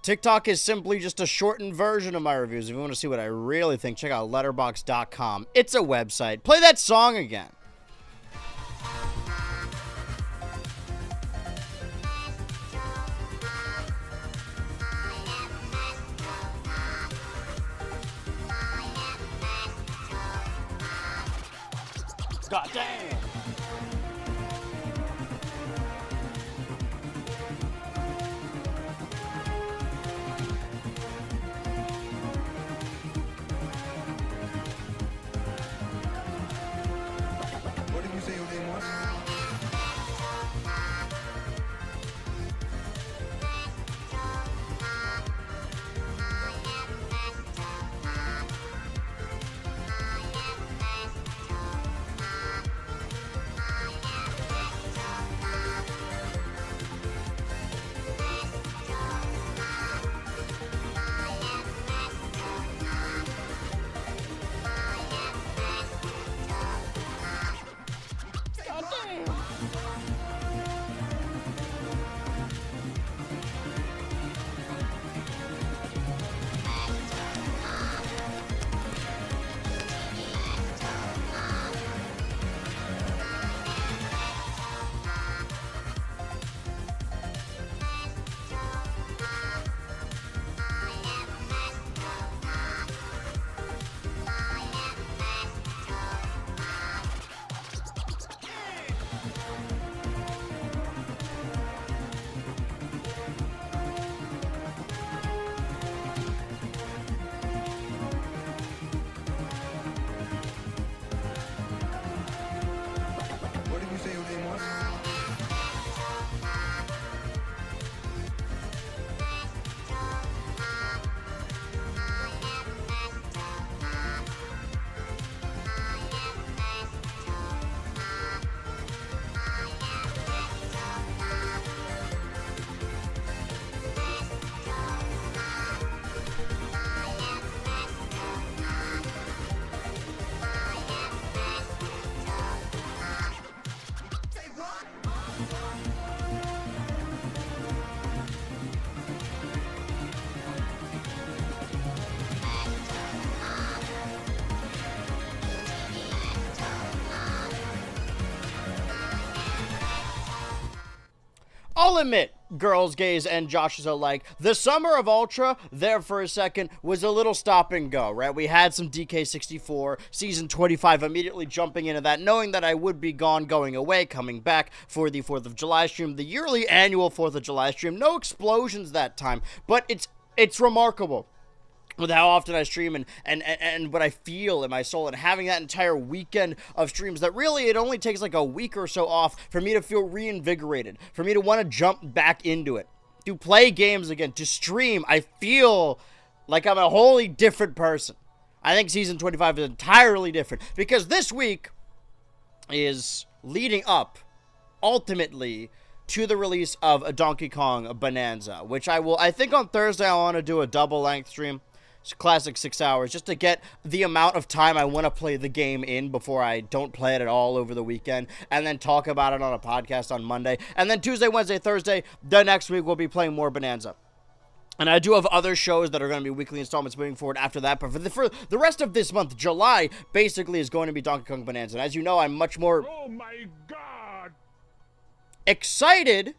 TikTok is simply just a shortened version of my reviews. If you want to see what I really think, check out letterboxd.com. It's a website. Play that song again. God damn. What did you say your name was? What did you say your name was? I'll admit, girls, gays, and Joshes alike, the summer of Ultra, there for a second, was a little stop and go, right? We had some DK64, Season 25, immediately jumping into that, knowing that I would be gone, going away, coming back for the 4th of July stream, the yearly annual 4th of July stream. No explosions that time, but it's remarkable with how often I stream and what I feel in my soul, and having that entire weekend of streams that really it only takes like a week or so off for me to feel reinvigorated, for me to want to jump back into it, to play games again, to stream. I feel like I'm a wholly different person. I think Season 25 is entirely different because this week is leading up ultimately to the release of a Donkey Kong Bonanza, which I think on Thursday I want to do a double length stream. Classic 6 hours, just to get the amount of time I want to play the game in before I don't play it at all over the weekend, and then talk about it on a podcast on Monday. And then Tuesday, Wednesday, Thursday, the next week we'll be playing more Bonanza. And I do have other shows that are going to be weekly installments moving forward after that. But for the rest of this month, July, basically is going to be Donkey Kong Bonanza. And as you know, I'm much more Oh my God! excited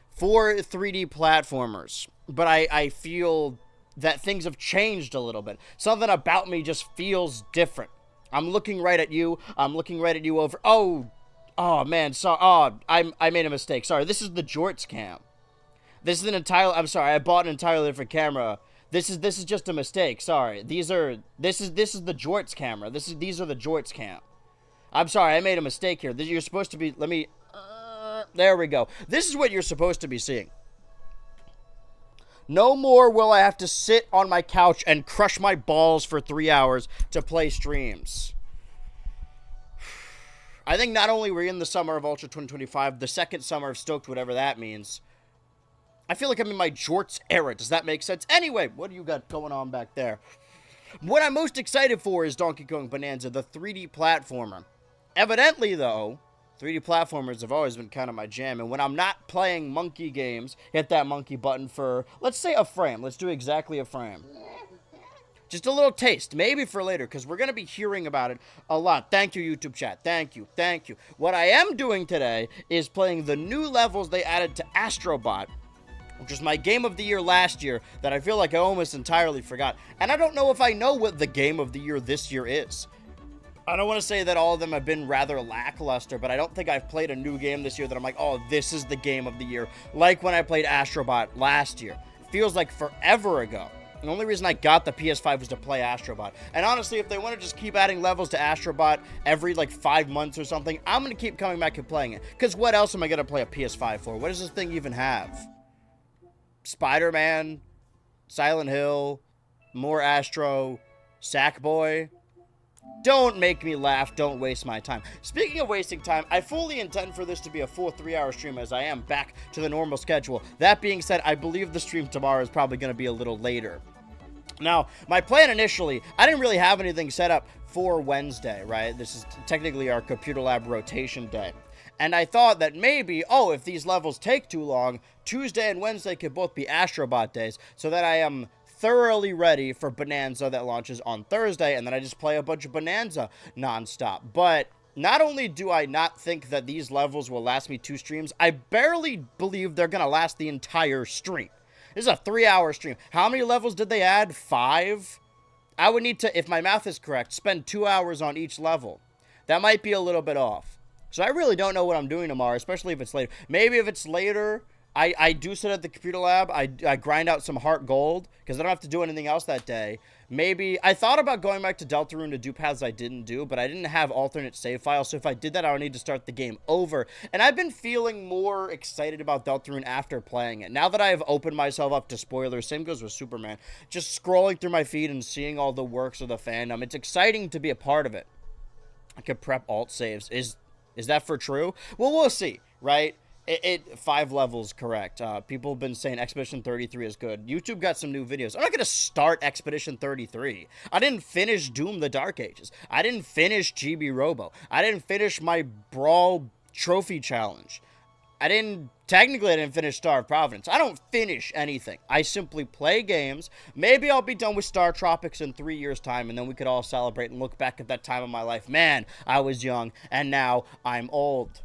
for 3D platformers. But I feel that things have changed a little bit. Something about me just feels different. I'm looking right at you. I'm looking right at you over. Oh man. I made a mistake. Sorry. This is the Jorts cam. This is an entire. I'm sorry. I bought an entirely different camera. This is just a mistake. Sorry. This is the Jorts camera. These are the Jorts cam. I'm sorry. I made a mistake here. You're supposed to be. Let me. There we go. This is what you're supposed to be seeing. No more will I have to sit on my couch and crush my balls for 3 hours to play streams. I think not only we're in the summer of Ultra 2025, the second summer of Stoked, whatever that means. I feel like I'm in my jorts era. Does that make sense? Anyway, what do you got going on back there? What I'm most excited for is Donkey Kong Bonanza, the 3D platformer. Evidently, though, 3D platformers have always been kind of my jam, and when I'm not playing monkey games, hit that monkey button for, let's say, a frame. Let's do exactly a frame. Just a little taste, maybe for later, because we're going to be hearing about it a lot. Thank you, YouTube chat. Thank you. Thank you. What I am doing today is playing the new levels they added to Astro, which is my game of the year last year that I feel like I almost entirely forgot. And I don't know if I know what the game of the year this year is. I don't want to say that all of them have been rather lackluster, but I don't think I've played a new game this year that I'm like, oh, this is the game of the year. Like when I played Astrobot last year. It feels like forever ago. The only reason I got the PS5 was to play Astrobot. And honestly, if they want to just keep adding levels to Astrobot every, 5 months or something, I'm going to keep coming back and playing it. Because what else am I going to play a PS5 for? What does this thing even have? Spider-Man, Silent Hill, more Astro, Sackboy. Don't make me laugh. Don't waste my time. Speaking of wasting time, I fully intend for this to be a full 3-hour stream as I am back to the normal schedule. That being said, I believe the stream tomorrow is probably going to be a little later. Now, my plan initially, I didn't really have anything set up for Wednesday, right? This is technically our computer lab rotation day. And I thought that maybe, if these levels take too long, Tuesday and Wednesday could both be Astrobot days, so that I am thoroughly ready for Bonanza that launches on Thursday, and then I just play a bunch of Bonanza nonstop. But not only do I not think that these levels will last me 2 streams, I barely believe they're going to last the entire stream. This is a 3-hour stream. How many levels did they add? 5? I would need to, if my math is correct, spend 2 hours on each level. That might be a little bit off. So I really don't know what I'm doing tomorrow, especially if it's later. Maybe if it's later, I do sit at the computer lab, I grind out some heart gold, because I don't have to do anything else that day. Maybe, I thought about going back to Deltarune to do paths I didn't do, but I didn't have alternate save files, so if I did that, I would need to start the game over. And I've been feeling more excited about Deltarune after playing it. Now that I have opened myself up to spoilers, same goes with Superman, just scrolling through my feed and seeing all the works of the fandom, it's exciting to be a part of it. I could prep alt saves. Is that for true? Well, we'll see, right? 5 levels correct. People have been saying Expedition 33 is good. YouTube got some new videos. I'm not going to start Expedition 33. I didn't finish Doom the Dark Ages. I didn't finish GB Robo. I didn't finish my Brawl Trophy Challenge. Technically, I didn't finish Star of Providence. I don't finish anything. I simply play games. Maybe I'll be done with Star Tropics in 3 years' time, and then we could all celebrate and look back at that time of my life. Man, I was young, and now I'm old.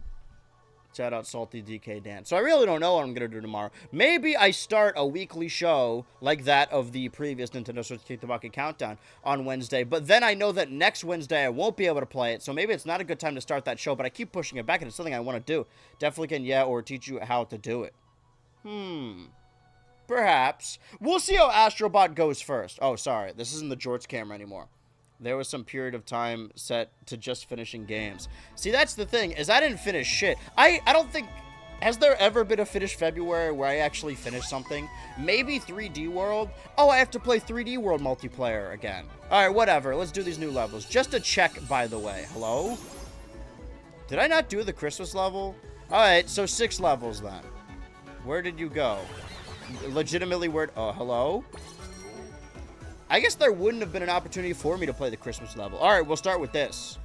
Shout out Salty DK Dan. So I really don't know what I'm going to do tomorrow. Maybe I start a weekly show like that of the previous Nintendo Switch Kick the Bucket Countdown on Wednesday. But then I know that next Wednesday I won't be able to play it. So maybe it's not a good time to start that show. But I keep pushing it back and it's something I want to do. Definitely can, or teach you how to do it. Perhaps. We'll see how Astrobot goes first. Oh, sorry. This isn't the Jorts camera anymore. There was some period of time set to just finishing games. See, that's the thing, is I didn't finish shit. I don't think... Has there ever been a finished February where I actually finished something? Maybe 3D World? Oh, I have to play 3D World multiplayer again. Alright, whatever. Let's do these new levels. Just to check, by the way. Hello? Did I not do the Christmas level? Alright, so 6 levels then. Where did you go? Legitimately, where... Oh, hello? I guess there wouldn't have been an opportunity for me to play the Christmas level. Alright, we'll start with this.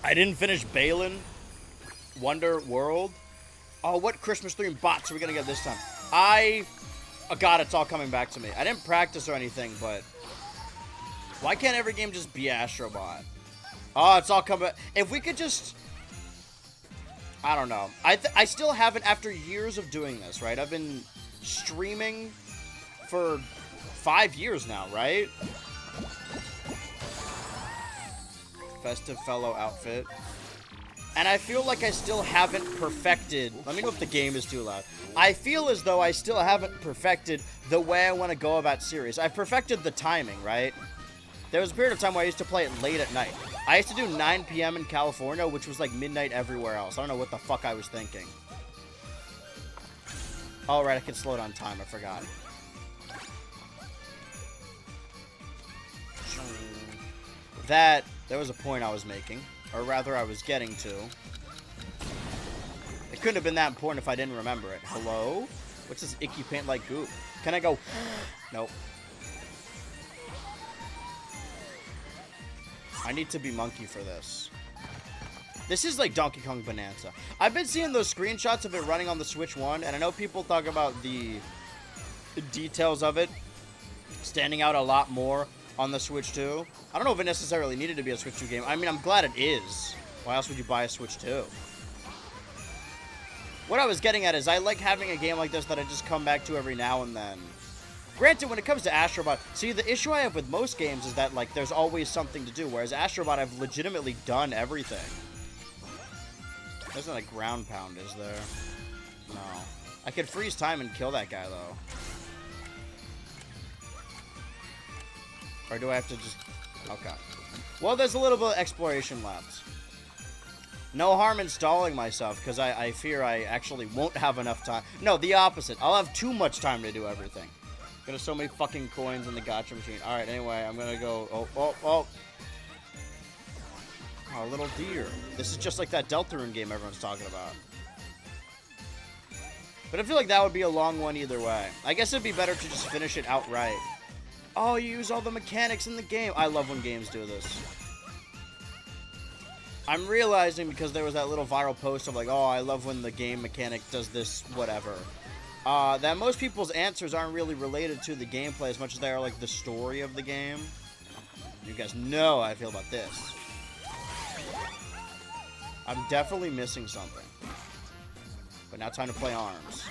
I didn't finish Balin Wonder World. Oh, what Christmas themed bots are we going to get this time? Oh god, it's all coming back to me. I didn't practice or anything, but... Why can't every game just be Astrobot? Oh, it's all coming back. If we could just... I don't know. I still haven't, after years of doing this, right? I've been streaming for 5 years now, right? Festive fellow outfit. And I feel like I still haven't perfected... Let me know if the game is too loud. I feel as though I still haven't perfected the way I want to go about series. I've perfected the timing, right? There was a period of time where I used to play it late at night. I used to do 9 p.m. in California, which was like midnight everywhere else. I don't know what the fuck I was thinking. Oh, right, I can slow down time. I forgot. There was a point I was making. Or rather, I was getting to. It couldn't have been that important if I didn't remember it. Hello? What's this icky paint like goop? Can I go? Nope. I need to be Monkey for this. This is like Donkey Kong Bonanza. I've been seeing those screenshots of it running on the Switch 1, and I know people talk about the details of it standing out a lot more on the Switch 2. I don't know if it necessarily needed to be a Switch 2 game. I mean, I'm glad it is. Why else would you buy a Switch 2? What I was getting at is I like having a game like this that I just come back to every now and then. Granted, when it comes to Astrobot, see, the issue I have with most games is that, like, there's always something to do, whereas Astrobot, I've legitimately done everything. There's not a ground pound, is there? No. I could freeze time and kill that guy, though. Or do I have to just... Okay. Well, there's a little bit of exploration left. No harm in stalling myself, because I fear I actually won't have enough time. No, the opposite. I'll have too much time to do everything. Got so many fucking coins in the gacha machine. Alright, anyway, I'm gonna go... Oh, little deer. This is just like that Deltarune game everyone's talking about. But I feel like that would be a long one either way. I guess it'd be better to just finish it outright. Oh, you use all the mechanics in the game. I love when games do this. I'm realizing, because there was that little viral post of like, oh, I love when the game mechanic does this, whatever. That most people's answers aren't really related to the gameplay as much as they are like the story of the game. You guys know how I feel about this. I'm definitely missing something. But now time to play ARMS.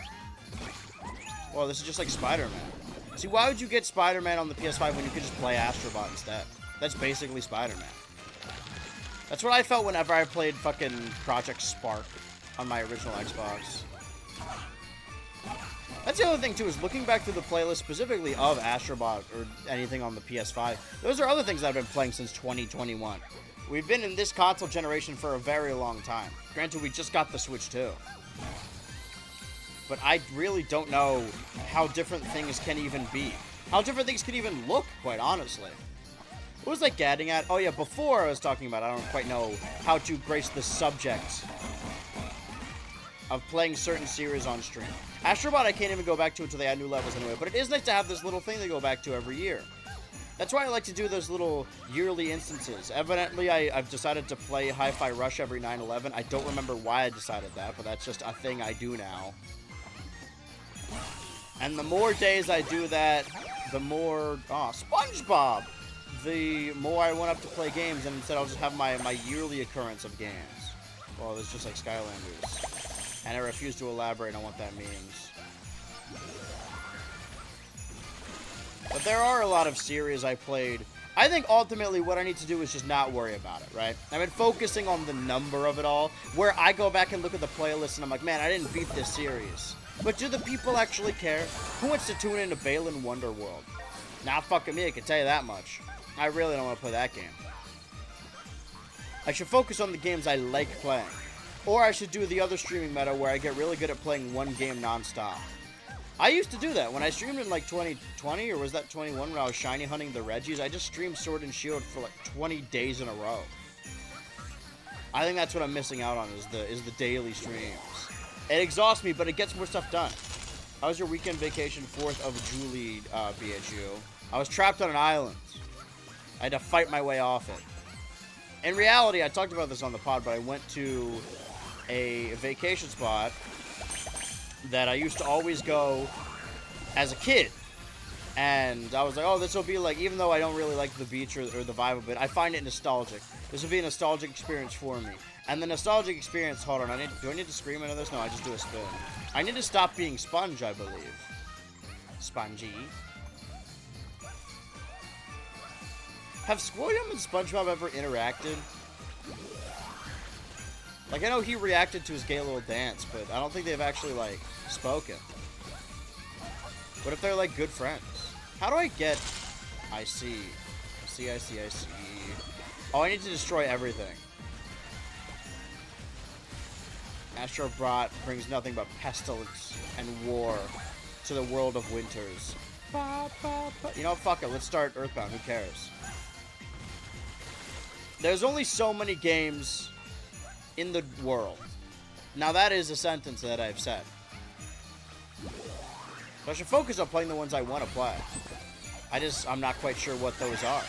Well, this is just like Spider-Man. See, why would you get Spider-Man on the PS5 when you could just play Astrobot instead? That's basically Spider-Man. That's what I felt whenever I played fucking Project Spark on my original Xbox. That's the other thing, too, is looking back through the playlist specifically of Astrobot or anything on the PS5. Those are other things that I've been playing since 2021. We've been in this console generation for a very long time. Granted, we just got the Switch 2. But I really don't know how different things can even be. How different things can even look, quite honestly. What was I getting at? Oh yeah, before I was talking about, I don't quite know how to grace the subject of playing certain series on stream. Astrobot I can't even go back to until they add new levels anyway, but it is nice to have this little thing to go back to every year. That's why I like to do those little yearly instances. Evidently, I've decided to play Hi-Fi Rush every 9/11. I don't remember why I decided that, but that's just a thing I do now. And the more days I do that, the more... Oh, SpongeBob! The more I went up to play games, and instead I'll just have my yearly occurrence of games. Well, it's just like Skylanders. And I refuse to elaborate on what that means. But there are a lot of series I played. I think ultimately what I need to do is just not worry about it, right? I've been focusing on the number of it all, where I go back and look at the playlist and I'm like, man, I didn't beat this series. But do the people actually care? Who wants to tune into Balan Wonderworld? Not fucking me, I can tell you that much. I really don't want to play that game. I should focus on the games I like playing. Or I should do the other streaming meta where I get really good at playing one game non-stop. I used to do that. When I streamed in like 2020, or was that 21 when I was shiny hunting the Reggies, I just streamed Sword and Shield for like 20 days in a row. I think that's what I'm missing out on is the daily streams. It exhausts me, but it gets more stuff done. How was your weekend vacation, 4th of July, BHU? I was trapped on an island. I had to fight my way off it. In reality, I talked about this on the pod, but I went to a vacation spot that I used to always go as a kid. And I was like, oh, this will be like, even though I don't really like the beach or the vibe of it, I find it nostalgic. This will be a nostalgic experience for me. And the nostalgic experience, hold on, do I need to scream into this? No, I just do a spin. I need to stop being Sponge, I believe. Spongy. Have Squilliam and SpongeBob ever interacted? Like, I know he reacted to his gay little dance, but I don't think they've actually, like, spoken. What if they're, like, good friends? How do I get... I see. I see. Oh, I need to destroy everything. Astrobot brings nothing but pestilence and war to the world of winters. You know, fuck it. Let's start Earthbound. Who cares? There's only so many games in the world. Now that is a sentence that I've said. So I should focus on playing the ones I want to play. I'm not quite sure what those are.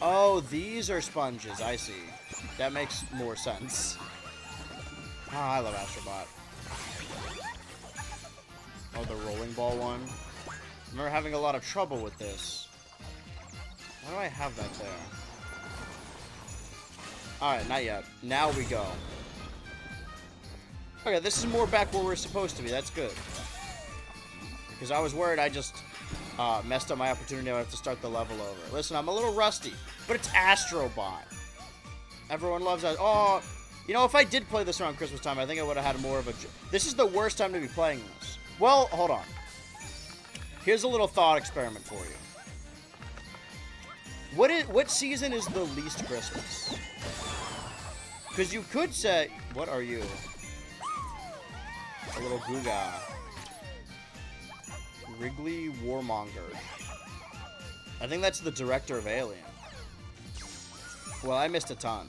Oh, these are sponges. I see. That makes more sense. Oh, I love Astrobot. Oh, the rolling ball one. I remember having a lot of trouble with this. Why do I have that there? Alright, not yet. Now we go. Okay, this is more back where we're supposed to be. That's good. Because I was worried I just messed up my opportunity. I have to start the level over. Listen, I'm a little rusty, but it's Astrobot. Everyone loves that. Oh, you know, if I did play this around Christmas time, I think I would have had more of a... This is the worst time to be playing this. Well, hold on. Here's a little thought experiment for you. What season is the least Christmas? Because you could say... What are you? A little Googa. Wrigley Warmonger. I think that's the director of Alien. Well, I missed a ton.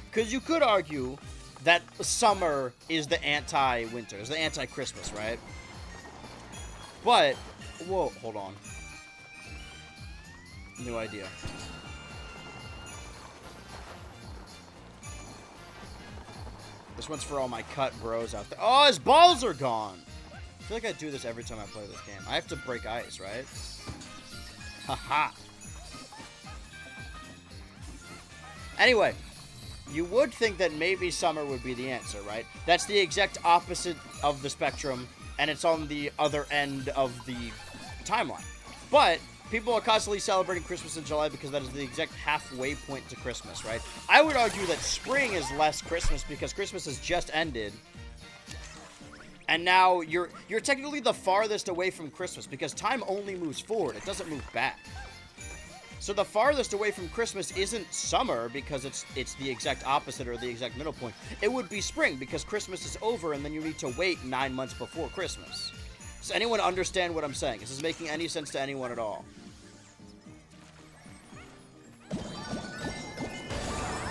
Because you could argue that summer is the anti-winter, is the anti-Christmas, right? But, whoa, hold on. New idea. This one's for all my cut bros out there. Oh, his balls are gone! I feel like I do this every time I play this game. I have to break ice, right? Haha. Anyway, you would think that maybe summer would be the answer, right? That's the exact opposite of the spectrum, and it's on the other end of the timeline. But people are constantly celebrating Christmas in July because that is the exact halfway point to Christmas, right? I would argue that spring is less Christmas because Christmas has just ended. And now you're technically the farthest away from Christmas because time only moves forward. It doesn't move back. So the farthest away from Christmas isn't summer because it's the exact opposite or the exact middle point. It would be spring because Christmas is over and then you need to wait 9 months before Christmas. Does anyone understand what I'm saying? Is this making any sense to anyone at all?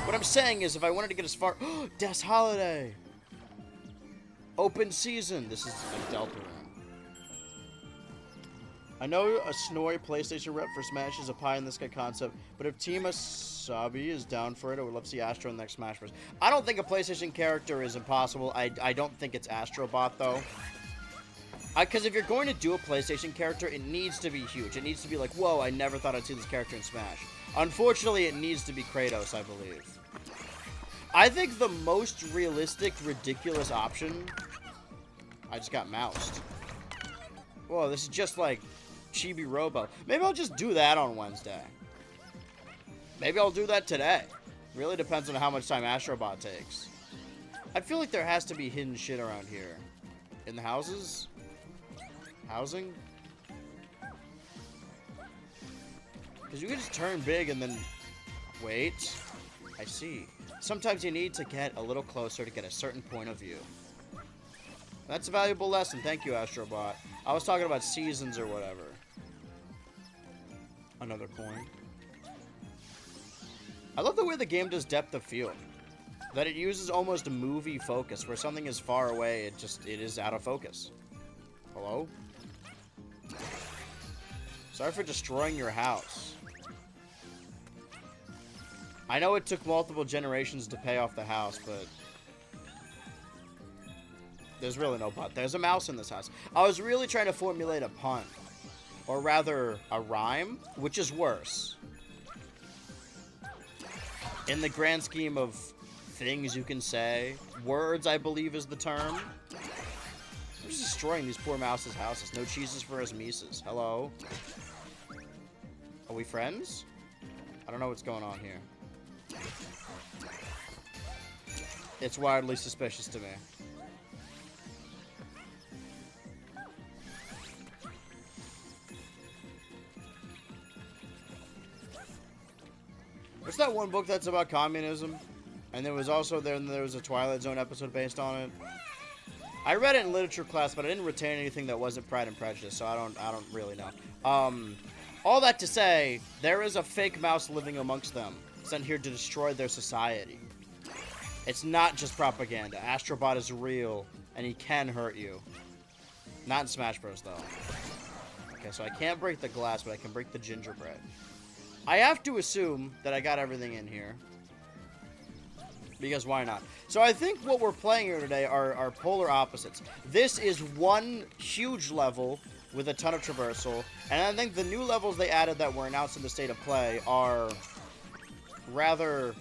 What I'm saying is if I wanted to get as far... Des Holiday! Open season! This is a Delta room. I know a Snowy PlayStation rep for Smash is a pie-in-the-sky concept, but if Team Asabi is down for it, I would love to see Astro in the next Smash Bros. I don't think a PlayStation character is impossible. I don't think it's Astrobot, though. Because if you're going to do a PlayStation character, it needs to be huge. It needs to be like, whoa, I never thought I'd see this character in Smash. Unfortunately, it needs to be Kratos, I believe. I think the most realistic, ridiculous option... I just got moused. Whoa, this is just like Chibi Robo. Maybe I'll just do that on Wednesday. Maybe I'll do that today. Really depends on how much time Astrobot takes. I feel like there has to be hidden shit around here. In the houses? Housing? Because you can just turn big and then... Wait. I see. Sometimes you need to get a little closer to get a certain point of view. That's a valuable lesson. Thank you, Astrobot. I was talking about seasons or whatever. Another coin. I love the way the game does depth of field. That it uses almost a movie focus. Where something is far away, it is out of focus. Hello? Sorry for destroying your house. I know it took multiple generations to pay off the house, but... There's really no but. There's a mouse in this house. I was really trying to formulate a pun. Or rather, a rhyme, which is worse. In the grand scheme of things you can say, words, I believe, is the term. I'm just destroying these poor mouses' houses. No cheeses for us Mises. Hello? Are we friends? I don't know what's going on here. It's wildly suspicious to me. What's that one book that's about communism? And there was a Twilight Zone episode based on it. I read it in literature class, but I didn't retain anything that wasn't Pride and Prejudice, so I don't really know. All that to say, there is a fake mouse living amongst them, sent here to destroy their society. It's not just propaganda. Astrobot is real, and he can hurt you. Not in Smash Bros, though. Okay, so I can't break the glass, but I can break the gingerbread. I have to assume that I got everything in here. Because why not? So I think what we're playing here today are polar opposites. This is one huge level with a ton of traversal. And I think the new levels they added that were announced in the state of play are rather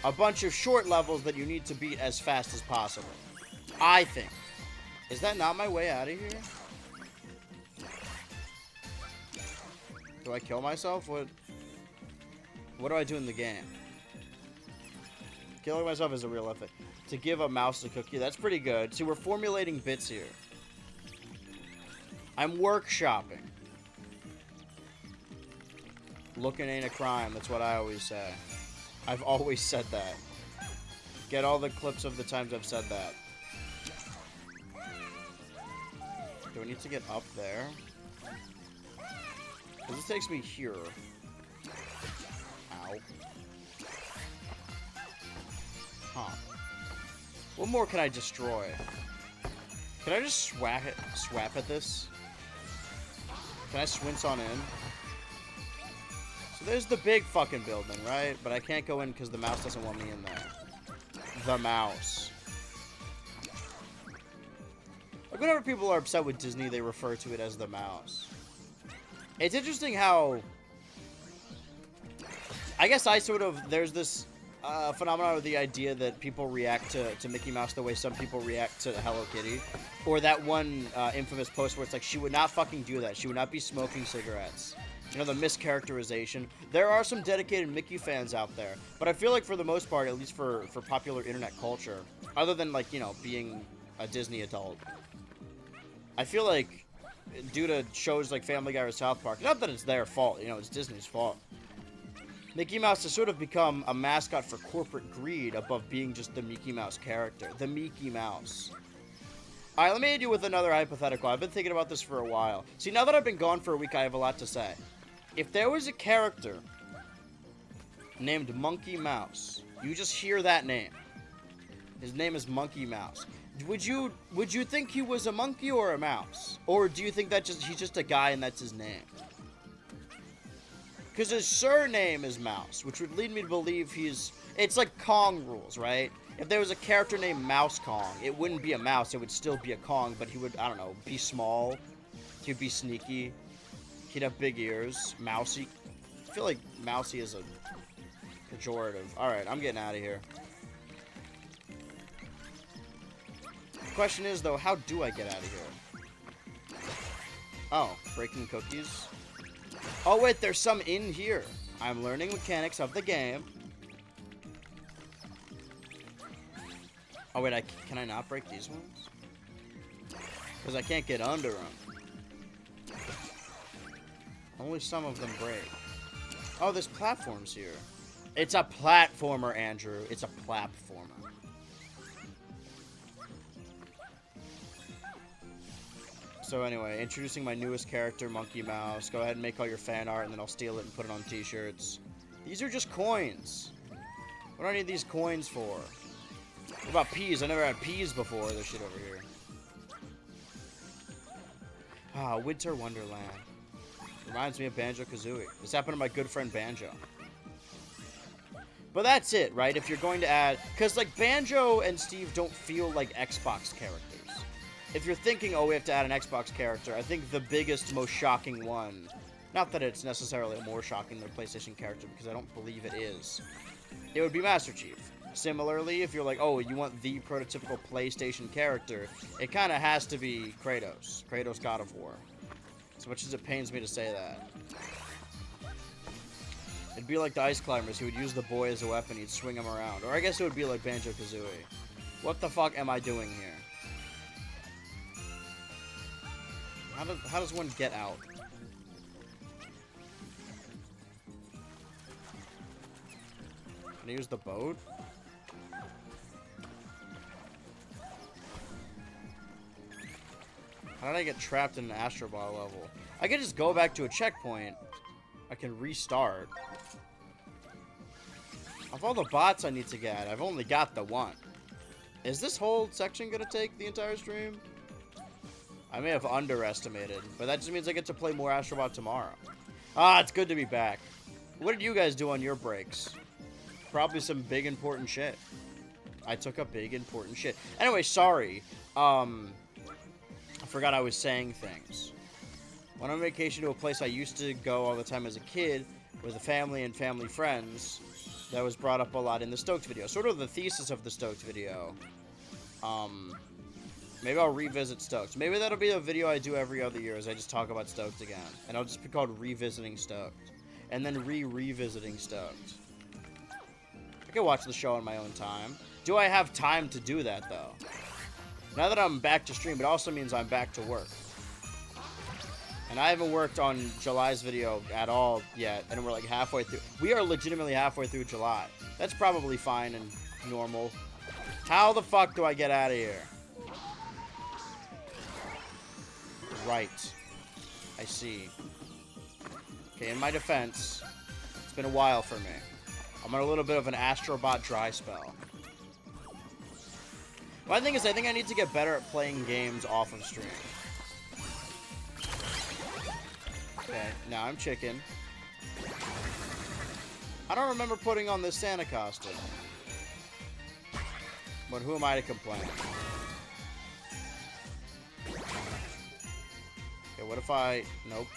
a bunch of short levels that you need to beat as fast as possible. I think. Is that not my way out of here? Do I kill myself? What do I do in the game? Killing myself is a real effort. To give a mouse a cookie, that's pretty good. See, we're formulating bits here. I'm workshopping. Looking ain't a crime, that's what I always say. I've always said that. Get all the clips of the times I've said that. Do I need to get up there? Because this takes me here. Ow. Huh. What more can I destroy? Can I just swap at this? Can I swince on in? So there's the big fucking building, right? But I can't go in because the mouse doesn't want me in there. The mouse. Like, whenever people are upset with Disney, they refer to it as the mouse. It's interesting how... I guess there's this phenomenon of the idea that people react to Mickey Mouse the way some people react to Hello Kitty. Or that one infamous post where it's like, she would not fucking do that. She would not be smoking cigarettes. You know, the mischaracterization. There are some dedicated Mickey fans out there. But I feel like for the most part, at least for popular internet culture, other than, like, you know, being a Disney adult, I feel like due to shows like Family Guy or South Park, not that it's their fault, you know, it's Disney's fault, Mickey Mouse has sort of become a mascot for corporate greed above being just the Mickey Mouse character. The Mickey Mouse. Alright, let me hit you with another hypothetical. I've been thinking about this for a while. See, now that I've been gone for a week, I have a lot to say. If there was a character named Monkey Mouse, you just hear that name. His name is Monkey Mouse. Would you think he was a monkey or a mouse? Or do you think that he's just a guy and that's his name? Because his surname is Mouse, which would lead me to believe it's like Kong rules, right? If there was a character named Mouse Kong, it wouldn't be a mouse, it would still be a Kong, but he would, I don't know, be small. He'd be sneaky. He'd have big ears. Mousy. I feel like mousy is a pejorative. Alright, I'm getting out of here. The question is, though, how do I get out of here? Oh, breaking cookies? Oh, wait, there's some in here. I'm learning mechanics of the game. Oh, wait, can I not break these ones? Because I can't get under them. Only some of them break. Oh, there's platforms here. It's a platformer, Andrew. It's a platformer. So anyway, introducing my newest character, Monkey Mouse. Go ahead and make all your fan art, and then I'll steal it and put it on t-shirts. These are just coins. What do I need these coins for? What about peas? I never had peas before. There's shit over here. Ah, Winter Wonderland. Reminds me of Banjo-Kazooie. This happened to my good friend Banjo. But that's it, right? If you're going to add... Because, like, Banjo and Steve don't feel like Xbox characters. If you're thinking, oh, we have to add an Xbox character, I think the biggest, most shocking one... Not that it's necessarily more shocking than a PlayStation character, because I don't believe it is. It would be Master Chief. Similarly, if you're like, oh, you want the prototypical PlayStation character, it kind of has to be Kratos. Kratos God of War. As much as it pains me to say that. It'd be like the Ice Climbers, who would use the boy as a weapon, he'd swing him around. Or I guess it would be like Banjo-Kazooie. What the fuck am I doing here? How does one get out? Can I use the boat? How did I get trapped in an Astro Ball level? I can just go back to a checkpoint. I can restart. Of all the bots I need to get, I've only got the one. Is this whole section gonna take the entire stream? I may have underestimated, but that just means I get to play more Astro Ball tomorrow. Ah, it's good to be back. What did you guys do on your breaks? Probably some big important shit. I took up big important shit. Anyway, sorry. I forgot I was saying things. Went on vacation to a place I used to go all the time as a kid with a family and family friends. That was brought up a lot in the Stoked video. Sort of the thesis of the Stoked video. Maybe I'll revisit Stoked. Maybe that'll be a video I do every other year as I just talk about Stoked again. And it'll just be called Revisiting Stoked. And then revisiting Stoked. I can watch the show on my own time. Do I have time to do that, though? Now that I'm back to stream, it also means I'm back to work. And I haven't worked on July's video at all yet, and we're like halfway through. We are legitimately halfway through July. That's probably fine and normal. How the fuck do I get out of here? Right. I see. Okay, in my defense, it's been a while for me. I'm on a little bit of an Astrobot dry spell. My thing is, I think I need to get better at playing games off of stream. Okay, now I'm chicken. I don't remember putting on this Santa costume. But who am I to complain? Okay, what if I... Nope.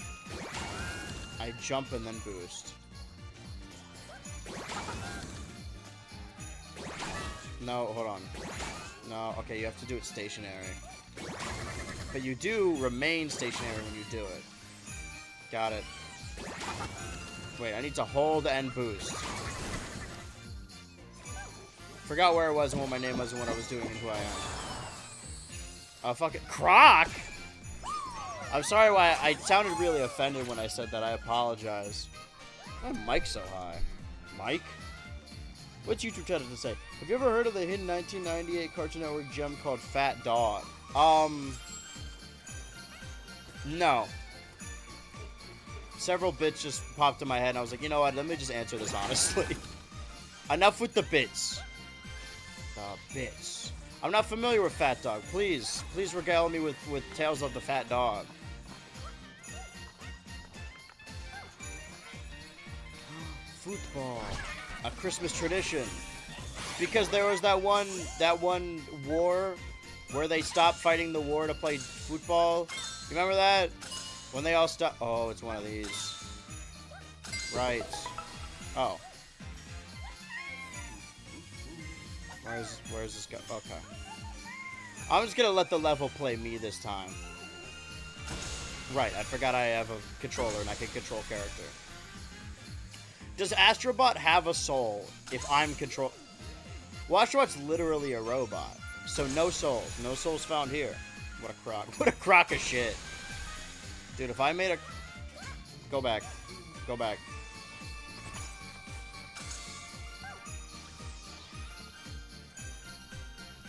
I jump and then boost. No, hold on. No, okay, you have to do it stationary. But you do remain stationary when you do it. Got it. Wait, I need to hold and boost. Forgot where I was and what my name was and what I was doing and who I am. Oh, fuck it. Croc! I'm sorry why I sounded really offended when I said that. I apologize. Why Mike's so high? Mike? What's YouTube channel to say? Have you ever heard of the hidden 1998 Cartoon Network gem called Fat Dog? No. Several bits just popped in my head and I was like, you know what, let me just answer this honestly. Enough with the bits. The bits. I'm not familiar with Fat Dog. Please regale me with tales of the Fat Dog. Football. A Christmas tradition. Because there was that one war where they stopped fighting the war to play football. You remember that? When they all stopped. Oh, it's one of these. Right. Oh. Where's this go? Okay. I'm just gonna let the level play me this time. Right, I forgot I have a controller and I can control character. Does Astrobot have a soul if I'm control... Well, Astrobot's literally a robot. So no souls. No souls found here. What a crock. What a crock of shit. Dude, if I made a... Go back. Go back.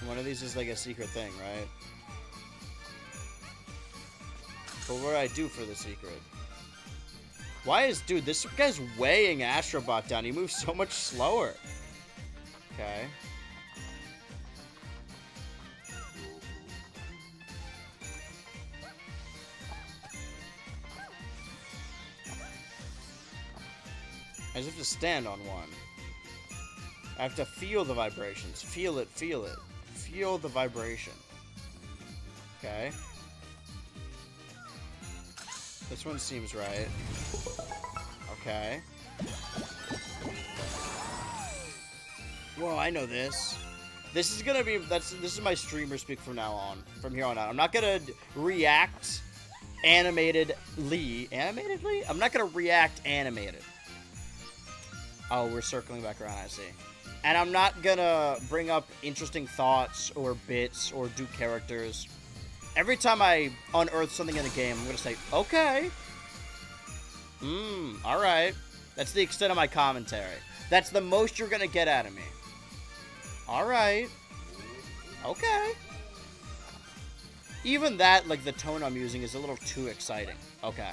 One of these is like a secret thing, right? But what do I do for the secret? Why is... Dude, this guy's weighing Astrobot down. He moves so much slower. Okay. I just have to stand on one. I have to feel the vibrations. Feel it, feel it. Feel the vibration. Okay. This one seems right. Okay. Whoa, I know this. This is gonna be... This is my streamer speak from now on. From here on out. I'm not gonna react animatedly. Animatedly? I'm not gonna react animated. Oh, we're circling back around, I see. And I'm not gonna bring up interesting thoughts or bits or do characters. Every time I unearth something in the game, I'm gonna say, okay. Alright. That's the extent of my commentary. That's the most you're gonna get out of me. Alright. Okay. Even that, like, the tone I'm using is a little too exciting. Okay.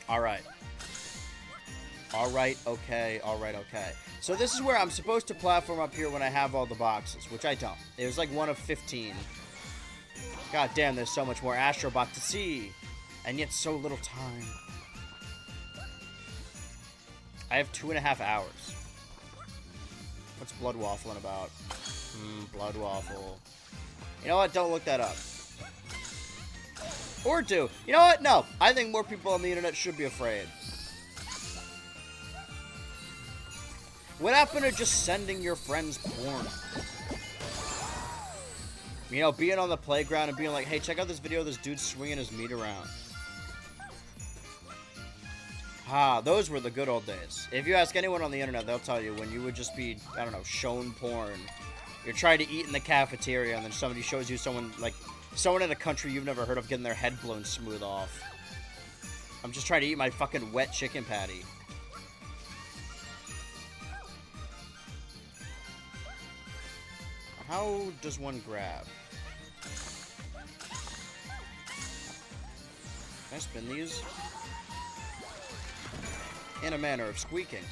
Alright. Alright, okay, alright, okay. So this is where I'm supposed to platform up here when I have all the boxes, which I don't. It was like one of 15. God damn, there's so much more Astrobot to see. And yet so little time. I have 2.5 hours. What's blood waffling about? Blood waffle. You know what? Don't look that up. Or do. You know what? No. I think more people on the internet should be afraid. What happened to just sending your friends porn? You know, being on the playground and being like, hey, check out this video of this dude swinging his meat around. Ah, those were the good old days. If you ask anyone on the internet, they'll tell you when you would just be, I don't know, shown porn. You're trying to eat in the cafeteria and then somebody shows you someone in a country you've never heard of getting their head blown smooth off. I'm just trying to eat my fucking wet chicken patty. How does one grab? Can I spin these? In a manner of squeaking.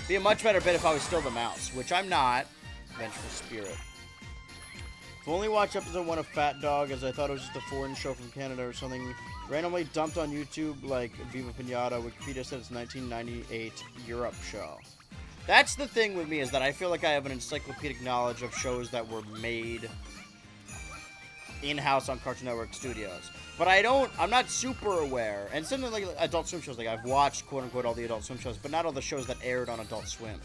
Be a much better bit if I was still the mouse, which I'm not. Vengeful Spirit. I've only watched episode 1 of Fat Dog as I thought it was just a foreign show from Canada or something. Randomly dumped on YouTube like Viva Pinata. Wikipedia said it's 1998 Europe show. That's the thing with me, is that I feel like I have an encyclopedic knowledge of shows that were made in-house on Cartoon Network Studios. But I'm not super aware. And something like Adult Swim shows, like I've watched, quote-unquote, all the Adult Swim shows, but not all the shows that aired on Adult Swim.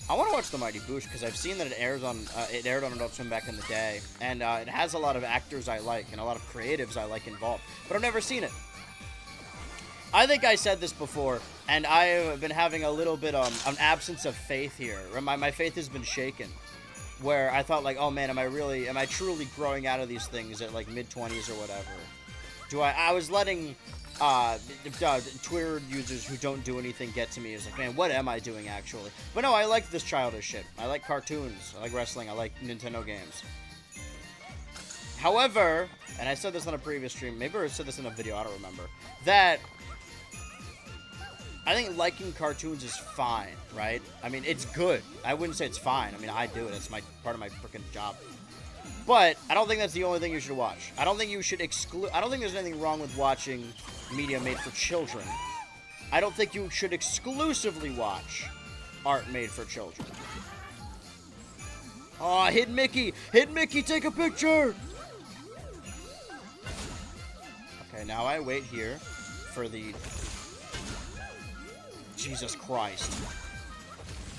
I want to watch The Mighty Boosh because I've seen that it aired on Adult Swim back in the day. And it has a lot of actors I like and a lot of creatives I like involved. But I've never seen it. I think I said this before, and I have been having a little bit an absence of faith here. My faith has been shaken, where I thought like, oh man, am I truly growing out of these things at like mid-20s or whatever? I was letting Twitter users who don't do anything get to me. It's like, man, what am I doing actually? But no, I like this childish shit. I like cartoons. I like wrestling. I like Nintendo games. However, and I said this on a previous stream, maybe I said this in a video, I don't remember, that I think liking cartoons is fine, right? I mean, it's good. I wouldn't say it's fine. I mean, I do it. It's part of my freaking job. But I don't think that's the only thing you should watch. I don't think you should I don't think there's anything wrong with watching media made for children. I don't think you should exclusively watch art made for children. Oh, Hidden Mickey! Hidden Mickey, take a picture! Okay, now I wait here for the... Jesus Christ.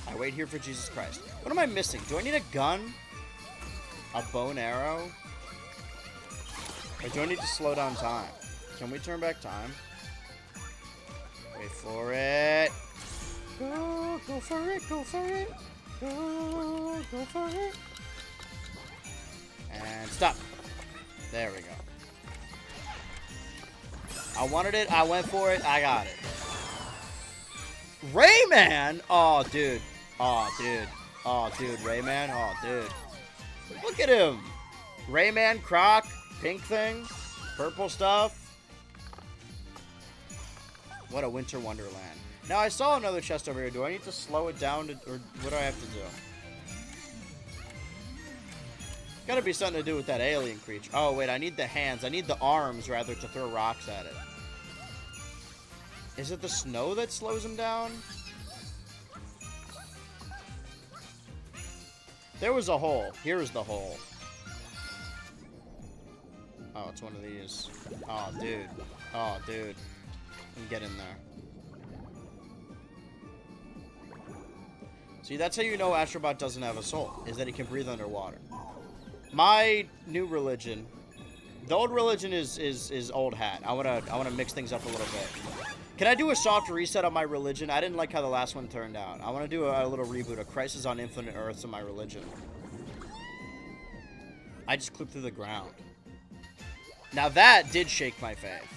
I wait here for Jesus Christ. What am I missing? Do I need a gun? A bow and arrow? Or do I need to slow down time? Can we turn back time? Wait for it. Go for it, go for it. Go for it. And stop. There we go. I wanted it, I went for it, I got it. Rayman! Oh, dude. Oh, dude. Oh, dude. Rayman? Oh, dude. Look at him. Rayman, Croc, pink thing, purple stuff. What a winter wonderland. Now, I saw another chest over here. Do I need to slow it down, or what do I have to do? Gotta be something to do with that alien creature. Oh, wait, I need the hands. I need the arms, rather, to throw rocks at it. Is it the snow that slows him down? There was a hole. Here is the hole. Oh, it's one of these. Oh, dude. Oh, dude. Get in there. See, that's how you know Astrobot doesn't have a soul, is that he can breathe underwater. My new religion, the old religion is old hat. I wanna mix things up a little bit. Can I do a soft reset on my religion? I didn't like how the last one turned out. I want to do a little reboot, a Crisis on Infinite Earths of my religion. I just clipped through the ground. Now that did shake my faith.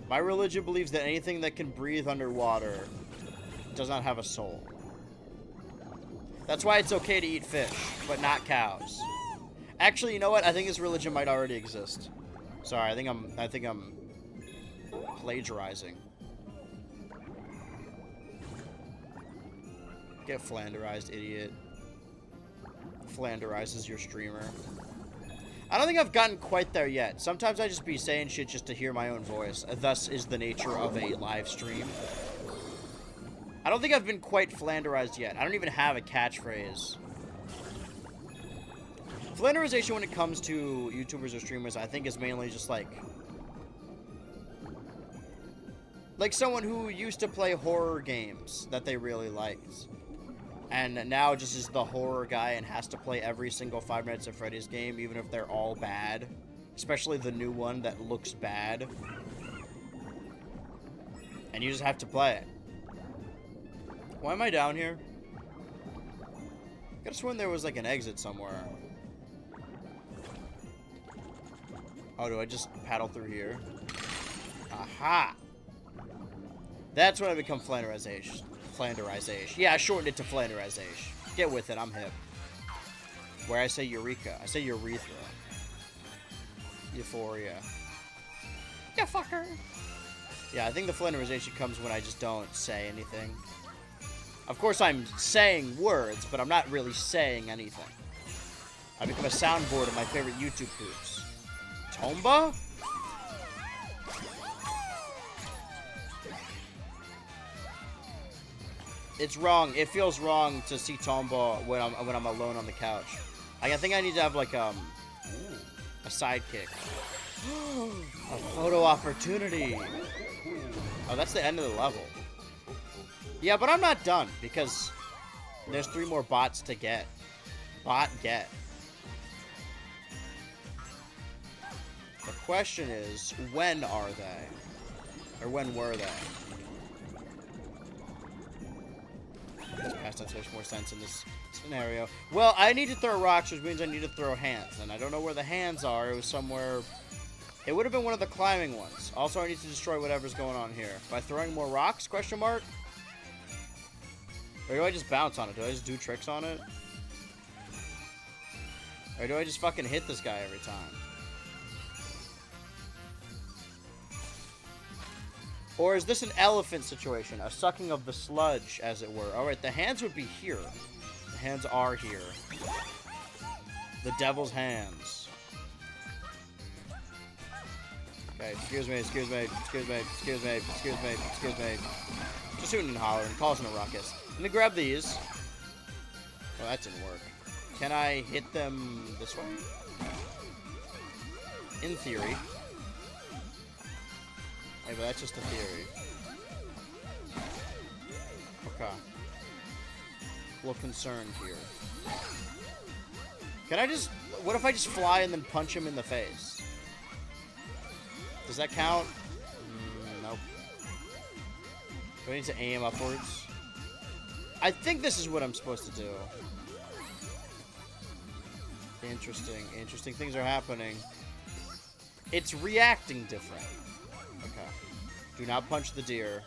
My religion believes that anything that can breathe underwater does not have a soul. That's why it's okay to eat fish, but not cows. Actually, you know what? I think this religion might already exist. Sorry, I think I'm plagiarizing. Get flanderized, idiot. Flanderizes your streamer. I don't think I've gotten quite there yet. Sometimes I just be saying shit just to hear my own voice. Thus is the nature of a live stream. I don't think I've been quite Flanderized yet. I don't even have a catchphrase. Flanderization when it comes to YouTubers or streamers, I think is mainly just like someone who used to play horror games that they really liked. And now just is the horror guy and has to play every single Five Nights at Freddy's game, even if they're all bad. Especially the new one that looks bad. And you just have to play it. Why am I down here? I could've sworn there was like an exit somewhere. Oh, do I just paddle through here? Aha! That's when I become Flanderization. Flanderization. Yeah, I shortened it to Flanderization. Get with it, I'm hip. Where I say Eureka. I say urethra. Euphoria. Yeah, fucker. Yeah, I think the Flanderization comes when I just don't say anything. Of course, I'm saying words, but I'm not really saying anything. I become a soundboard of my favorite YouTube groups. Tomba? It's wrong. It feels wrong to see Tomba when I'm alone on the couch. I think I need to have like a sidekick. A photo opportunity. Oh, that's the end of the level. Yeah, but I'm not done because there's 3 more bots to get. Bot get. The question is, when are they? Or when were they? This past tense makes more sense in this scenario. Well, I need to throw rocks, which means I need to throw hands. And I don't know where the hands are. It was somewhere... It would have been one of the climbing ones. Also, I need to destroy whatever's going on here. By throwing more rocks? Question mark? Or do I just bounce on it? Do I just do tricks on it? Or do I just fucking hit this guy every time? Or is this an elephant situation? A sucking of the sludge, as it were. Alright, the hands would be here. The hands are here. The devil's hands. Okay, excuse me. Just hooting and hollering, causing a ruckus. Let me grab these. Well, that didn't work. Can I hit them this way? In theory. Hey, but that's just a theory. Okay. A little concerned here. Can I just... What if I just fly and then punch him in the face? Does that count? Nope. Do I need to aim upwards? I think this is what I'm supposed to do. Interesting. Interesting things are happening. It's reacting different. Okay. Do not punch the deer.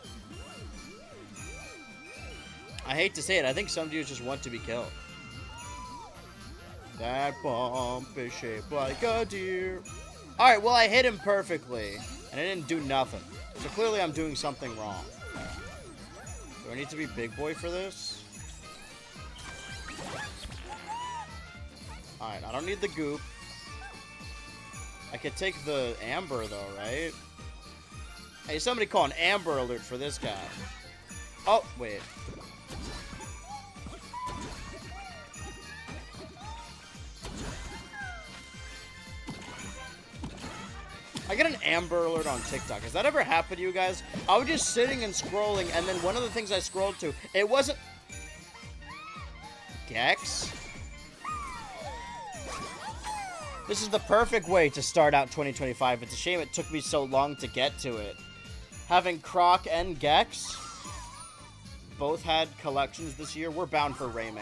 I hate to say it, I think some deers just want to be killed. That bump is shaped like a deer. Alright, well I hit him perfectly, and I didn't do nothing. So clearly I'm doing something wrong. Do I need to be big boy for this? Alright, I don't need the goop. I could take the amber though, right? Hey, somebody call an Amber Alert for this guy. Oh, wait. I get an Amber Alert on TikTok. Has that ever happened to you guys? I was just sitting and scrolling, and then one of the things I scrolled to, it wasn't... Gex? This is the perfect way to start out 2025. It's a shame it took me so long to get to it. Having Croc and Gex both had collections this year. We're bound for Rayman.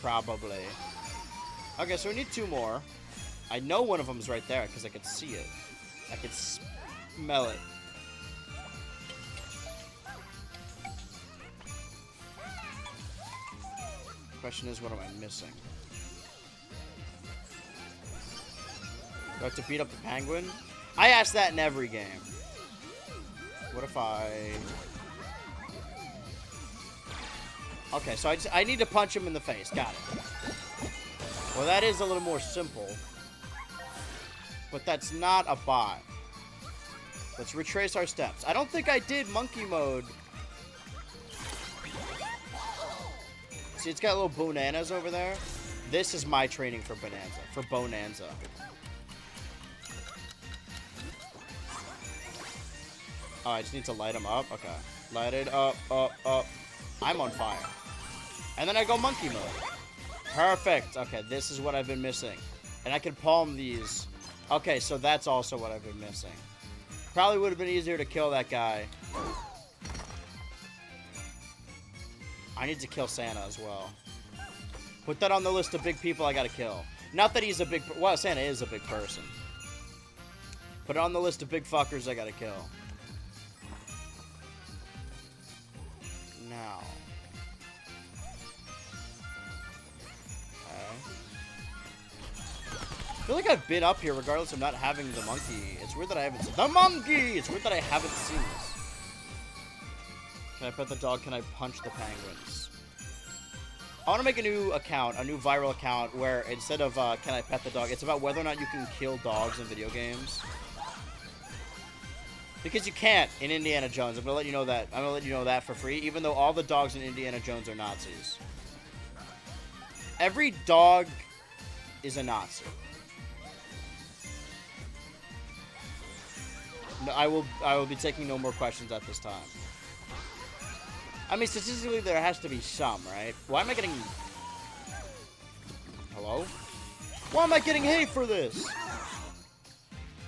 Probably. Okay, so we need 2 more. I know one of them is right there because I could see it. I could smell it. Question is, what am I missing? Do I have to beat up the penguin? I ask that in every game. What if I... Okay, so I need to punch him in the face. Got it. Well, that is a little more simple. But that's not a bot. Let's retrace our steps. I don't think I did monkey mode. See, it's got little bananas over there. This is my training for Bonanza. Oh, I just need to light them up. Okay. Light it up, up. I'm on fire. And then I go monkey mode. Perfect. Okay, this is what I've been missing. And I can palm these. Okay, so that's also what I've been missing. Probably would have been easier to kill that guy. I need to kill Santa as well. Put that on the list of big people I gotta kill. Not that he's a big... Well, Santa is a big person. Put it on the list of big fuckers I gotta kill. Now. Okay. I feel like I've been up here regardless of not having the monkey. It's weird that I haven't seen... The monkey! It's weird that I haven't seen this. Can I pet the dog? Can I punch the penguins? I want to make a new account, a new viral account, where instead of can I pet the dog, it's about whether or not you can kill dogs in video games. Because you can't in Indiana Jones. I'm going to let you know that. I'm going to let you know that for free, even though all the dogs in Indiana Jones are Nazis. Every dog is a Nazi. No, I will be taking no more questions at this time. I mean, statistically, there has to be some, right? Why am I getting... Hello? Why am I getting hate for this?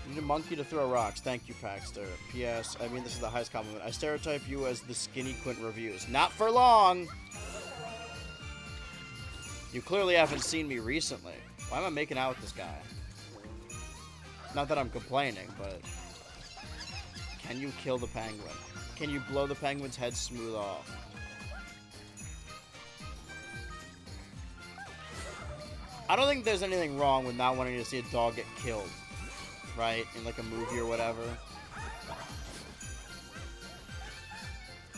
You need a monkey to throw rocks. Thank you, Paxter. P.S. I mean, this is the highest compliment. I stereotype you as the skinny Quint reviews. Not for long! You clearly haven't seen me recently. Why am I making out with this guy? Not that I'm complaining, but... Can you kill the penguin? Can you blow the penguin's head smooth off? I don't think there's anything wrong with not wanting to see a dog get killed, right? In like a movie or whatever.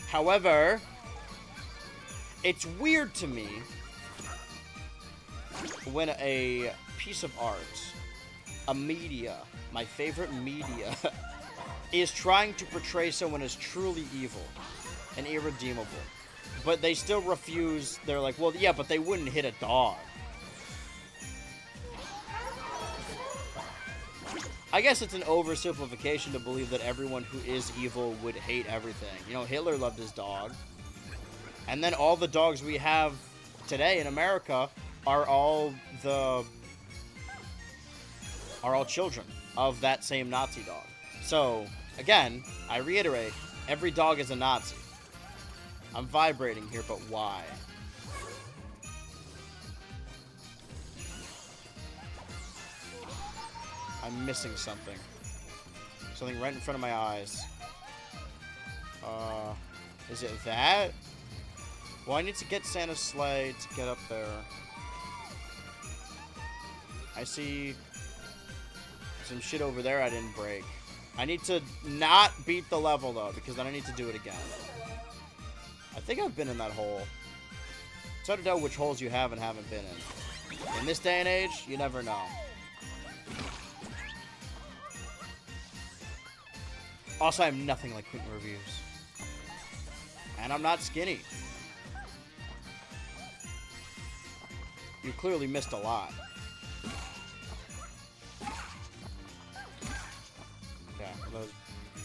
However, it's weird to me when a piece of art, a media, my favorite media, is trying to portray someone as truly evil and irredeemable. But they still refuse. They're like, well, yeah, but they wouldn't hit a dog. I guess it's an oversimplification to believe that everyone who is evil would hate everything. You know, Hitler loved his dog. And then all the dogs we have today in America are all children of that same Nazi dog. So, again, I reiterate, every dog is a Nazi. I'm vibrating here, but why? I'm missing something. Something right in front of my eyes. Is it that? Well, I need to get Santa's sleigh to get up there. I see some shit over there I didn't break. I need to not beat the level, though, because then I need to do it again. I think I've been in that hole. It's hard to tell which holes you have and haven't been in. In this day and age, you never know. Also, I'm nothing like Quentin Reviews. And I'm not skinny. You clearly missed a lot.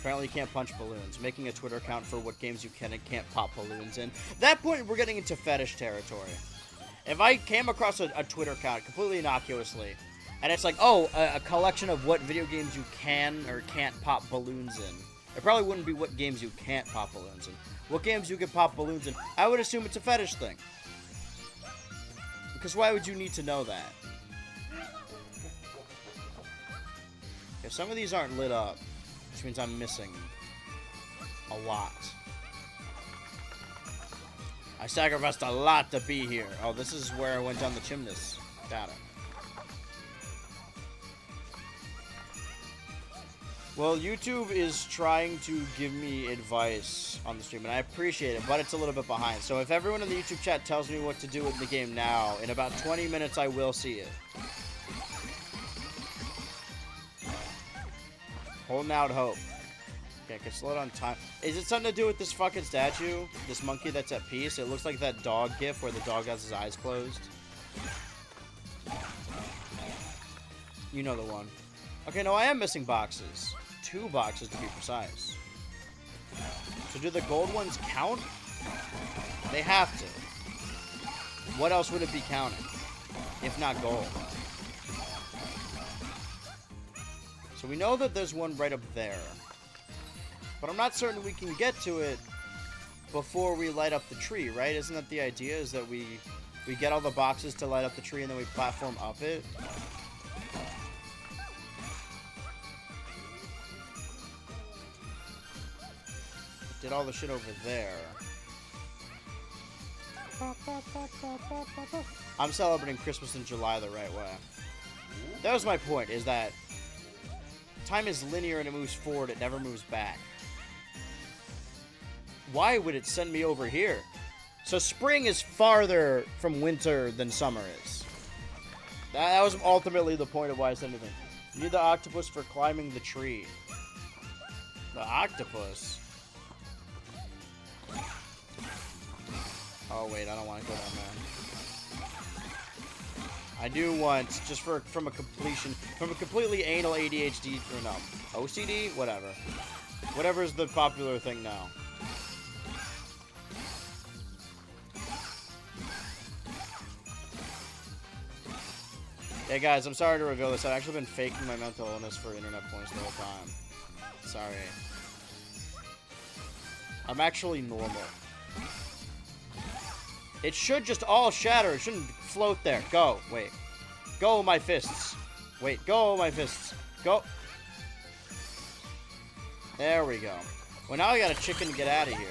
Apparently you can't punch balloons. Making a Twitter account for what games you can and can't pop balloons in. At that point, we're getting into fetish territory. If I came across a Twitter account completely innocuously, and it's like, oh, a collection of what video games you can or can't pop balloons in, it probably wouldn't be what games you can't pop balloons in. What games you can pop balloons in, I would assume it's a fetish thing. Because why would you need to know that? If some of these aren't lit up, which means I'm missing a lot. I sacrificed a lot to be here. Oh, this is where I went down the chimneys. Got it. Well, YouTube is trying to give me advice on the stream, and I appreciate it, but it's a little bit behind. So if everyone in the YouTube chat tells me what to do in the game now, in about 20 minutes I will see it. Holding out hope. Okay, I can slow down time. Is it something to do with this fucking statue? This monkey that's at peace? It looks like that dog gif where the dog has his eyes closed. You know the one. Okay, no, I am missing boxes. 2 boxes to be precise. So do the gold ones count? They have to. What else would it be counting? If not gold. So we know that there's one right up there. But I'm not certain we can get to it before we light up the tree, right? Isn't that the idea? Is that we get all the boxes to light up the tree and then we platform up it? Did all the shit over there. I'm celebrating Christmas in July the right way. That was my point, is that time is linear and it moves forward, it never moves back. Why would it send me over here? So spring is farther from winter than summer is. That was ultimately the point of why I said anything. You need the octopus for climbing the tree. The octopus? Oh wait, I don't want to go down there. I do want, just from a completely anal ADHD, or no, OCD? Whatever. Whatever is the popular thing now. Yeah, guys, I'm sorry to reveal this. I've actually been faking my mental illness for internet points the whole time. Sorry. I'm actually normal. It should just all shatter. It shouldn't float there. Go. Wait. Go, my fists. Wait. Go, my fists. Go. There we go. Well, now I got a chicken to get out of here.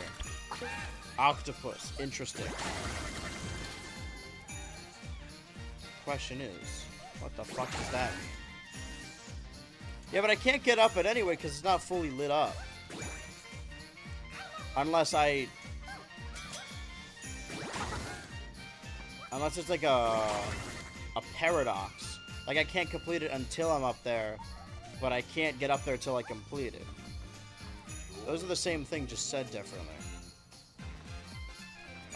Octopus. Interesting. Question is, what the fuck does that mean? Yeah, but I can't get up it anyway because it's not fully lit up. Unless it's like a paradox. Like I can't complete it until I'm up there, but I can't get up there till I complete it. Those are the same thing, just said differently.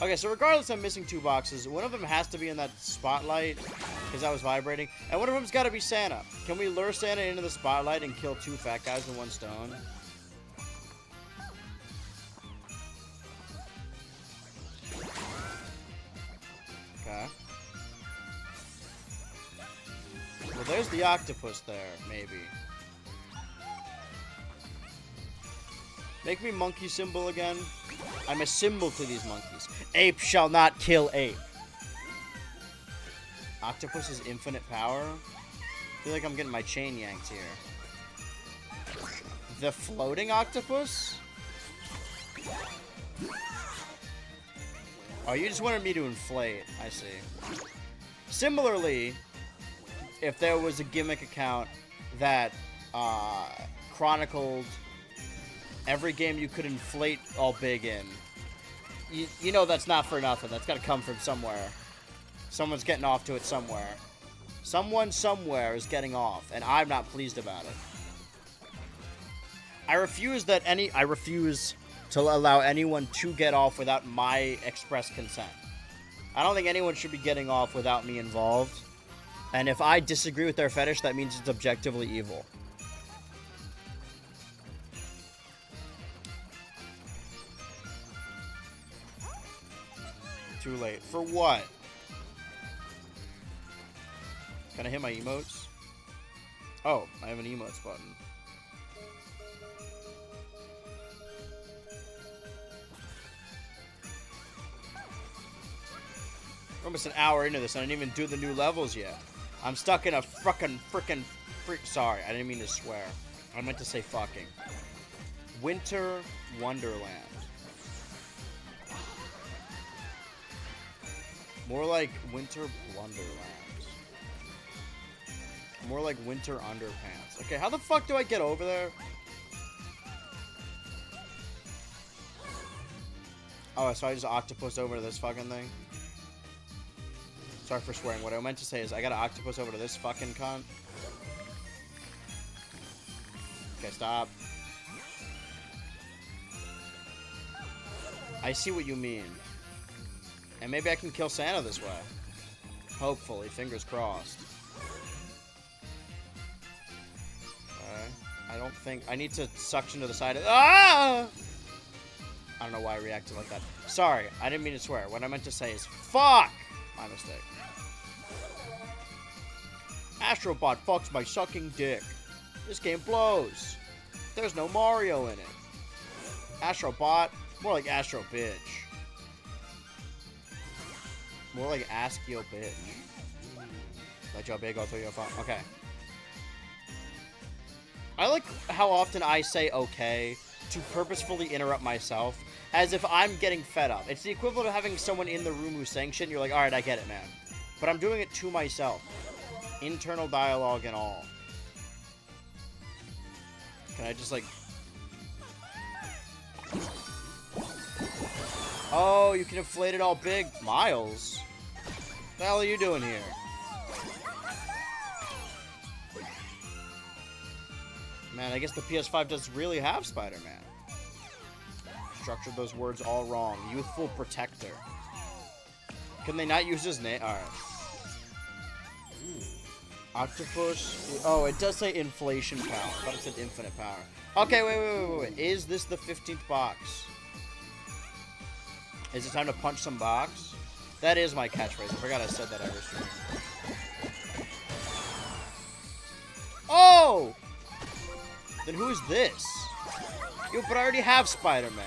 Okay, so regardless, I'm missing 2 boxes. One of them has to be in that spotlight, because I was vibrating. And one of them's got to be Santa. Can we lure Santa into the spotlight and kill 2 fat guys in 1 stone? Okay. Well, there's the octopus there, maybe. Make me monkey symbol again. I'm a symbol to these monkeys. Ape shall not kill ape. Octopus's infinite power? I feel like I'm getting my chain yanked here. The floating octopus? Oh, you just wanted me to inflate. I see. Similarly, if there was a gimmick account that chronicled every game you could inflate all big in, you know that's not for nothing. That's got to come from somewhere. Someone's getting off to it somewhere. Someone somewhere is getting off, and I'm not pleased about it. I refuse to allow anyone to get off without my express consent. I don't think anyone should be getting off without me involved. And if I disagree with their fetish, that means it's objectively evil. Too late. For what? Can I hit my emotes? Oh, I have an emotes button. We're almost an hour into this and I didn't even do the new levels yet. I'm stuck in a frickin' sorry, I didn't mean to swear. I meant to say fucking. Winter Wonderland. More like Winter Blunderland. More like Winter Underpants. Okay, how the fuck do I get over there? Oh, so I just octopus over to this fucking thing? Sorry for swearing. What I meant to say is I got an octopus over to this fucking cunt. Okay, stop. I see what you mean. And maybe I can kill Santa this way. Hopefully. Fingers crossed. Okay. I don't think... I need to suction to the side of... Ah! I don't know why I reacted like that. Sorry. I didn't mean to swear. What I meant to say is... Fuck! My mistake. Astrobot fucks my sucking dick. This game blows. There's no Mario in it. Astrobot... More like Astro bitch. More like ask yo bitch. Let your big go through your phone. Okay. I like how often I say okay to purposefully interrupt myself as if I'm getting fed up. It's the equivalent of having someone in the room who's saying shit and you're like, alright, I get it, man. But I'm doing it to myself. Internal dialogue and all. Can I just like... Oh, you can inflate it all big. Miles? What the hell are you doing here? Man, I guess the PS5 does really have Spider-Man. Structured those words all wrong. Youthful protector. Can they not use his name? Alright. Octopus. Oh, it does say inflation power. I thought it said infinite power. Okay, wait. Is this the 15th box? Is it time to punch some box? That is my catchphrase. I forgot I said that every stream. Oh! Then who is this? Yo, but I already have Spider-Man.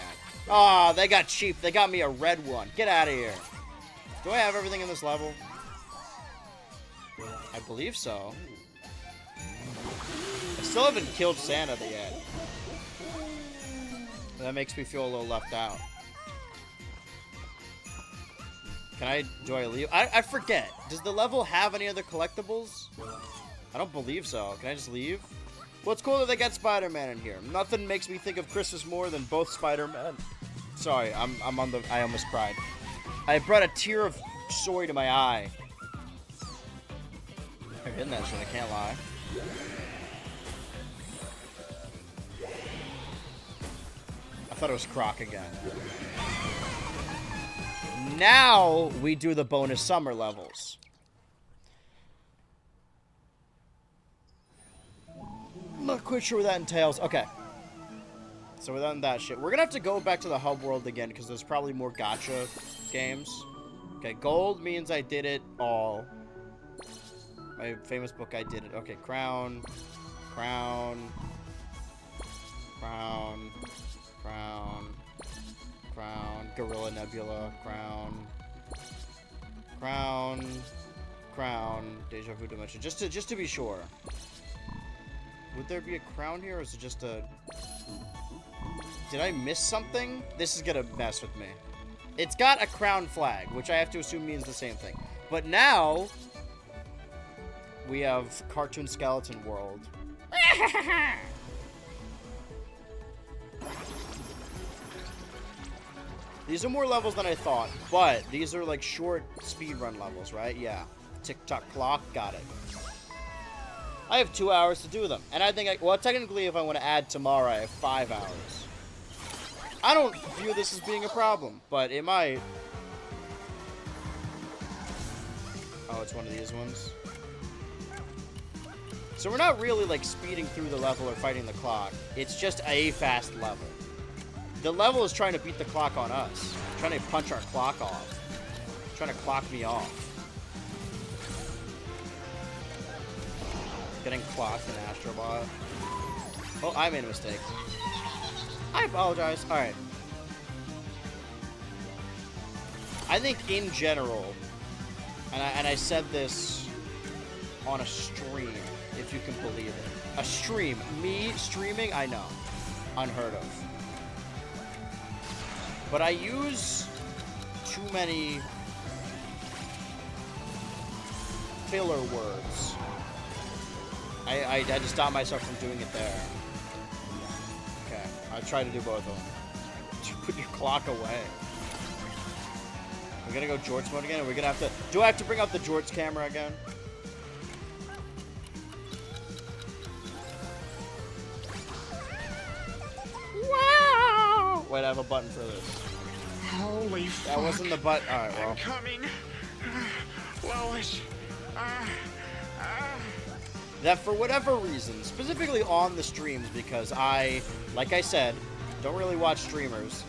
Ah, they got cheap. They got me a red one. Get out of here. Do I have everything in this level? I believe so. I still haven't killed Santa yet. That makes me feel a little left out. Do I leave? I forget. Does the level have any other collectibles? I don't believe so. Can I just leave? Well, it's cool that they got Spider-Man in here. Nothing makes me think of Christmas more than both Spider-Man. Sorry, I almost cried. I brought a tear of joy to my eye. I'm hitting that shit, I can't lie. I thought it was Croc again. Now we do the bonus summer levels. I'm not quite sure what that entails. Okay. So we're done that shit. We're gonna have to go back to the hub world again because there's probably more gacha games. Okay, gold means I did it all. My famous book, I did it. Okay, crown. Gorilla Nebula, crown, Deja Vu Dimension. Just to be sure. Would there be a crown here, or is it just a... Did I miss something? This is gonna mess with me. It's got a crown flag, which I have to assume means the same thing. But now... we have Cartoon Skeleton World. These are more levels than I thought, but these are like short speedrun levels, right? Yeah. Tick-tock clock, got it. I have 2 hours to do them. And I think, well, technically, if I want to add tomorrow, I have 5 hours. I don't view this as being a problem, but it might. Oh, it's one of these ones. So we're not really, like, speeding through the level or fighting the clock. It's just a fast level. The level is trying to beat the clock on us. Trying to punch our clock off. Trying to clock me off. Getting clocked in Astrobot. Oh, I made a mistake. I apologize. Alright. I think in general, and I said this on a stream, if you can believe it. A stream. Me streaming, I know. Unheard of. But I use too many filler words. I had to stop myself from doing it there. Okay, I try to do both of them. Put your clock away. We're gonna go Jorts mode again, and we're gonna have to... Do I have to bring out the Jorts camera again? Wow! Wait, I have a button for this. Holy fuck. That wasn't the button. Alright, well. I'm coming. Lois. That for whatever reason, specifically on the streams, because I, like I said, don't really watch streamers.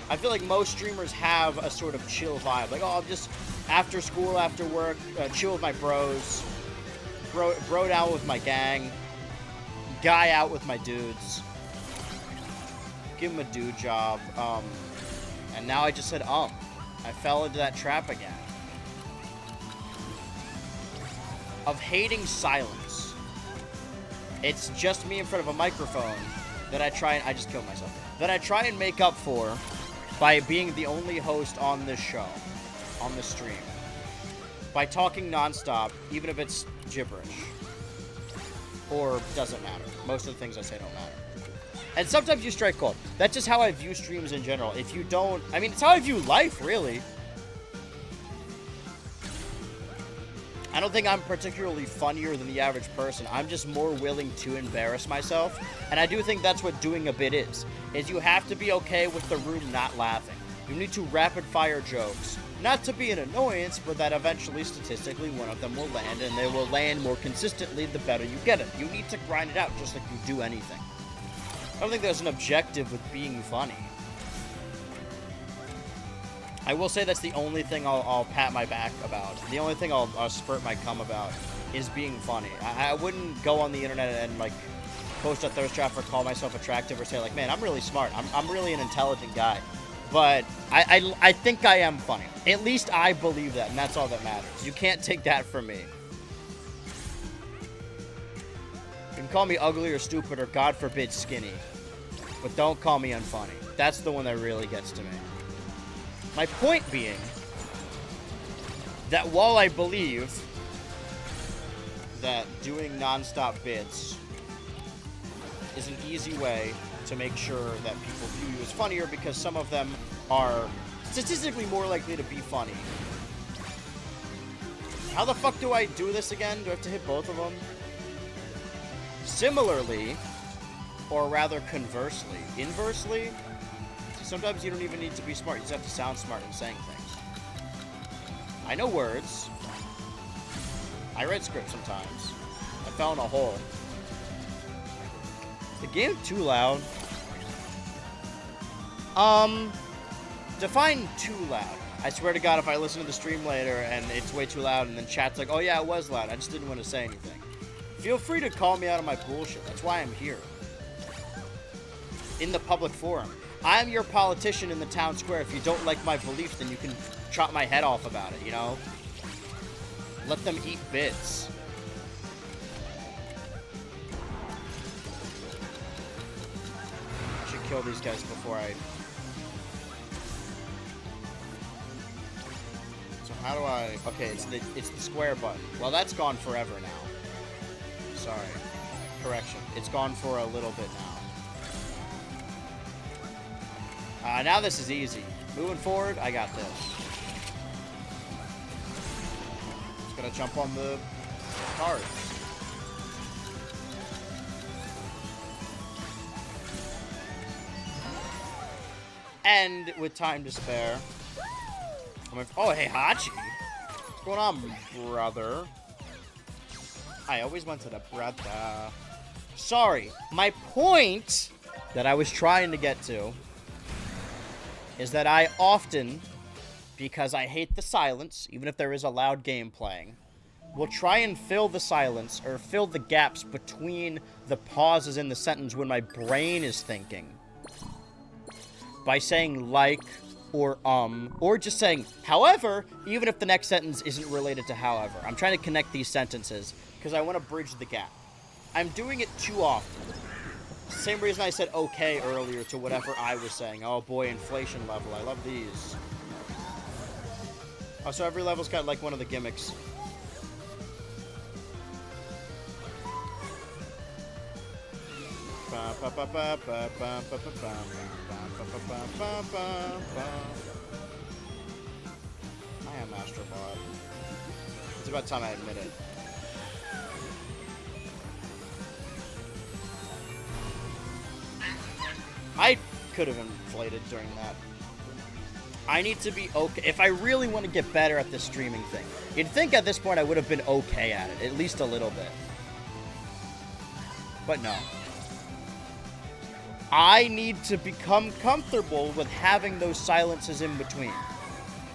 I feel like most streamers have a sort of chill vibe. Like, oh, I'm just after school, after work, chill with my bros, bro down with my gang, guy out with my dudes, give him a dude job. And now I just said, I fell into that trap again. Of hating silence. It's just me in front of a microphone that I try and... I just killed myself. That I try and make up for by being the only host on this show. On this stream. By talking nonstop, even if it's gibberish. Or doesn't matter. Most of the things I say don't matter. And sometimes you strike gold. That's just how I view streams in general. If you don't... I mean, it's how I view life, really. I don't think I'm particularly funnier than the average person. I'm just more willing to embarrass myself. And I do think that's what doing a bit is you have to be okay with the room not laughing. You need to rapid fire jokes. Not to be an annoyance, but that eventually, statistically, one of them will land, and they will land more consistently the better you get it. You need to grind it out just like you do anything. I don't think there's an objective with being funny. I will say that's the only thing I'll pat my back about. The only thing I'll spurt my cum about is being funny. I wouldn't go on the internet and, like, post a thirst trap or call myself attractive or say, like, man, I'm really smart. I'm really an intelligent guy. But I think I am funny. At least I believe that, and that's all that matters. You can't take that from me. You can call me ugly or stupid or, God forbid, skinny. But don't call me unfunny. That's the one that really gets to me. My point being that while I believe that doing nonstop bits is an easy way to make sure that people view you as funnier because some of them are statistically more likely to be funny. How the fuck do I do this again? Do I have to hit both of them? Similarly, or rather conversely, inversely, sometimes you don't even need to be smart. You just have to sound smart in saying things. I know words. I read scripts sometimes. I fell in a hole. Is the game too loud? Define too loud. I swear to God, if I listen to the stream later and it's way too loud and then chat's like, oh yeah, it was loud. I just didn't want to say anything. Feel free to call me out on my bullshit. That's why I'm here. In the public forum. I'm your politician in the town square. If you don't like my beliefs, then you can chop my head off about it, you know? Let them eat bits. I should kill these guys before I... So how do I... Okay, it's the square button. Well, that's gone forever now. Sorry. Correction. It's gone for a little bit now. Now this is easy. Moving forward, I got this. Just gonna jump on the cards. And with time to spare, oh, hey, Hachi. What's going on, brother? I always wanted a brother. Sorry, my point that I was trying to get to is that I often, because I hate the silence, even if there is a loud game playing, will try and fill the silence or fill the gaps between the pauses in the sentence when my brain is thinking by saying like or just saying however, even if the next sentence isn't related to however. I'm trying to connect these sentences because I want to bridge the gap. I'm doing it too often. Same reason I said okay earlier to whatever I was saying. Oh boy, inflation level. I love these. Oh, so every level's got like one of the gimmicks. I am Astrobot. It's about time I admit it. I could have inflated during that. I need to be okay. If I really want to get better at this streaming thing, you'd think at this point I would have been okay at it, at least a little bit. But no. I need to become comfortable with having those silences in between.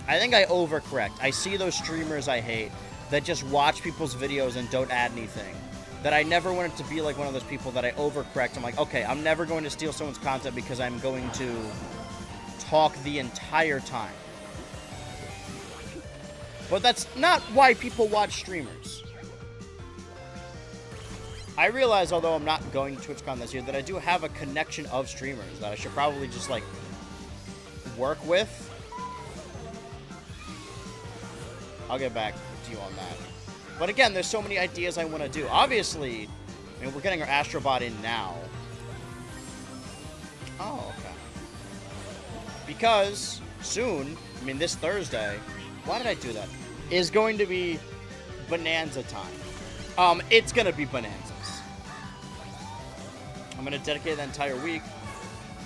I think I overcorrect. I see those streamers I hate that just watch people's videos and don't add anything. That I never wanted to be like one of those people that I overcorrect. I'm like, okay, I'm never going to steal someone's content because I'm going to talk the entire time. But that's not why people watch streamers. I realize, although I'm not going to TwitchCon this year, that I do have a connection of streamers that I should probably just, like, work with. I'll get back to you on that. But again, there's so many ideas I want to do. Obviously, I mean, we're getting our Astrobot in now. Oh, okay. Because soon, I mean, this Thursday, why did I do that? Is going to be Bonanza time. It's going to be Bonanzas. I'm going to dedicate that entire week.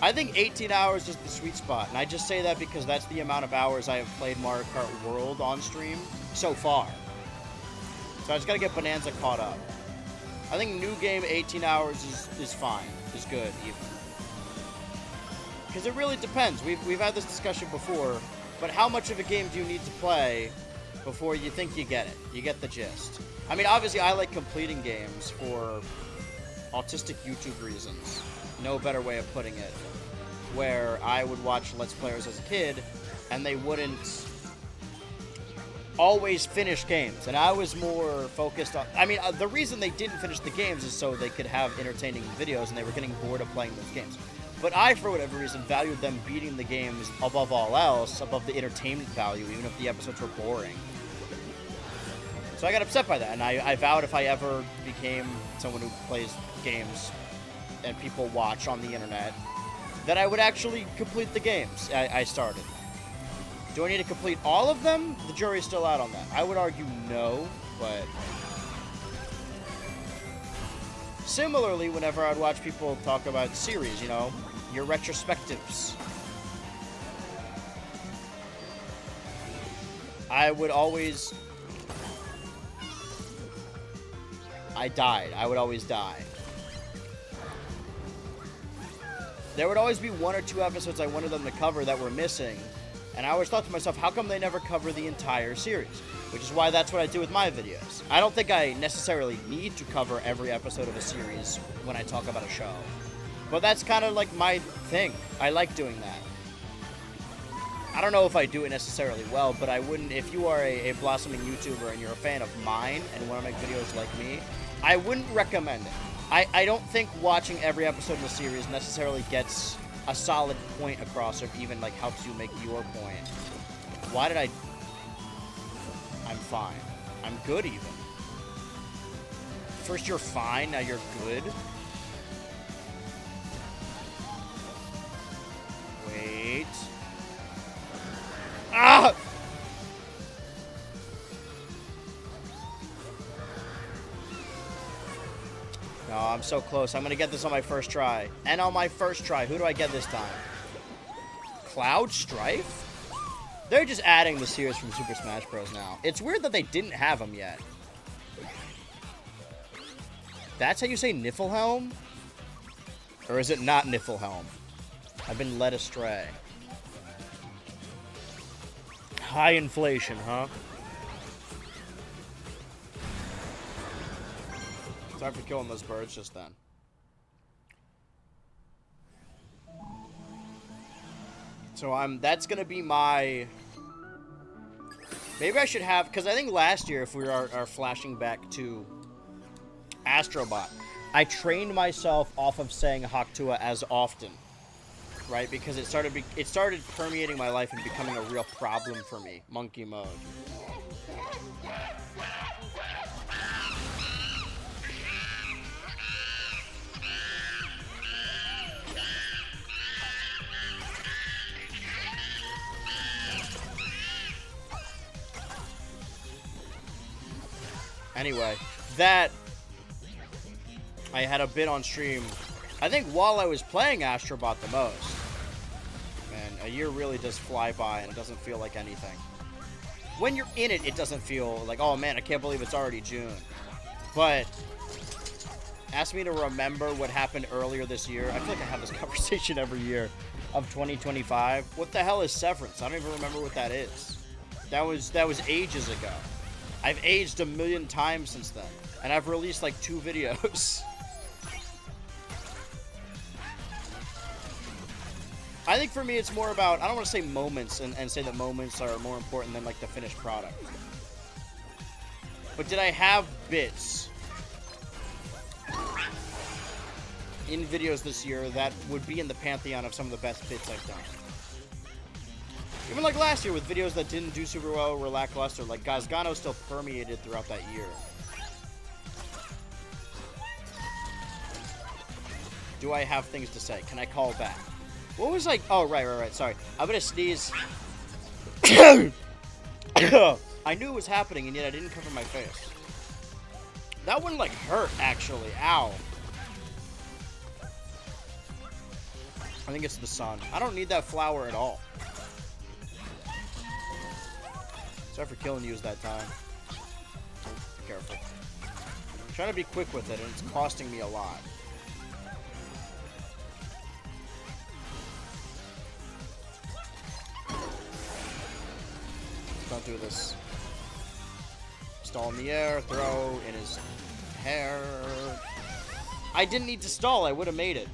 I think 18 hours is the sweet spot, and I just say that because that's the amount of hours I have played Mario Kart World on stream so far. So I just gotta get Bonanza caught up. I think new game 18 hours is fine, is good even. Because it really depends. We've had this discussion before, but how much of a game do you need to play before you think you get it? You get the gist. I mean, obviously I like completing games for autistic YouTube reasons. No better way of putting it. Where I would watch Let's Players as a kid, and they wouldn't always finish games, and I was more focused on... I mean, the reason they didn't finish the games is so they could have entertaining videos, and they were getting bored of playing those games. But I, for whatever reason, valued them beating the games above all else, above the entertainment value, even if the episodes were boring. So I got upset by that, and I vowed if I ever became someone who plays games and people watch on the internet, that I would actually complete the games I started. Do I need to complete all of them? The jury's still out on that. I would argue no, but... Similarly, whenever I'd watch people talk about series, you know, your retrospectives, I would always... I died. I would always die. There would always be one or two episodes I wanted them to cover that were missing. And I always thought to myself, how come they never cover the entire series? Which is why that's what I do with my videos. I don't think I necessarily need to cover every episode of a series when I talk about a show. But that's kind of like my thing. I like doing that. I don't know if I do it necessarily well, but I wouldn't, if you are a blossoming YouTuber and you're a fan of mine and want to make videos like me, I wouldn't recommend it. I don't think watching every episode of the series necessarily gets a solid point across or even like helps you make your point. Why did I... I'm fine. I'm good even. First you're fine, now you're good. Wait. Ah! No, I'm so close. I'm gonna get this on my first try. And on my first try, who do I get this time? Cloud Strife? They're just adding the series from Super Smash Bros. Now. It's weird that they didn't have them yet. That's how you say Niflhelm? Or is it not Niflhelm? I've been led astray. High inflation, huh? Sorry for killing those birds just then. So that's gonna be my... Maybe I should have, because I think last year, if we are flashing back to Astrobot, I trained myself off of saying Haktua as often, right? Because it started permeating my life and becoming a real problem for me. Monkey mode. Anyway, that I had a bit on stream. I think while I was playing Astrobot the most. Man, a year really does fly by and it doesn't feel like anything. When you're in it, it doesn't feel like, oh man, I can't believe it's already June. But ask me to remember what happened earlier this year. I feel like I have this conversation every year of 2025. What the hell is Severance? I don't even remember what that is. That was ages ago. I've aged a million times since then. And I've released like 2 videos. I think for me it's more about, I don't want to say moments and say that moments are more important than like the finished product. But did I have bits in videos this year that would be in the pantheon of some of the best bits I've done? Even like last year with videos that didn't do super well, were lackluster, like Gazgano still permeated throughout that year. Do I have things to say? Can I call back? What was like? Oh, right. Sorry. I'm gonna sneeze. I knew it was happening, and yet I didn't cover my face. That one like hurt, actually. Ow. I think it's the sun. I don't need that flower at all. Sorry for killing you that time. Be careful. I'm trying to be quick with it, and it's costing me a lot. Don't do this. Stall in the air, throw in his hair. I didn't need to stall, I would have made it.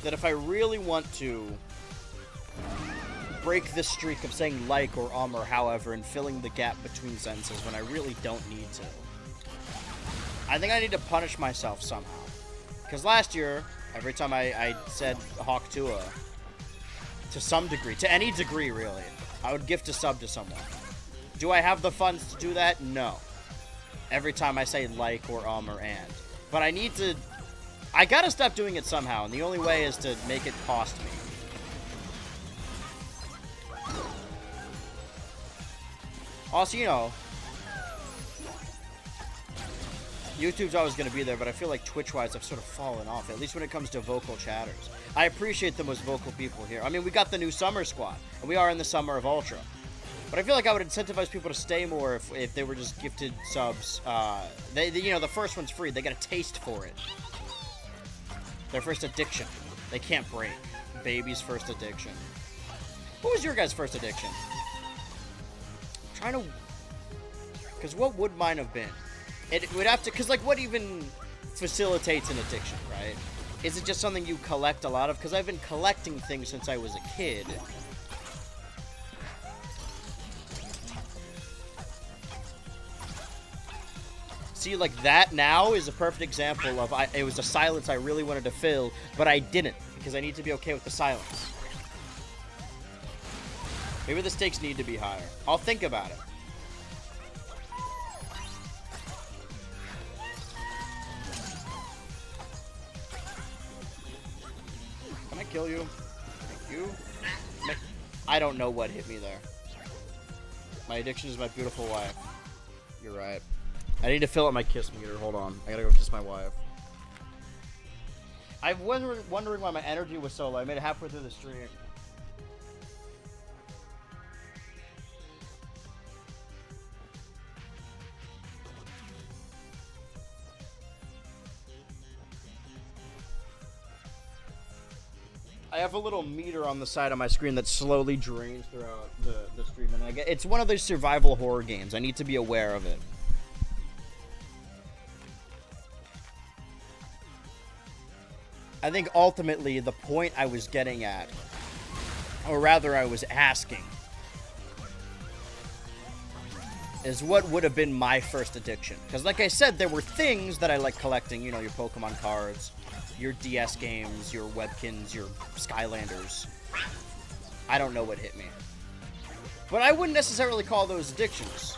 That if I really want to break this streak of saying like or or however and filling the gap between sentences when I really don't need to, I think I need to punish myself somehow. Because last year, every time I said Hawk Tua, to some degree, to any degree really, I would gift a sub to someone. Do I have the funds to do that? No. Every time I say like or and. But I gotta stop doing it somehow, and the only way is to make it cost me. Also, you know, YouTube's always going to be there, but I feel like Twitch-wise I've sort of fallen off, at least when it comes to vocal chatters. I appreciate the most vocal people here. I mean, we got the new Summer Squad, and we are in the Summer of Ultra. But I feel like I would incentivize people to stay more if they were just gifted subs. You know, the first one's free. They get a taste for it. Their first addiction. They can't break. Baby's first addiction. What was your guys' first addiction? I'm trying to... Because what would mine have been? It would have to, because like what even facilitates an addiction, right? Is it just something you collect a lot of? Because I've been collecting things since I was a kid. See, like that now is a perfect example of it was a silence I really wanted to fill, but I didn't, because I need to be okay with the silence. Maybe the stakes need to be higher. I'll think about it. Can I kill you? Thank you. I don't know what hit me there. My addiction is my beautiful wife. You're right. I need to fill up my kiss meter. Hold on. I gotta go kiss my wife. I'm wondering why my energy was so low. I made it halfway through the stream. I have a little meter on the side of my screen that slowly drains throughout the stream, and it's one of those survival horror games. I need to be aware of it. I think ultimately the point I was getting at, or rather I was asking, is what would have been my first addiction. Because like I said, there were things that I like collecting, you know, your Pokemon cards, your DS games, your Webkins, your Skylanders. I don't know what hit me. But I wouldn't necessarily call those addictions.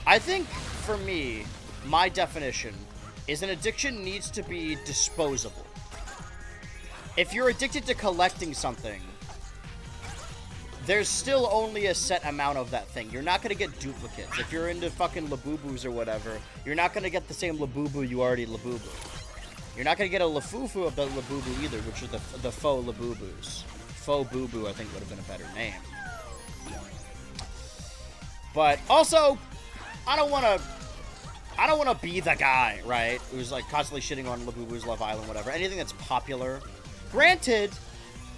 I think, for me, my definition is an addiction needs to be disposable. If you're addicted to collecting something, there's still only a set amount of that thing. You're not going to get duplicates. If you're into fucking Labubus or whatever, you're not going to get the same Labubu you already Labubu. You're not going to get a Lafufu of the Labubu either, which are the faux Labubus. Faux Boo-Boo, I think, would have been a better name. But also, I don't want to be the guy, right? Who's like constantly shitting on Labubu's Love Island, whatever. Anything that's popular. Granted,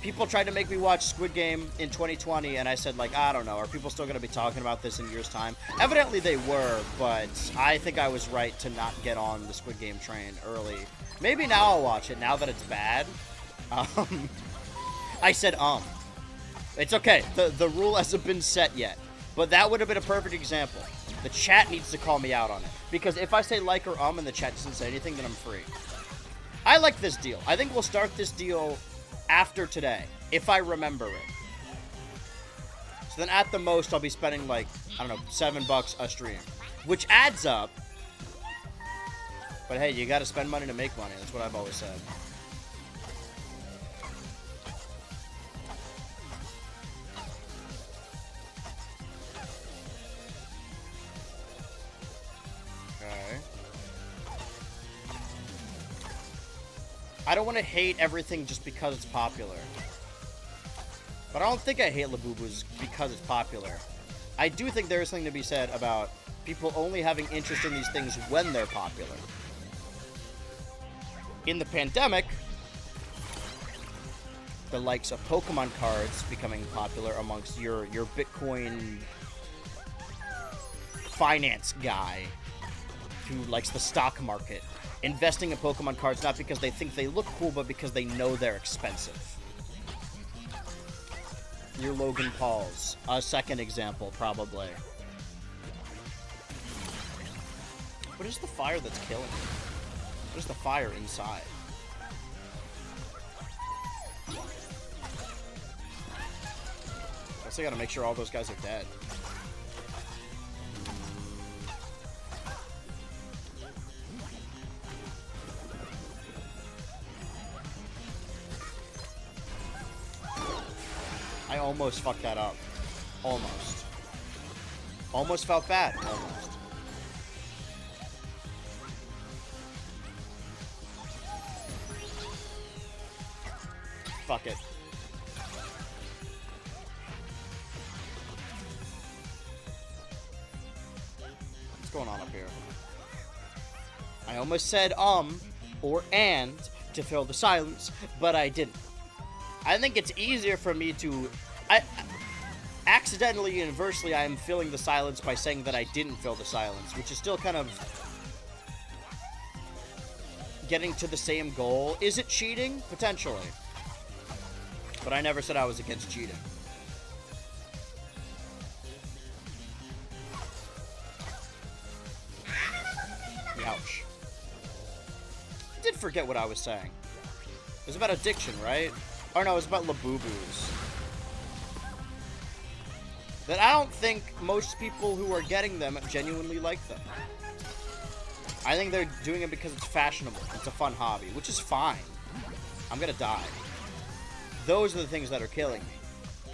people tried to make me watch Squid Game in 2020, and I said, like, I don't know. Are people still going to be talking about this in years' time? Evidently they were, but I think I was right to not get on the Squid Game train early. Maybe now I'll watch it, now that it's bad. I said, It's okay. The rule hasn't been set yet. But that would have been a perfect example. The chat needs to call me out on it. Because if I say like or and the chat doesn't say anything, then I'm free. I like this deal. I think we'll start this deal after today, if I remember it. So then at the most, I'll be spending like, I don't know, $7 a stream. Which adds up. But hey, you gotta spend money to make money. That's what I've always said. I don't want to hate everything just because it's popular. But I don't think I hate Labubus because it's popular. I do think there is something to be said about people only having interest in these things when they're popular. In the pandemic, the likes of Pokemon cards becoming popular amongst your Bitcoin finance guy who likes the stock market. Investing in Pokemon cards not because they think they look cool, but because they know they're expensive. Your Logan Pauls. A second example, probably. What is the fire that's killing me? What is the fire inside? Guess I gotta make sure all those guys are dead. I almost fucked that up. Almost. Almost felt bad. Almost. Fuck it. What's going on up here? I almost said or and to fill the silence, but I didn't. I think it's easier for me to... accidentally and inversely, I am filling the silence by saying that I didn't fill the silence, which is still kind of getting to the same goal. Is it cheating? Potentially. But I never said I was against cheating. Ouch. I did forget what I was saying. It was about addiction, right? Or no, it was about Labubus. That I don't think most people who are getting them genuinely like them. I think they're doing it because it's fashionable. It's a fun hobby, which is fine. I'm gonna die. Those are the things that are killing me.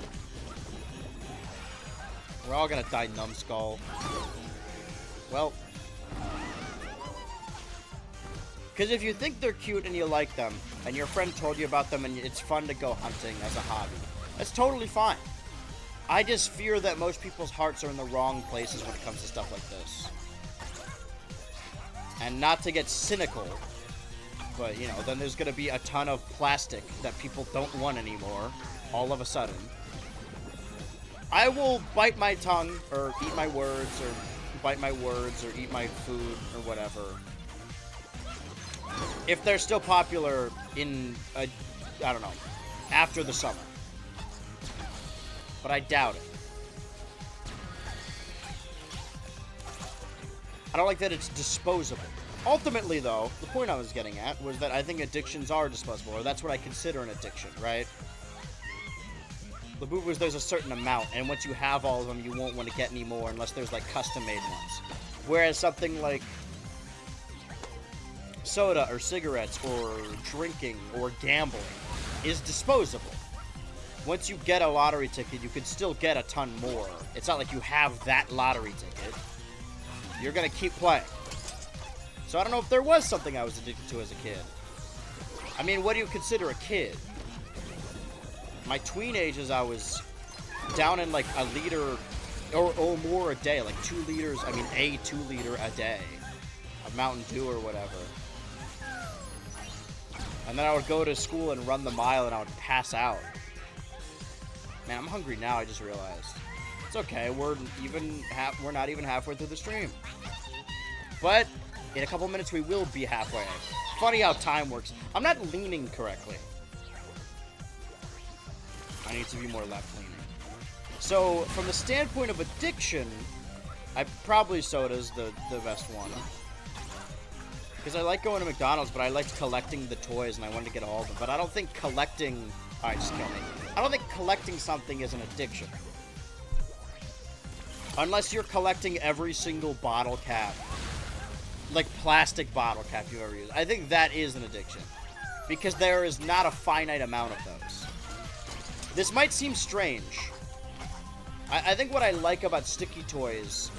We're all gonna die, numbskull. Well. Because if you think they're cute and you like them, and your friend told you about them and it's fun to go hunting as a hobby, that's totally fine. I just fear that most people's hearts are in the wrong places when it comes to stuff like this. And not to get cynical, but, you know, then there's going to be a ton of plastic that people don't want anymore, all of a sudden. I will bite my tongue, or eat my words, or bite my words, or eat my food, or whatever. If they're still popular in, I don't know, after the summer. But I doubt it. I don't like that it's disposable. Ultimately, though, the point I was getting at was that I think addictions are disposable, or that's what I consider an addiction, right? Labubus, there's a certain amount, and once you have all of them, you won't want to get any more unless there's, like, custom-made ones. Whereas something like soda or cigarettes or drinking or gambling is disposable. once you get a lottery ticket, you could still get a ton more. It's not like you have that lottery ticket. You're gonna keep playing. So I don't know if there was something I was addicted to as a kid. I mean, what do you consider a kid? My tween ages, I was down in like a liter or more a day, like 2 liters, I mean a 2 liter a day of Mountain Dew or whatever. And then I would go to school and run the mile and I would pass out. Man, I'm hungry now, I just realized. It's okay, we're not even halfway through the stream. But in a couple minutes we will be halfway. Funny how time works. I'm not leaning correctly. I need to be more left leaning. So, from the standpoint of addiction, probably soda's the best one. Because I like going to McDonald's, but I liked collecting the toys, and I wanted to get all of them. But I don't think collecting... Alright, just kill me. I don't think collecting something is an addiction. Unless you're collecting every single bottle cap. Like, plastic bottle cap you've ever used. I think that is an addiction. Because there is not a finite amount of those. This might seem strange. I think what I like about sticky toys...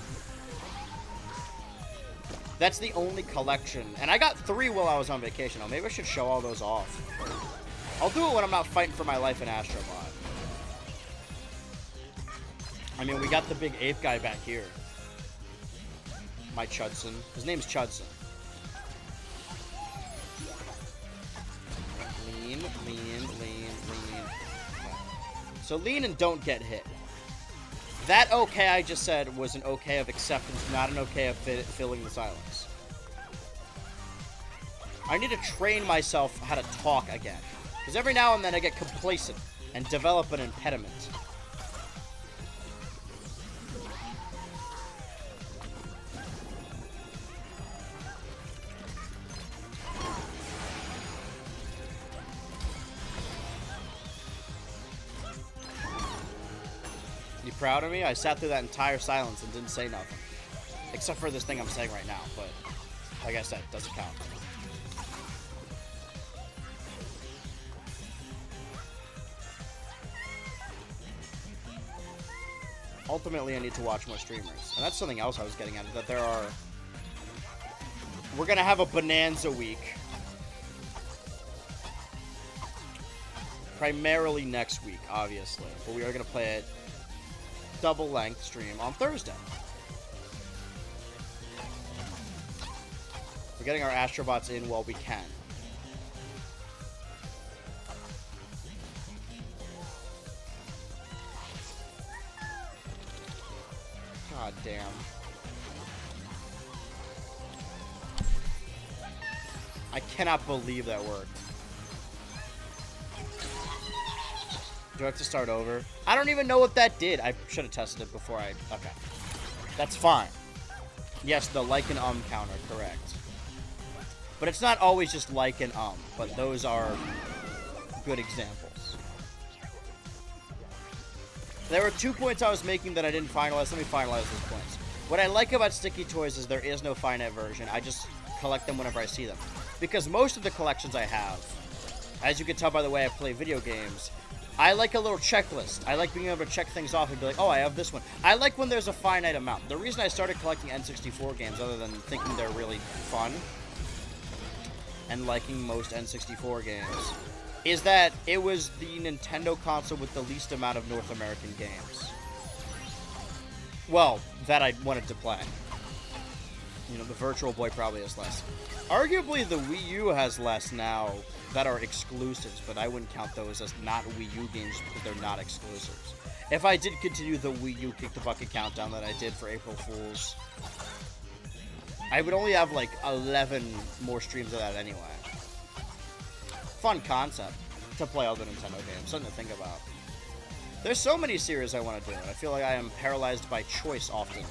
That's the only collection. And I got 3 while I was on vacation. Oh, maybe I should show all those off. I'll do it when I'm not fighting for my life in Astro Bot. I mean, we got the big ape guy back here. My Chudson. His name's Chudson. Lean, lean, lean, lean. So lean and don't get hit. That okay I just said was an okay of acceptance, not an okay of filling the silence. I need to train myself how to talk again. Because every now and then I get complacent and develop an impediment. You proud of me? I sat through that entire silence and didn't say nothing. Except for this thing I'm saying right now, but like I said, it doesn't count. Ultimately, I need to watch more streamers. And that's something else I was getting at, is that we're gonna have a Bonanza week. Primarily next week, obviously. But we are gonna play it double length stream on Thursday. We're getting our Astrobots in while we can. God damn. I cannot believe that worked. Do I have to start over? I don't even know what that did. I should have tested it before I... Okay. That's fine. Yes, the like and counter, correct. But it's not always just like and but those are good examples. There were 2 points I was making that I didn't finalize. Let me finalize those points. What I like about sticky toys is there is no finite version. I just collect them whenever I see them. Because most of the collections I have, as you can tell by the way I play video games, I like a little checklist. I like being able to check things off and be like, oh, I have this one. I like when there's a finite amount. The reason I started collecting N64 games, other than thinking they're really fun and liking most N64 games, is that it was the Nintendo console with the least amount of North American games. Well, that I wanted to play. You know, the Virtual Boy probably has less. Arguably, the Wii U has less now that are exclusives, but I wouldn't count those as not Wii U games because they're not exclusives. If I did continue the Wii U Kick the Bucket countdown that I did for April Fools, I would only have like 11 more streams of that anyway. Fun concept to play other Nintendo games, something to think about. There's so many series I want to do, and I feel like I am paralyzed by choice often.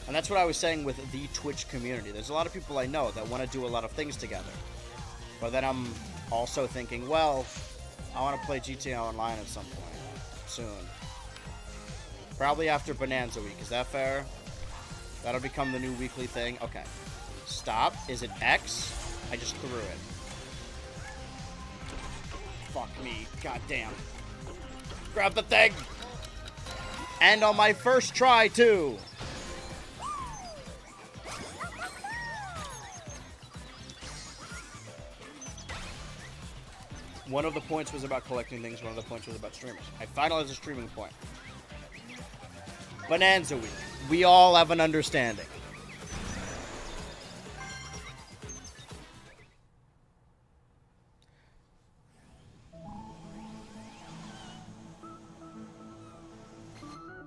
And that's what I was saying with the Twitch community. There's a lot of people I know that want to do a lot of things together. But then I'm also thinking, well, I want to play GTA Online at some point. Soon. Probably after Bonanza Week. Is that fair? That'll become the new weekly thing. Okay. Stop. Is it X? I just threw it. fuck me. God damn. Grab the thing. And on my first try, too. One of the points was about collecting things. One of the points was about streamers. I finalized a streaming point. Bonanza week. We all have an understanding.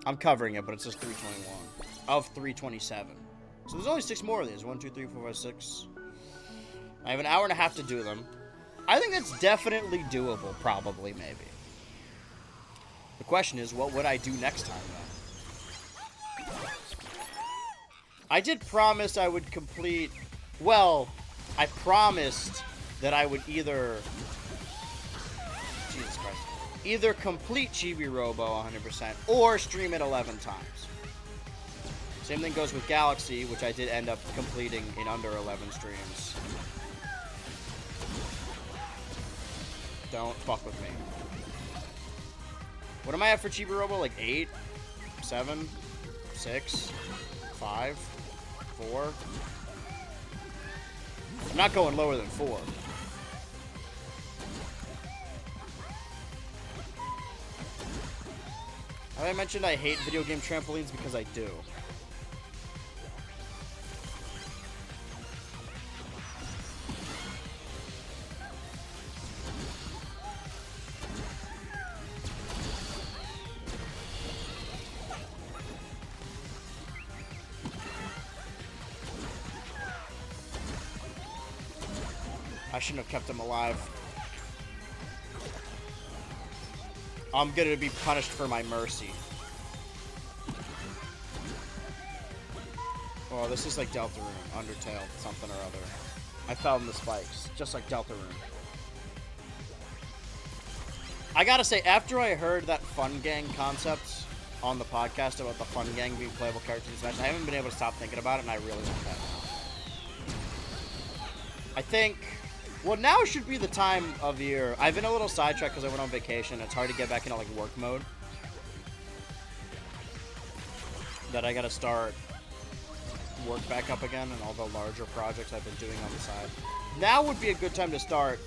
I'm covering it, but it says 321 of 327. So there's only 6 more of these. 1, 2, 3, 4, 5, 6. I have an hour and a half to do them. I think that's definitely doable, probably, maybe. The question is, what would I do next time, though? I did promise I would complete... Well, I promised that I would either... Jesus Christ. Either complete Chibi Robo 100% or stream it 11 times. Same thing goes with Galaxy, which I did end up completing in under 11 streams. Don't fuck with me. What am I at for Chibi Robo? Like 8? 7? 6? 5? 4? I'm not going lower than 4. Have I mentioned I hate video game trampolines? Because I do. I shouldn't have kept him alive. I'm gonna be punished for my mercy. Oh, this is like Deltarune, Undertale, something or other. I fell in the spikes, just like Deltarune. I gotta say, after I heard that Fun Gang concept on the podcast about the Fun Gang being playable characters in Smash, I haven't been able to stop thinking about it, and I really want that now. I think... Well, now should be the time of year. I've been a little sidetracked because I went on vacation. It's hard to get back into, like, work mode. That I gotta start work back up again and all the larger projects I've been doing on the side. Now would be a good time to start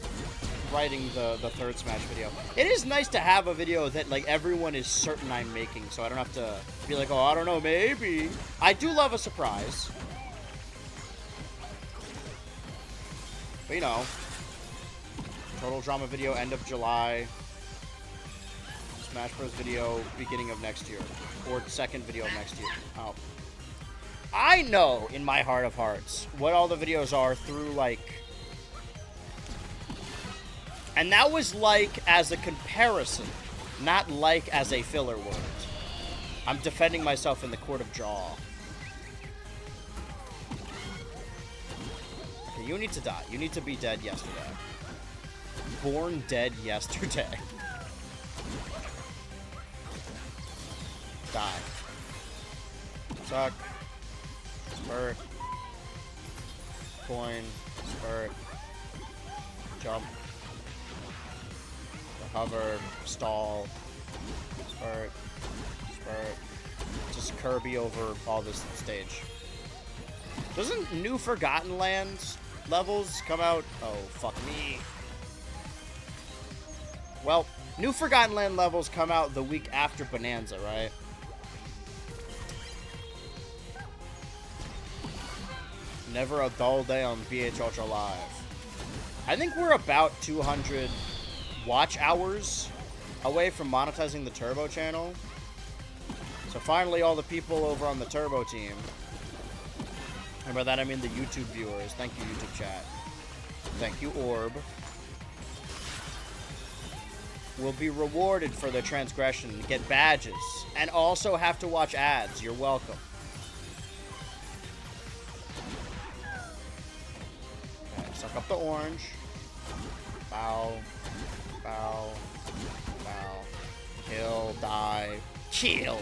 writing the third Smash video. It is nice to have a video that, like, everyone is certain I'm making, so I don't have to be like, oh, I don't know, maybe. I do love a surprise. But, you know, Total Drama video end of July. Smash Bros. Video beginning of next year. Or second video of next year. Oh. I know, in my heart of hearts, what all the videos are through, like... And that was like as a comparison, not like as a filler word. I'm defending myself in the court of Jaw. Okay, you need to die. You need to be dead yesterday. Born dead yesterday. Die. Suck. Spurt. Coin. Spurt. Jump. Hover. Stall. Spurt. Spurt. Just Kirby over all this stage. Doesn't New Forgotten Lands levels come out? Oh, fuck me. Well, New Forgotten Land levels come out the week after Bonanza, right? Never a dull day on VH Ultra Live. I think we're about 200 watch hours away from monetizing the Turbo channel. So finally all the people over on the Turbo team, and by that I mean the YouTube viewers, thank you YouTube chat, thank you Orb, will be rewarded for their transgression, get badges, and also have to watch ads. You're welcome. Okay, suck up the orange. Bow. Bow. Bow. Kill. Die. Kill.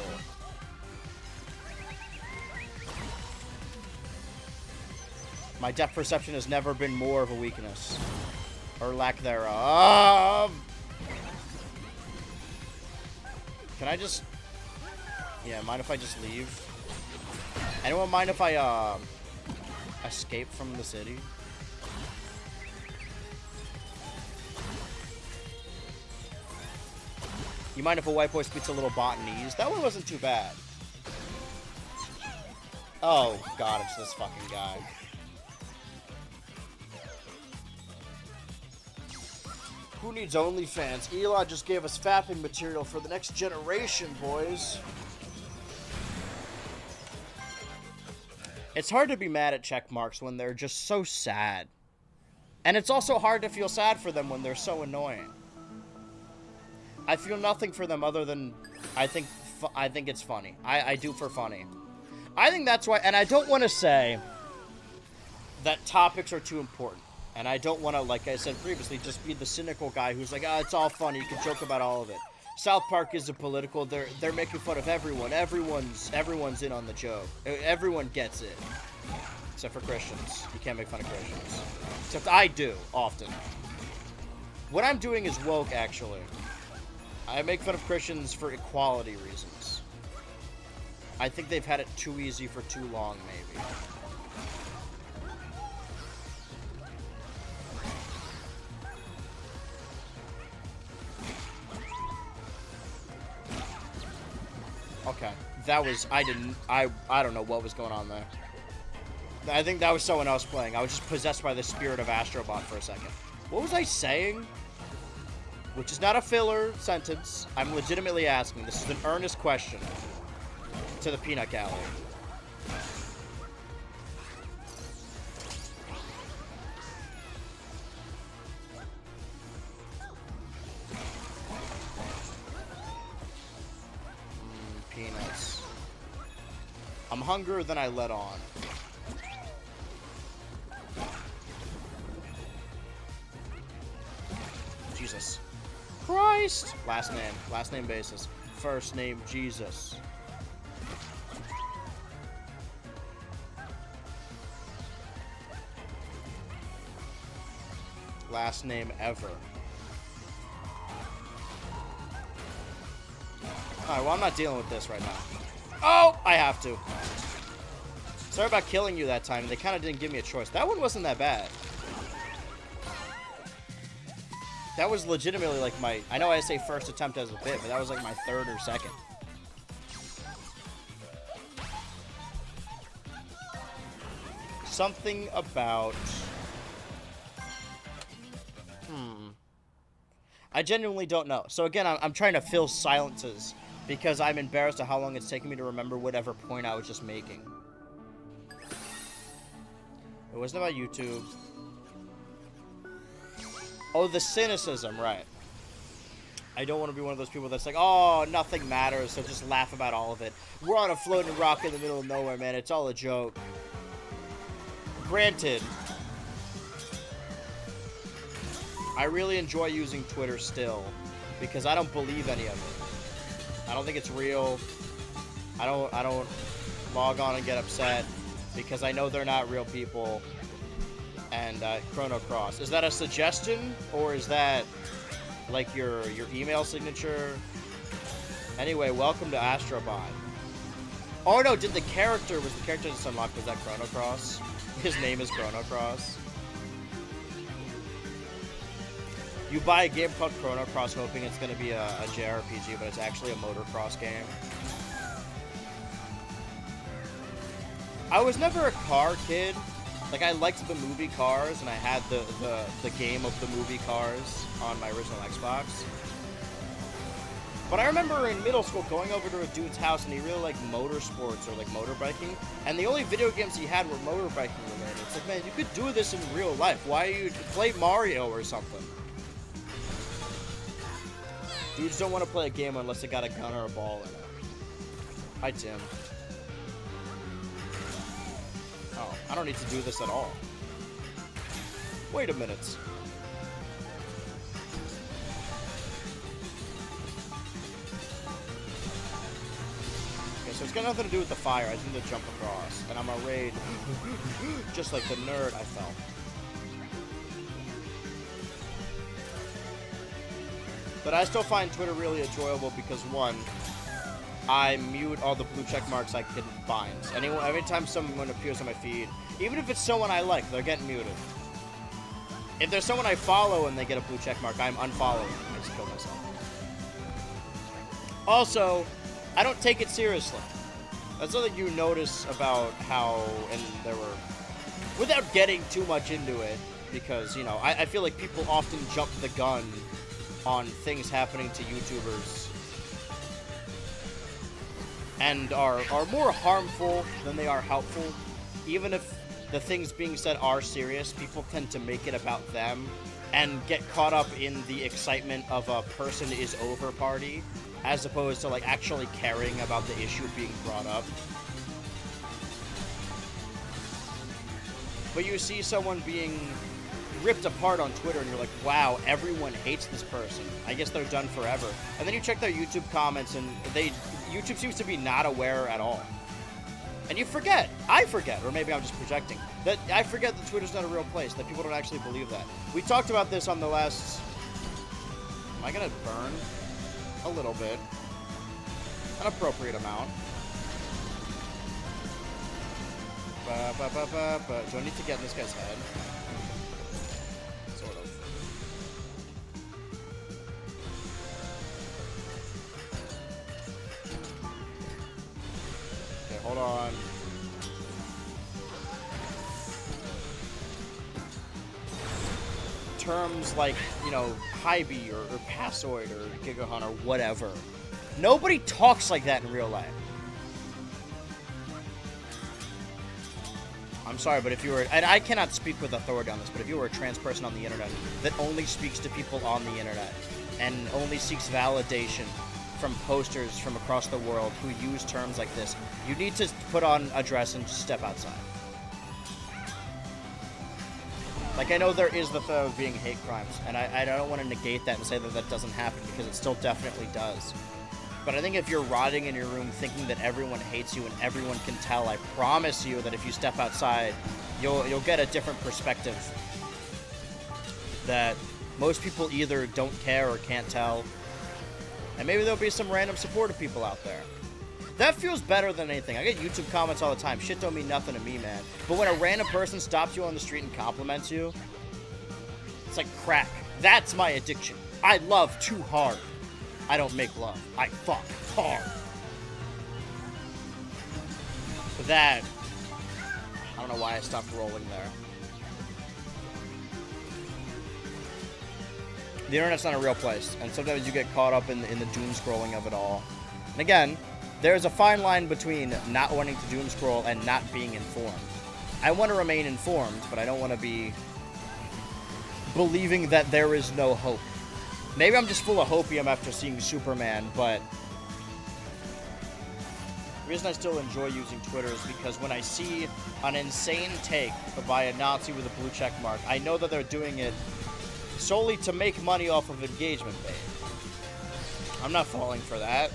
My depth perception has never been more of a weakness. Or lack thereof. Can I just... Yeah, mind if I just leave? Anyone mind if I, escape from the city? You mind if a white boy speaks a little Botanese? That one wasn't too bad. Oh, God, it's this fucking guy. Who needs OnlyFans? Elon just gave us fapping material for the next generation, boys. It's hard to be mad at check marks when they're just so sad. And it's also hard to feel sad for them when they're so annoying. I feel nothing for them other than I think it's funny. I do for funny. I think that's why, and I don't want to say that topics are too important. And I don't want to, like I said previously, just be the cynical guy who's like, it's all funny, you can joke about all of it. South Park isn't political, they're making fun of everyone. Everyone's in on the joke. Everyone gets it. Except for Christians. You can't make fun of Christians. Except I do, often. What I'm doing is woke, actually. I make fun of Christians for equality reasons. I think they've had it too easy for too long, maybe. Okay, that was, I don't know what was going on there. I think that was someone else playing. I was just possessed by the spirit of Astrobot for a second. What was I saying? Which is not a filler sentence. I'm legitimately asking. This is an earnest question to the peanut gallery. Peanuts. I'm hungrier than I let on. Jesus Christ! Last name basis. First name Jesus. Last name ever. Alright, well, I'm not dealing with this right now. Oh! I have to. Sorry about killing you that time. They kind of didn't give me a choice. That one wasn't that bad. That was legitimately like my... I know I say first attempt as a bit, but that was like my third or second. Something about... I genuinely don't know. So again, I'm trying to fill silences because I'm embarrassed at how long it's taking me to remember whatever point I was just making. It wasn't about YouTube. Oh, the cynicism, right. I don't want to be one of those people that's like, oh, nothing matters, so just laugh about all of it. We're on a floating rock in the middle of nowhere, man. It's all a joke. Granted, I really enjoy using Twitter still because I don't believe any of it. I don't think it's real. I don't log on and get upset because I know they're not real people. And Chrono Cross. Is that a suggestion or is that like your email signature? Anyway, welcome to Astrobot. Oh no, was the character just unlocked? Was that Chrono Cross? His name is Chrono Cross. You buy a game called Chrono Cross hoping it's gonna be a JRPG, but it's actually a motocross game. I was never a car kid. Like, I liked the movie Cars, and I had the game of the movie Cars on my original Xbox. But I remember in middle school going over to a dude's house, and he really liked motorsports or, like, motorbiking. And the only video games he had were motorbiking related. It's like, man, you could do this in real life. Why you play Mario or something? Dudes don't want to play a game unless it got a gun or a ball in it. Hi, Tim. Oh, I don't need to do this at all. Wait a minute. Okay, so it's got nothing to do with the fire. I just need to jump across. And I'm a raid. Just like the nerd I felt. But I still find Twitter really enjoyable because, one, I mute all the blue check marks I can find. Every time someone appears on my feed, even if it's someone I like, they're getting muted. If there's someone I follow and they get a blue check mark, I'm unfollowing. I just kill myself. Also, I don't take it seriously. That's something you notice about how, and there were, without getting too much into it, because, you know, I feel like people often jump the gun on things happening to YouTubers and are more harmful than they are helpful. Even if the things being said are serious, people tend to make it about them and get caught up in the excitement of a person is over party, as opposed to like actually caring about the issue being brought up. But you see someone being ripped apart on Twitter and you're like, wow, everyone hates this person. I guess they're done forever. And then you check their YouTube comments and YouTube seems to be not aware at all. And you forget, I forget, or maybe I'm just projecting, that I forget that Twitter's not a real place, that people don't actually believe that. We talked about this on the last... Am I gonna burn? A little bit. An appropriate amount. Do I need to get in this guy's head? Sort of. Okay, hold on. Terms like, you know, Hybe or Passoid or Gigahunt or whatever. Nobody talks like that in real life. I'm sorry, but if you were, and I cannot speak with authority on this, but if you were a trans person on the internet that only speaks to people on the internet and only seeks validation from posters from across the world who use terms like this, you need to put on a dress and just step outside. Like, I know there is the threat of being hate crimes, and I don't want to negate that and say that that doesn't happen, because it still definitely does. But I think if you're rotting in your room thinking that everyone hates you and everyone can tell, I promise you that if you step outside, you'll get a different perspective. That most people either don't care or can't tell. And maybe there'll be some random supportive people out there. That feels better than anything. I get YouTube comments all the time. Shit don't mean nothing to me, man. But when a random person stops you on the street and compliments you, it's like crack. That's my addiction. I love too hard. I don't make love. I fuck hard. That... I don't know why I stopped rolling there. The internet's not a real place, and sometimes you get caught up in the doom scrolling of it all. And again, there's a fine line between not wanting to doom scroll and not being informed. I want to remain informed, but I don't want to be believing that there is no hope. Maybe I'm just full of hopium after seeing Superman, but the reason I still enjoy using Twitter is because when I see an insane take by a Nazi with a blue check mark, I know that they're doing it solely to make money off of engagement bait. I'm not falling for that.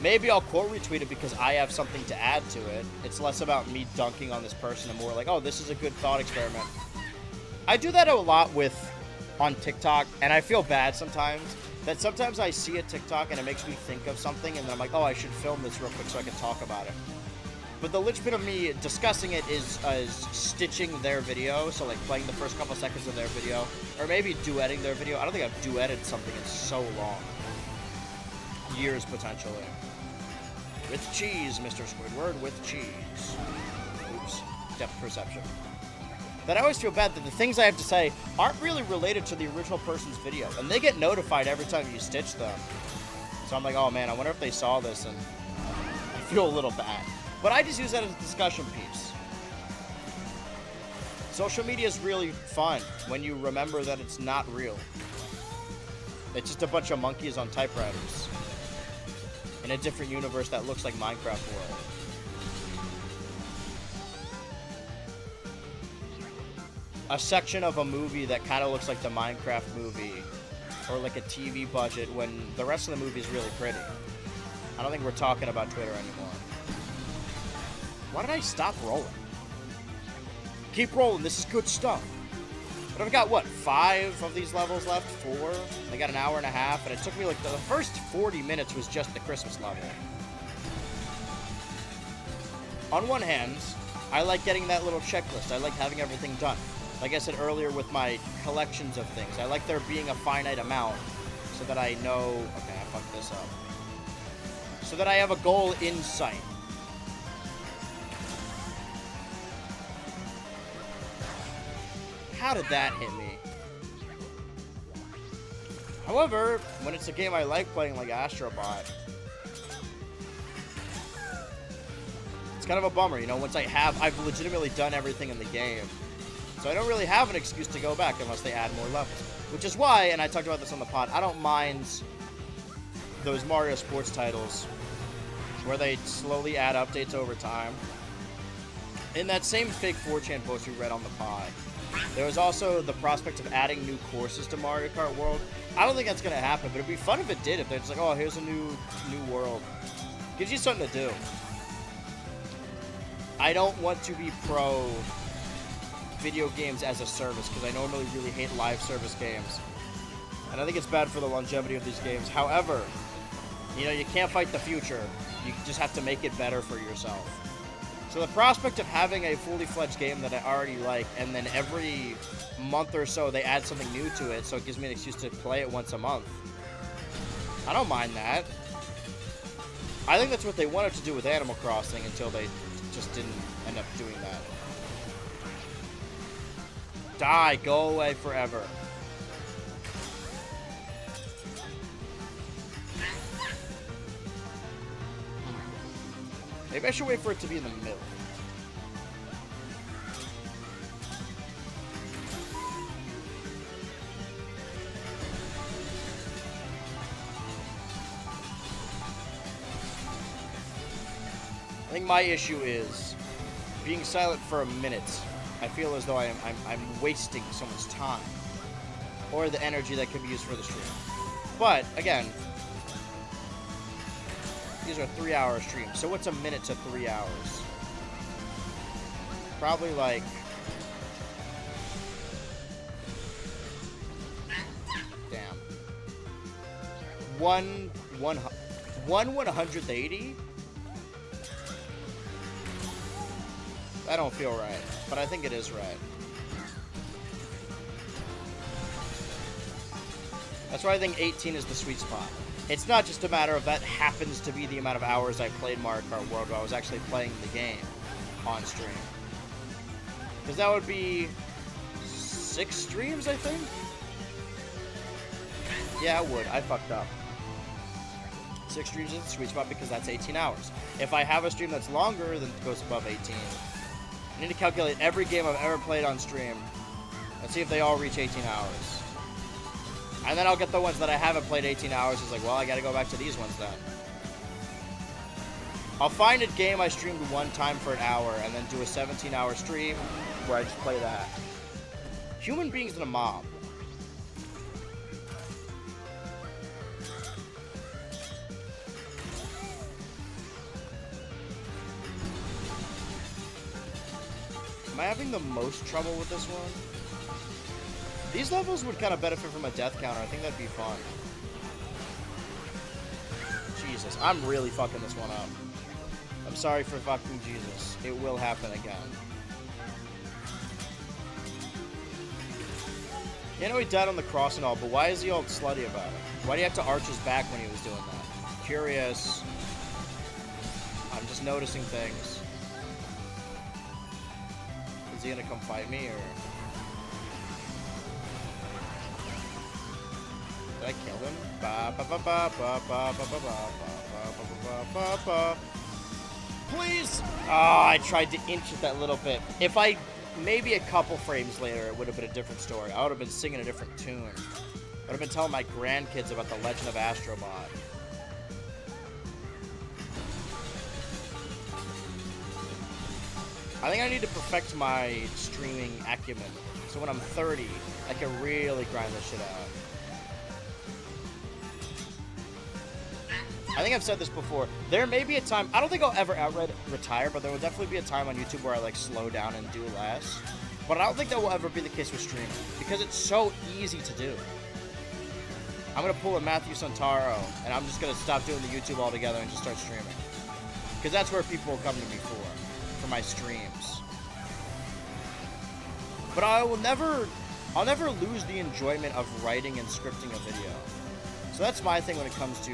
Maybe I'll quote retweet it because I have something to add to it. It's less about me dunking on this person and more like, oh, this is a good thought experiment. I do that a lot on TikTok, and I feel bad sometimes that sometimes I see a TikTok and it makes me think of something, and then I'm like, oh, I should film this real quick so I can talk about it. But the linchpin of me discussing it is stitching their video, so like playing the first couple seconds of their video, or maybe duetting their video. I don't think I've duetted something in so long. Years, potentially. With cheese, Mr. Squidward, with cheese. Oops. Depth perception. But I always feel bad that the things I have to say aren't really related to the original person's video, and they get notified every time you stitch them. So I'm like, oh man, I wonder if they saw this, and I feel a little bad. But I just use that as a discussion piece. Social media is really fun when you remember that it's not real. It's just a bunch of monkeys on typewriters in a different universe that looks like Minecraft world. A section of a movie that kind of looks like the Minecraft movie, or like a TV budget, when the rest of the movie is really pretty. I don't think we're talking about Twitter anymore. Why did I stop rolling? Keep rolling, this is good stuff. But I've got, what, 5 of these levels left? 4? I got an hour and a half, and it took me, like, the first 40 minutes was just the Christmas level. On one hand, I like getting that little checklist. I like having everything done. Like I said earlier with my collections of things, I like there being a finite amount so that I know... Okay, I fucked this up. So that I have a goal in sight. How did that hit me? However, when it's a game I like playing like Astro, it's kind of a bummer, you know, once I've legitimately done everything in the game. So I don't really have an excuse to go back unless they add more levels. Which is why, and I talked about this on the pod, I don't mind those Mario sports titles where they slowly add updates over time. In that same fake 4chan post we read on the pod, there was also the prospect of adding new courses to Mario Kart World. I don't think that's going to happen, but it'd be fun if it did. If they're just like, oh, here's a new world. Gives you something to do. I don't want to be pro video games as a service, because I normally really hate live service games. And I think it's bad for the longevity of these games. However, you know, you can't fight the future. You just have to make it better for yourself. So the prospect of having a fully fledged game that I already like, and then every month or so they add something new to it, so it gives me an excuse to play it once a month. I don't mind that. I think that's what they wanted to do with Animal Crossing until they just didn't end up doing that. Die, go away forever. Maybe I should wait for it to be in the middle. I think my issue is being silent for a minute. I feel as though I'm wasting someone's time or the energy that could be used for the stream. But again, these are 3-hour streams. So what's a minute to 3 hours? Probably like... Damn. 1/180? That don't feel right, but I think it is right. That's why I think 18 is the sweet spot. It's not just a matter of that happens to be the amount of hours I played Mario Kart World, but I was actually playing the game on stream. Because that would be 6 streams, I think? Yeah, it would. I fucked up. 6 streams is the sweet spot because that's 18 hours. If I have a stream that's longer than it goes above 18, I need to calculate every game I've ever played on stream and see if they all reach 18 hours. And then I'll get the ones that I haven't played 18 hours. It's like, well, I gotta go back to these ones then. I'll find a game I streamed one time for an hour and then do a 17-hour stream where I just play that. Human beings in a mob. Am I having the most trouble with this one? These levels would kind of benefit from a death counter. I think that'd be fun. Jesus, I'm really fucking this one up. I'm sorry for fucking Jesus. It will happen again. Yeah, I know he died on the cross and all, but why is he all slutty about it? Why do you have to arch his back when he was doing that? Curious. I'm just noticing things. Is he gonna come fight me, or... Did I kill him? Ba ba ba ba ba ba ba ba ba ba ba. Please! Ah, I tried to inch it that little bit. If I... Maybe a couple frames later, it would have been a different story. I would have been singing a different tune. I would have been telling my grandkids about the Legend of Astro. I think I need to perfect my streaming acumen. So when I'm 30, I can really grind this shit out. I think I've said this before. There may be a time, I don't think I'll ever outright retire, but there will definitely be a time on YouTube where I like slow down and do less. But I don't think that will ever be the case with streaming because it's so easy to do. I'm gonna pull a Matthew Santaro and I'm just gonna stop doing the YouTube altogether and just start streaming. Because that's where people will come to me for my streams. But I'll never lose the enjoyment of writing and scripting a video. So that's my thing when it comes to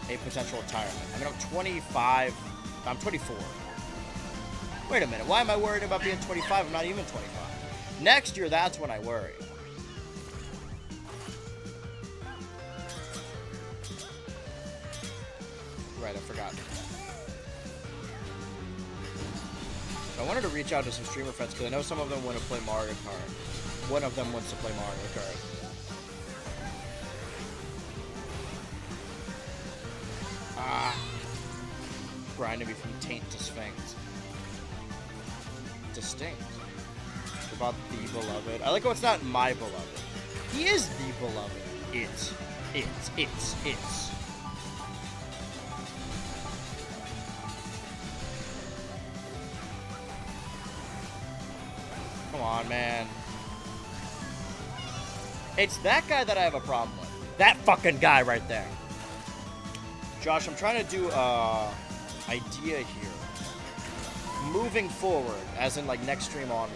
a potential retirement. I mean, I'm 25, I'm 24. Wait a minute, why am I worried about being 25? I'm not even 25. Next year, that's when I worry. Right, I forgot. I wanted to reach out to some streamer friends because I know some of them want to play Mario Kart. One of them wants to play Mario Kart. Grinding me from taint to sphinx. Distinct. About the beloved. I like how it's not my beloved. He is the beloved. It's. Come on, man. It's that guy that I have a problem with. That fucking guy right there. Josh, I'm trying to do idea here. Moving forward, as in like next stream onward.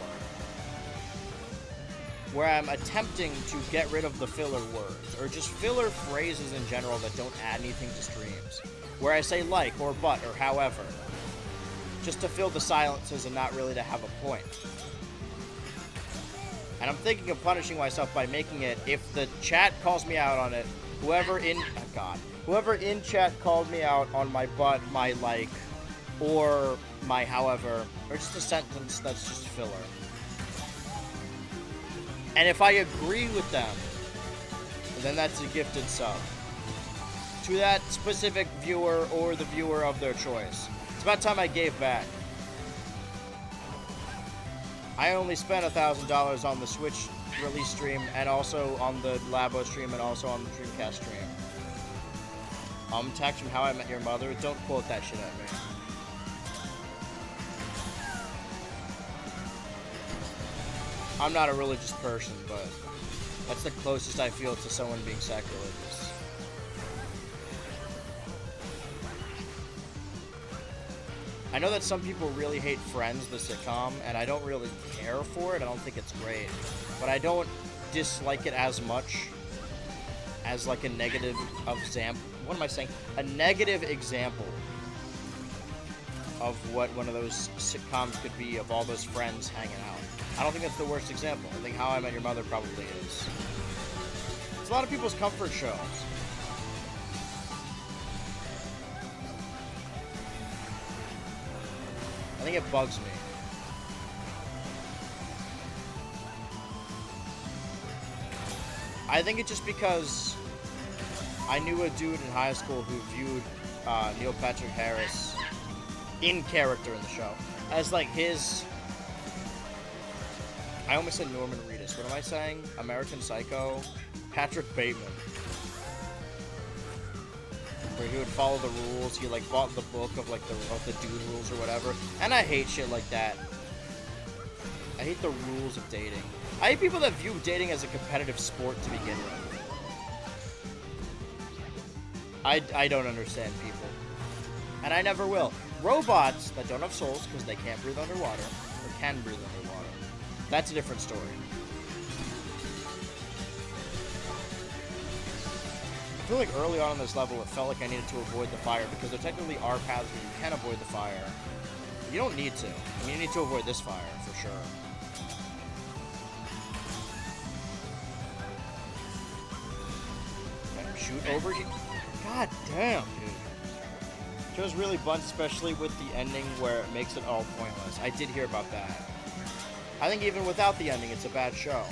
Where I'm attempting to get rid of the filler words, or just filler phrases in general that don't add anything to streams. Where I say like, or but, or however. Just to fill the silences and not really to have a point. And I'm thinking of punishing myself by making it, if the chat calls me out on it, whoever in chat called me out on my but, my like, or my however, or just a sentence that's just filler. And if I agree with them, then that's a gifted sub. To that specific viewer or the viewer of their choice. It's about time I gave back. I only spent $1,000 on the Switch release stream and also on the Labo stream and also on the Dreamcast stream. Text from How I Met Your Mother. Don't quote that shit at me. I'm not a religious person, but that's the closest I feel to someone being sacrilegious. I know that some people really hate Friends, the sitcom, and I don't really care for it. I don't think it's great. But I don't dislike it as much as like a negative example. What am I saying? A negative example of what one of those sitcoms could be, of all those friends hanging out. I don't think that's the worst example. I think How I Met Your Mother probably is. It's a lot of people's comfort shows. I think it bugs me. I think it's just because I knew a dude in high school who viewed Neil Patrick Harris in character in the show as like his... I almost said Norman Reedus. What am I saying? American Psycho? Patrick Bateman. Where he would follow the rules. He like bought the book of like the dude rules or whatever. And I hate shit like that. I hate the rules of dating. I hate people that view dating as a competitive sport to begin with. I don't understand people. And I never will. Robots that don't have souls because they can't breathe underwater, or can breathe underwater, that's a different story. I feel like early on in this level, it felt like I needed to avoid the fire because there technically are paths where you can avoid the fire. You don't need to. I mean, you need to avoid this fire, for sure. Okay, shoot over here. God damn, dude. Show's really bunt, especially with the ending where it makes it all pointless. I did hear about that. I think even without the ending, it's a bad show.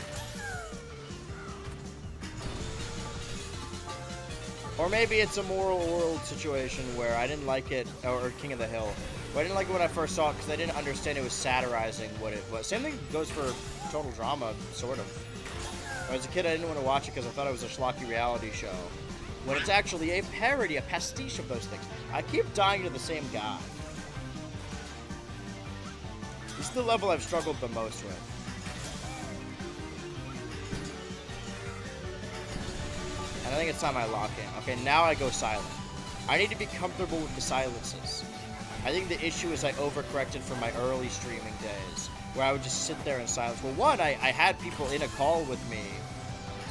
Or maybe it's a moral world situation where I didn't like it, or King of the Hill. But I didn't like it when I first saw it because I didn't understand it was satirizing what it was. Same thing goes for Total Drama, sort of. As a kid, I didn't want to watch it because I thought it was a schlocky reality show. when it's actually a parody, a pastiche of those things. I keep dying to the same guy. This is the level I've struggled the most with. And I think it's time I lock in. Okay, now I go silent. I need to be comfortable with the silences. I think the issue is I overcorrected from my early streaming days, where I would just sit there in silence. Well, one, I had people in a call with me,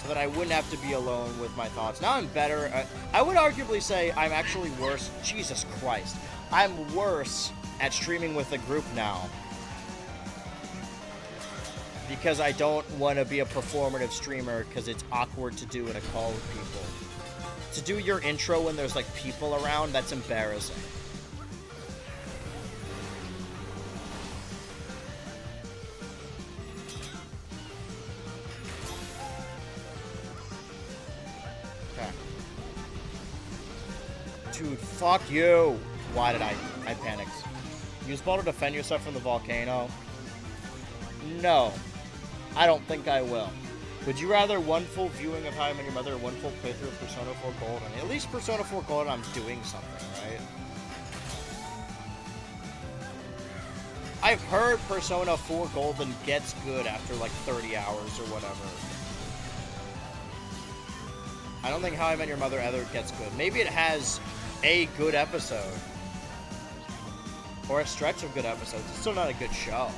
so that I wouldn't have to be alone with my thoughts. Now I'm better. I would arguably say I'm actually worse. Jesus Christ. I'm worse at streaming with a group now. Because I don't want to be a performative streamer because it's awkward to do in a call with people. To do your intro when there's like people around, that's embarrassing. Okay. Dude, fuck you. Why did I panicked. Use ball to defend yourself from the volcano? No. I don't think I will. Would you rather one full viewing of How I Met Your Mother or one full playthrough of Persona 4 Golden? At least Persona 4 Golden, I'm doing something, right? I've heard Persona 4 Golden gets good after like 30 hours or whatever. I don't think How I Met Your Mother ever gets good. Maybe it has a good episode. Or a stretch of good episodes. It's still not a good show.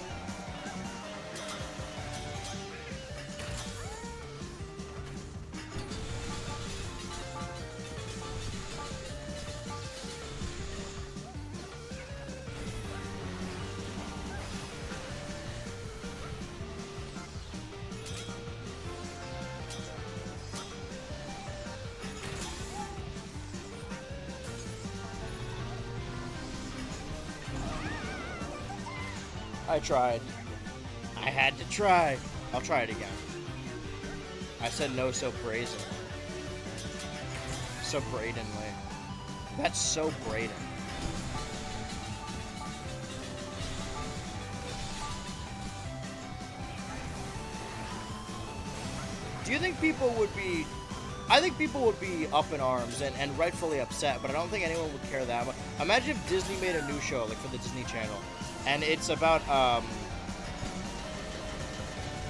I tried. I had to try. I'll try it again. I said no so brazenly. So bradenly. That's so Braden. Do you think people would be... I think people would be up in arms and rightfully upset, but I don't think anyone would care that much. Imagine if Disney made a new show, like for the Disney Channel, and it's about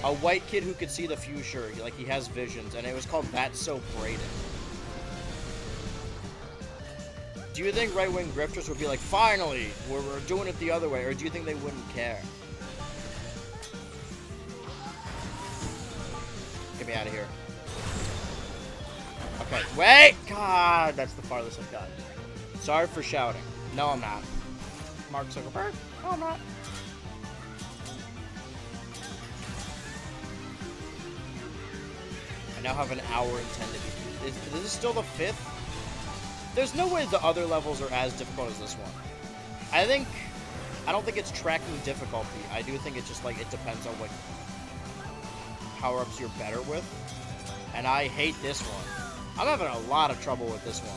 a white kid who could see the future, like he has visions, and it was called That's So Braden. Do you think right-wing grifters would be like, finally, we're doing it the other way, or do you think they wouldn't care? Get me out of here. Okay, wait! God, that's the farthest I've gotten. Sorry for shouting. No, I'm not. Mark Zuckerberg? No, I'm not. I now have an hour and 10 to do. Is this still the 5th? There's no way the other levels are as difficult as this one. I don't think it's tracking difficulty. I do think it's just like, it depends on what power-ups you're better with. And I hate this one. I'm having a lot of trouble with this one.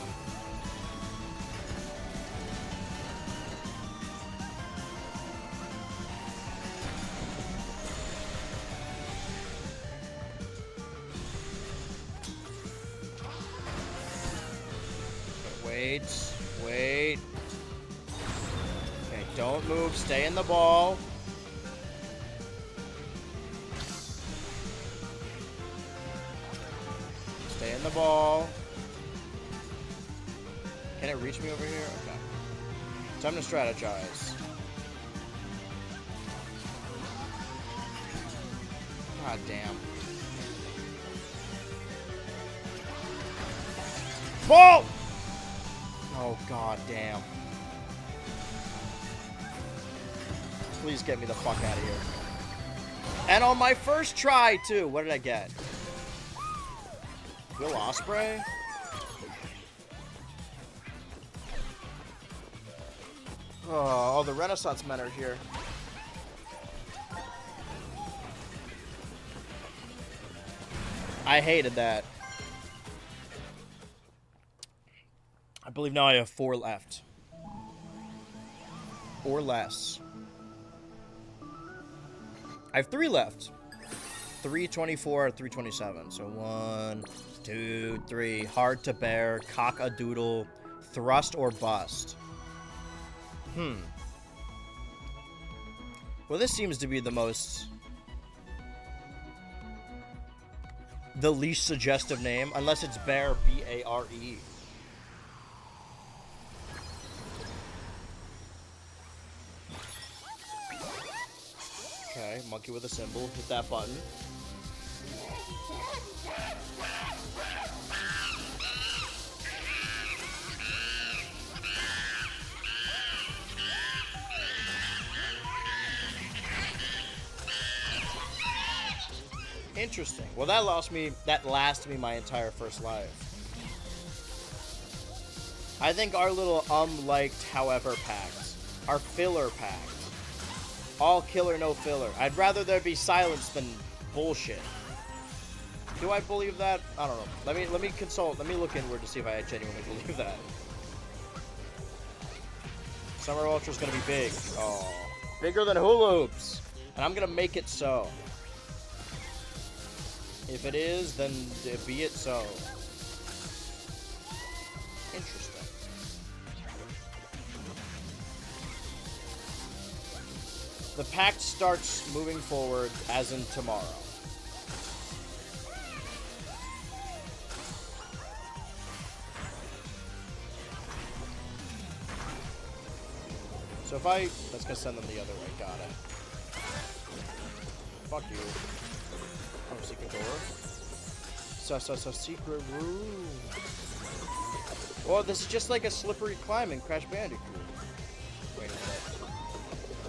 Okay, wait. Okay, don't move. Stay in the ball. Stay in the ball. Can it reach me over here? Okay. Time to strategize. God damn. Ball! Oh, god damn. Please get me the fuck out of here. And on my first try, too. What did I get? Will Ospreay? Oh, the Renaissance men are here. I hated that. I believe now I have 4 left. Or less. I have 3 left. 324 or 327. So 1, 2, 3. Hard to bear, cock-a-doodle, thrust or bust. Well, this seems to be the least suggestive name, unless it's bear, B-A-R-E. Okay, monkey with a symbol. Hit that button. Interesting. Well, that lasted me my entire first life. I think our little liked however packs are filler packs. All killer, no filler. I'd rather there be silence than bullshit. Do I believe that? I don't know. Let me consult. Let me look inward to see if I genuinely believe that. Summer Ultra's gonna be big. Oh, bigger than hula hoops, and I'm gonna make it so. If it is, then be it so. Interesting. The pact starts moving forward as in tomorrow. So if that's gonna send them the other way, got it. Fuck you. Oh, secret door. Secret room. Oh, this is just like a slippery climb in Crash Bandicoot. Wait a minute.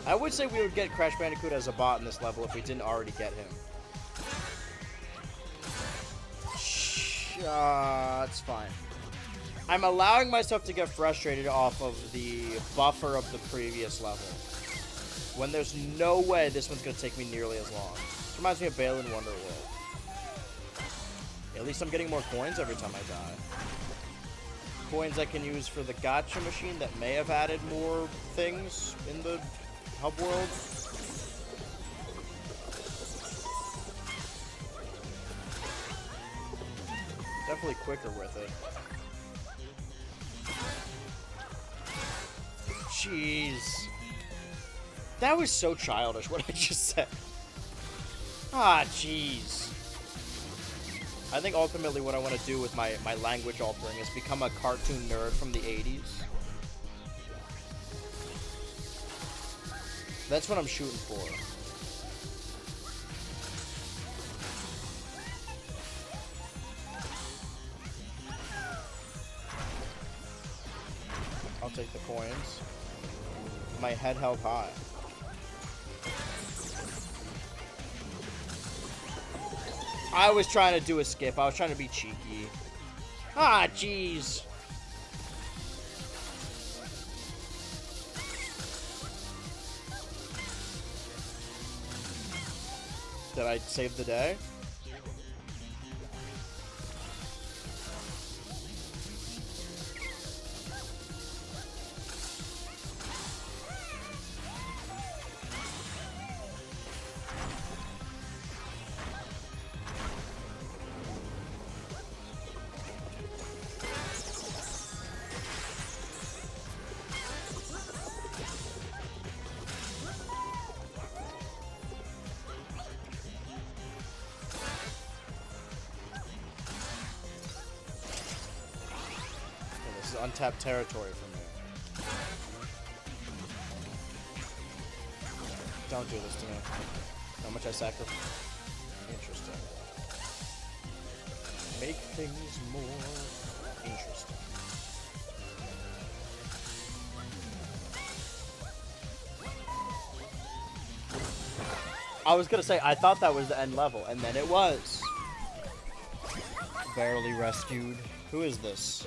I would say we would get Crash Bandicoot as a bot in this level if we didn't already get him. It's fine. I'm allowing myself to get frustrated off of the buffer of the previous level, when there's no way this one's going to take me nearly as long. This reminds me of Bale in Wonderworld. At least I'm getting more coins every time I die. Coins I can use for the gacha machine that may have added more things in the hub world. Definitely quicker with it. Jeez. That was so childish, what I just said. Ah, jeez. I think ultimately what I want to do with my language altering is become a cartoon nerd from the 80s. That's what I'm shooting for. I'll take the coins. My head held high. I was trying to do a skip. I was trying to be cheeky. Ah, jeez. Did I save the day? Untapped territory for me. Don't do this to me. How much I sacrifice. Interesting. Make things more interesting. I was gonna say, I thought that was the end level, and then it was. Barely rescued. Who is this?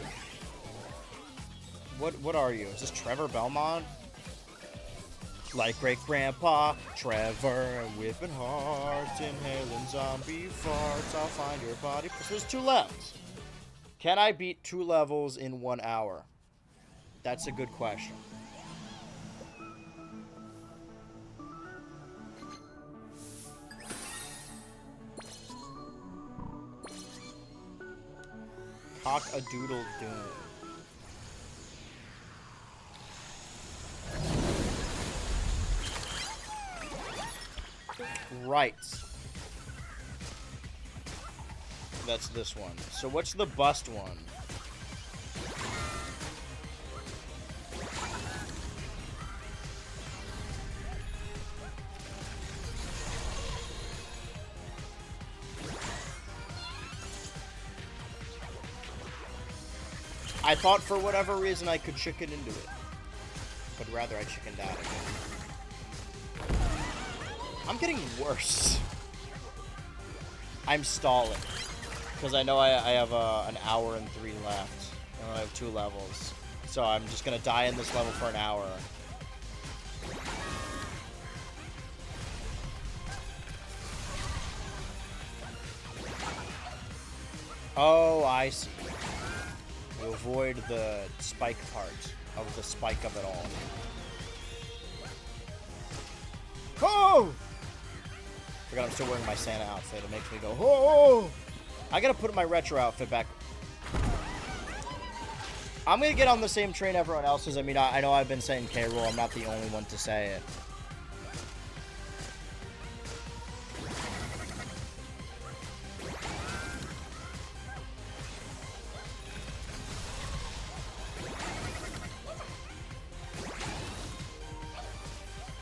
What are you? Is this Trevor Belmont? Like great grandpa Trevor, whipping hearts, inhaling zombie farts. I'll find your body. So there's 2 levels. Can I beat 2 levels in 1 hour? That's a good question. Cock-a-doodle doom. Right. That's this one. So what's the bust one? I thought for whatever reason I could chicken into it. But rather I chickened out again. I'm getting worse. I'm stalling. Because I know I have an hour and 3 left. And I have 2 levels. So I'm just going to die in this level for an hour. Oh, I see. You avoid the spike part of the spike of it all. Oh! Forgot I'm still wearing my Santa outfit. It makes me go, oh! I gotta put my retro outfit back. I'm gonna get on the same train everyone else is. I mean, I know I've been saying K-Rool. I'm not the only one to say it.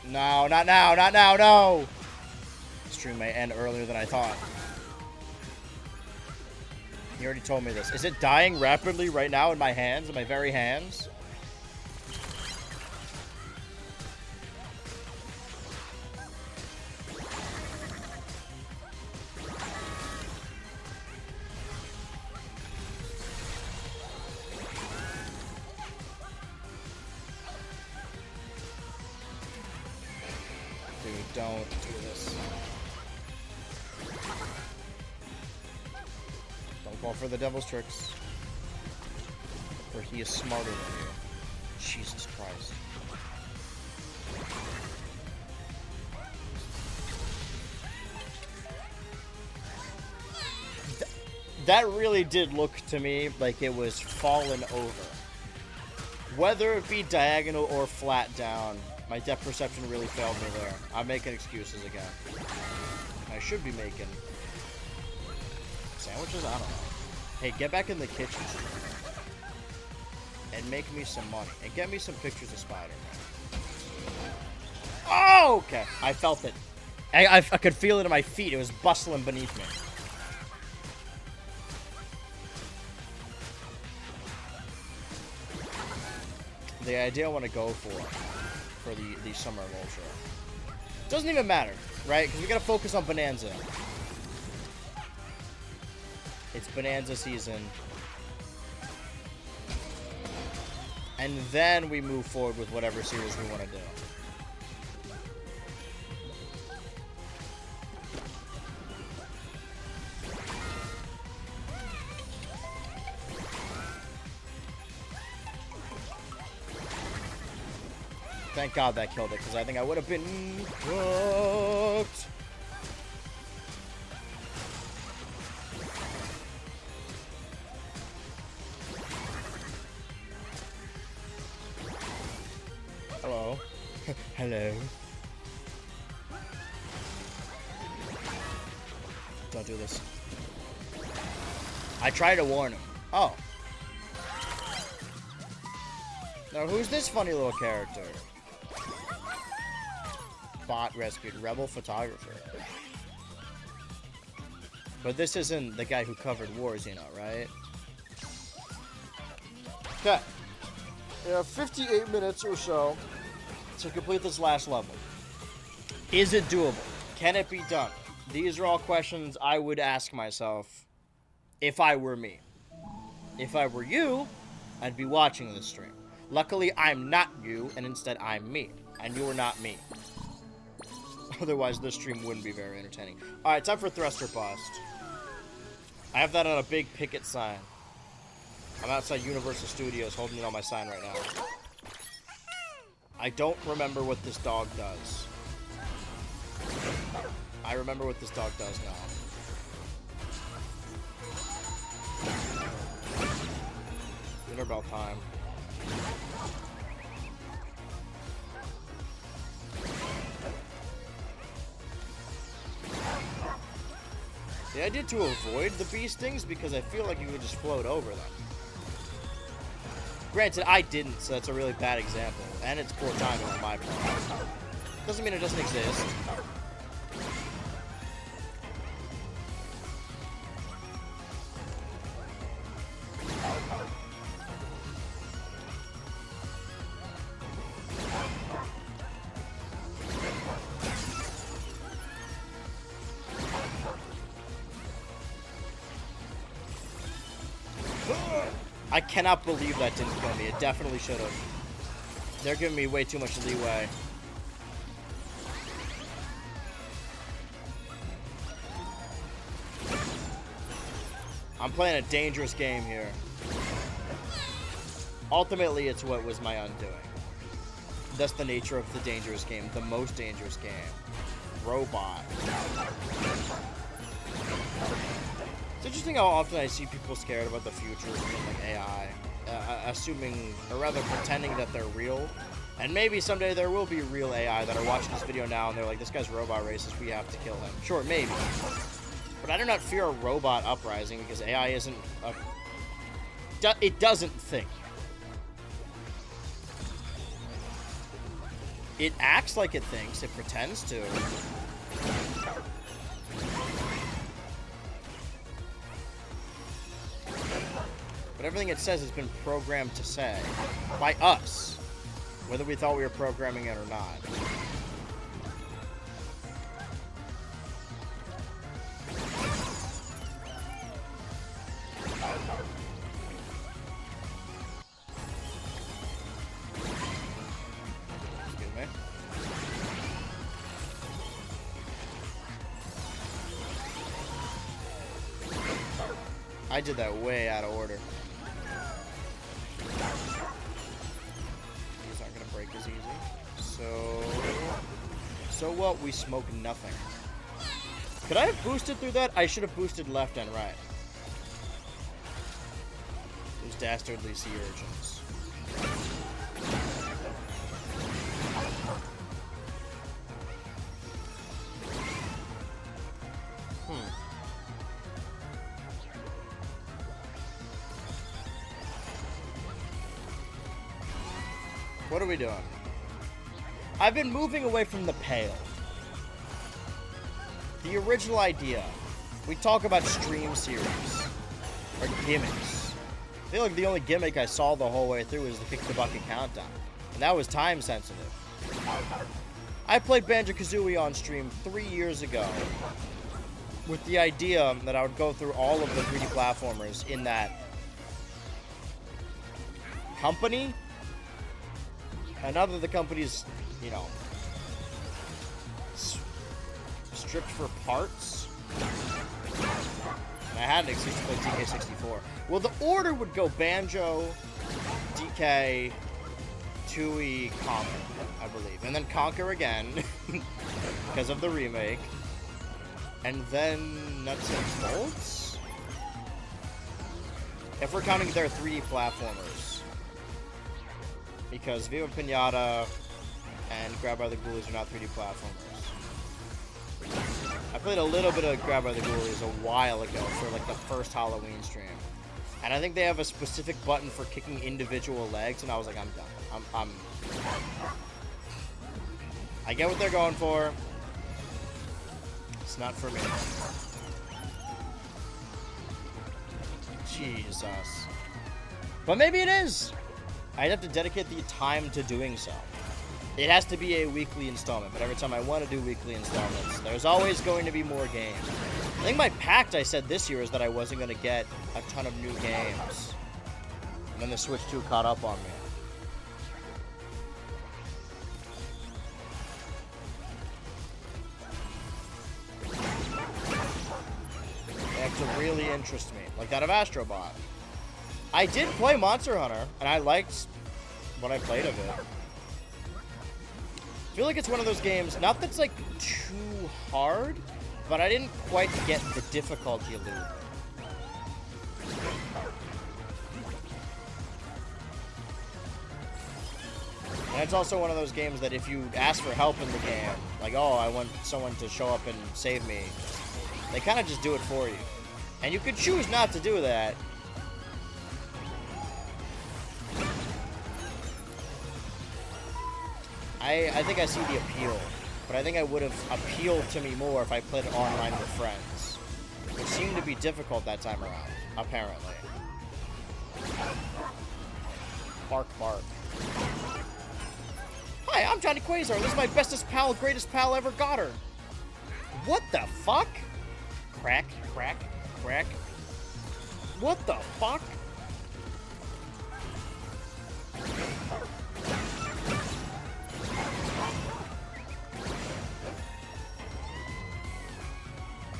No, not now, not now, no! Stream may end earlier than I thought. You already told me this. Is it dying rapidly right now in my hands, in my very hands? Dude, don't do this. Don't fall for the devil's tricks. For he is smarter than you. Jesus Christ. That really did look to me like it was fallen over. Whether it be diagonal or flat down, my depth perception really failed me there. I'm making excuses again. I should be making sandwiches? I don't know. Hey, get back in the kitchen and make me some money. And get me some pictures of Spider-Man. Oh, okay. I felt it. I could feel it in my feet. It was bustling beneath me. The idea I want to go for the Summer of Ultra. Doesn't even matter, right? Because we gotta focus on Bonanza. It's Bonanza season. And then we move forward with whatever series we want to do. Thank God that killed it, because I think I would have been cooked. Hello. Hello. Don't do this. I tried to warn him. Oh. Now who's this funny little character? Bot rescued rebel photographer. But this isn't the guy who covered wars, you know, right? Okay. We have 58 minutes or so to complete this last level. Is it doable? Can it be done? These are all questions I would ask myself if I were me. If I were you, I'd be watching this stream. Luckily, I'm not you, and instead I'm me. And you are not me. Otherwise, this stream wouldn't be very entertaining. Alright, time for Thruster Bust. I have that on a big picket sign. I'm outside Universal Studios holding it on my sign right now. I don't remember what this dog does. I remember what this dog does now. Dinner bell time. The idea to avoid the bee stings because I feel like you could just float over them. Granted, I didn't, so that's a really bad example. And it's poor timing on my part. Doesn't mean it doesn't exist. I cannot believe that didn't kill me. It definitely should have. They're giving me way too much leeway. I'm playing a dangerous game here. Ultimately, it's what was my undoing. That's the nature of the dangerous game. The most dangerous game. Robot. It's interesting how often I see people scared about the future of like AI, assuming, or rather pretending that they're real. And maybe someday there will be real AI that are watching this video now and they're like, this guy's robot racist, we have to kill him. Sure, maybe. But I do not fear a robot uprising because AI isn't a... It doesn't think. It acts like it thinks, it pretends to. But everything it says has been programmed to say. By us. Whether we thought we were programming it or not. Excuse me. I did that way out of order. These aren't gonna break as easy. So what? We smoke nothing. Could I have boosted through that? I should have boosted left and right. Those dastardly sea urchins. What are we doing? I've been moving away from the pale. The original idea. We talk about stream series. Or gimmicks. I feel like the only gimmick I saw the whole way through was the kick the bucket countdown. And that was time sensitive. I played Banjo-Kazooie on stream 3 years ago. With the idea that I would go through all of the 3D platformers in that company. And now that the company's, you know, stripped for parts, and I had an excuse to play DK64. Well, the order would go Banjo, DK, Tooie, Conker, I believe. And then Conker again, because of the remake. And then Nuts and Bolts? If we're counting their 3D platformers. Because Viva Pinata and Grab by the Ghoulies are not 3D platformers. I played a little bit of Grab by the Ghoulies a while ago for like the first Halloween stream. And I think they have a specific button for kicking individual legs, and I was like, I'm done. I get what they're going for. It's not for me. Jesus. But maybe it is. I'd have to dedicate the time to doing so. It has to be a weekly installment, but every time I want to do weekly installments, there's always going to be more games. I think my pact I said this year is that I wasn't going to get a ton of new games. And then the Switch 2 caught up on me. They have to really interest me, like that of Astro Bot. I did play Monster Hunter, and I liked what I played of it. I feel like it's one of those games, not that's like too hard, but I didn't quite get the difficulty loop. And it's also one of those games that if you ask for help in the game, like, oh, I want someone to show up and save me, they kind of just do it for you. And you could choose not to do that. I think I see the appeal, but I think I would have appealed to me more if I played it online with friends, which seemed to be difficult that time around, apparently. Bark, bark. Hi, I'm Johnny Quasar. This is my bestest pal, greatest pal ever got her. What the fuck? Crack, crack, crack. What the fuck?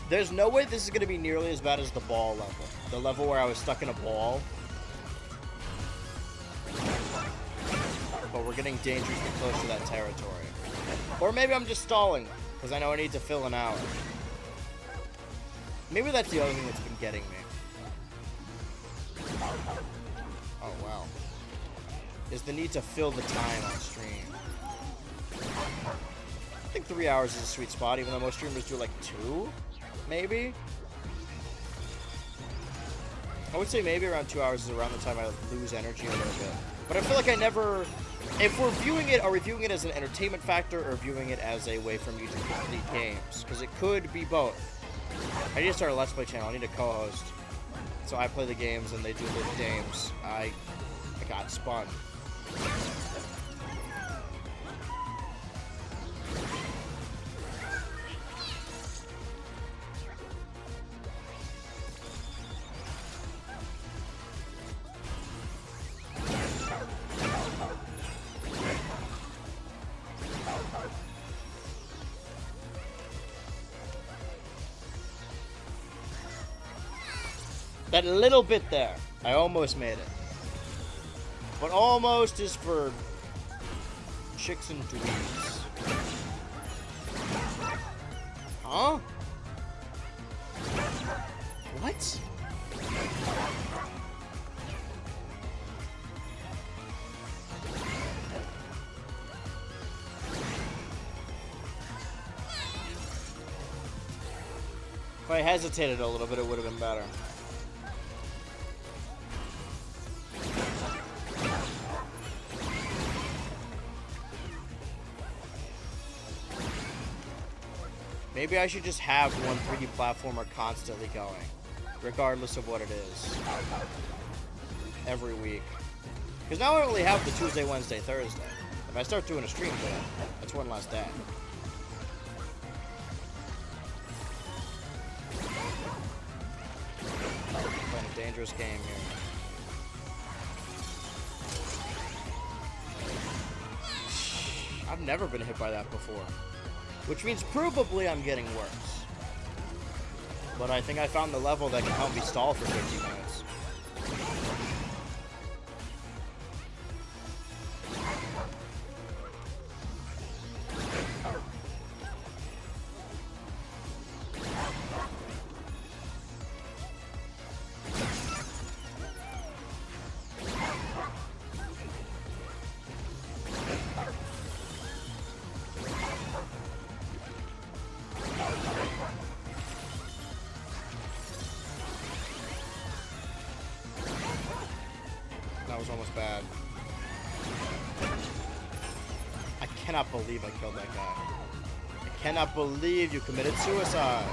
There's no way this is going to be nearly as bad as the ball level. The level where I was stuck in a ball. But we're getting dangerously close to that territory. Or maybe I'm just stalling, because I know I need to fill an hour. Maybe that's the other thing that's been getting me. Oh, wow. Is the need to fill the time on stream. I think 3 hours is a sweet spot, even though most streamers do like 2, maybe? I would say maybe around 2 hours is around the time I lose energy a little bit. But I feel like I never... If we're viewing it, are we viewing it as an entertainment factor or viewing it as a way for me to complete games? Because it could be both. I need to start a Let's Play channel. I need a co-host. So I play the games and they do the games. I got spun. That little bit there. I almost made it. But almost is for chicks and dweebs. Huh? What? If I hesitated a little bit, it would have been better. Maybe I should just have one 3D platformer constantly going, regardless of what it is, every week. Because now I only have the Tuesday, Wednesday, Thursday. If I start doing a stream for that, that's one less day. Playing a dangerous game here. I've never been hit by that before. Which means provably I'm getting worse. But I think I found the level that can help me stall for 50 minutes. That was almost bad. I cannot believe I killed that guy. I cannot believe you committed suicide.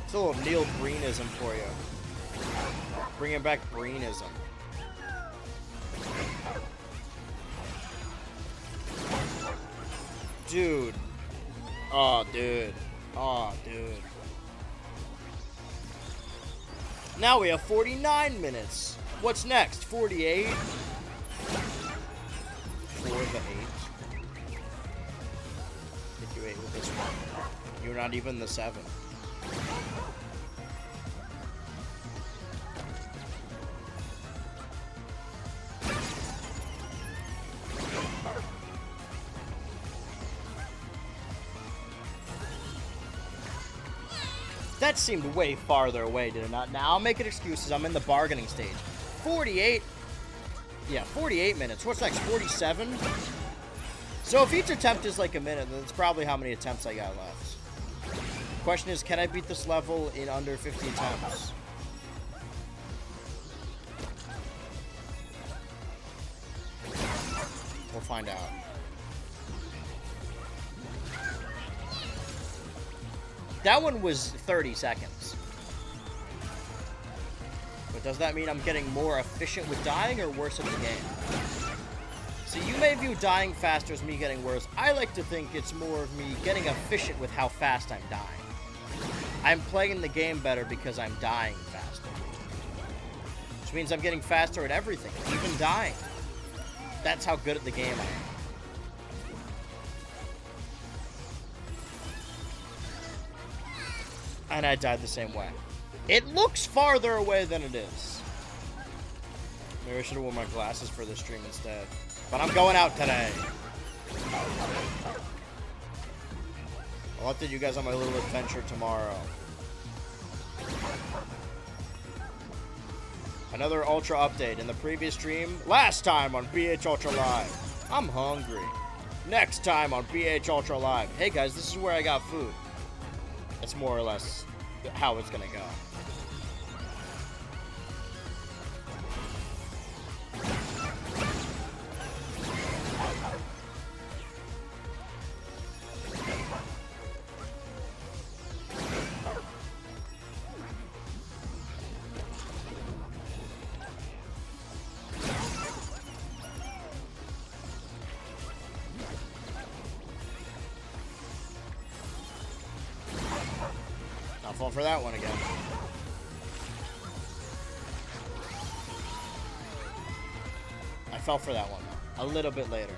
It's a little Neil Breenism for you. Bringing back Breenism. Dude. Oh, dude. Oh, dude. Now we have 49 minutes. What's next? 48? 4 the 8. Did you 8 with this one? You're not even the 7. That seemed way farther away, did it not? Now I'll make it excuses. I'm in the bargaining stage. 48? Yeah, 48 minutes. What's next? 47? So if each attempt is like a minute, then it's probably how many attempts I got left. Question is, can I beat this level in under 50 attempts? We'll find out. That one was 30 seconds. But does that mean I'm getting more efficient with dying or worse at the game? So you may view dying faster as me getting worse. I like to think it's more of me getting efficient with how fast I'm dying. I'm playing the game better because I'm dying faster. Which means I'm getting faster at everything, even dying. That's how good at the game I am. And I died the same way. It looks farther away than it is. Maybe I should have worn my glasses for this stream instead. But I'm going out today. I'll update you guys on my little adventure tomorrow. Another Ultra update. In the previous stream, last time on BH Ultra Live. I'm hungry. Next time on BH Ultra Live. Hey guys, this is where I got food. That's more or less how it's gonna go. Fall for that one again. I fell for that one a little bit later.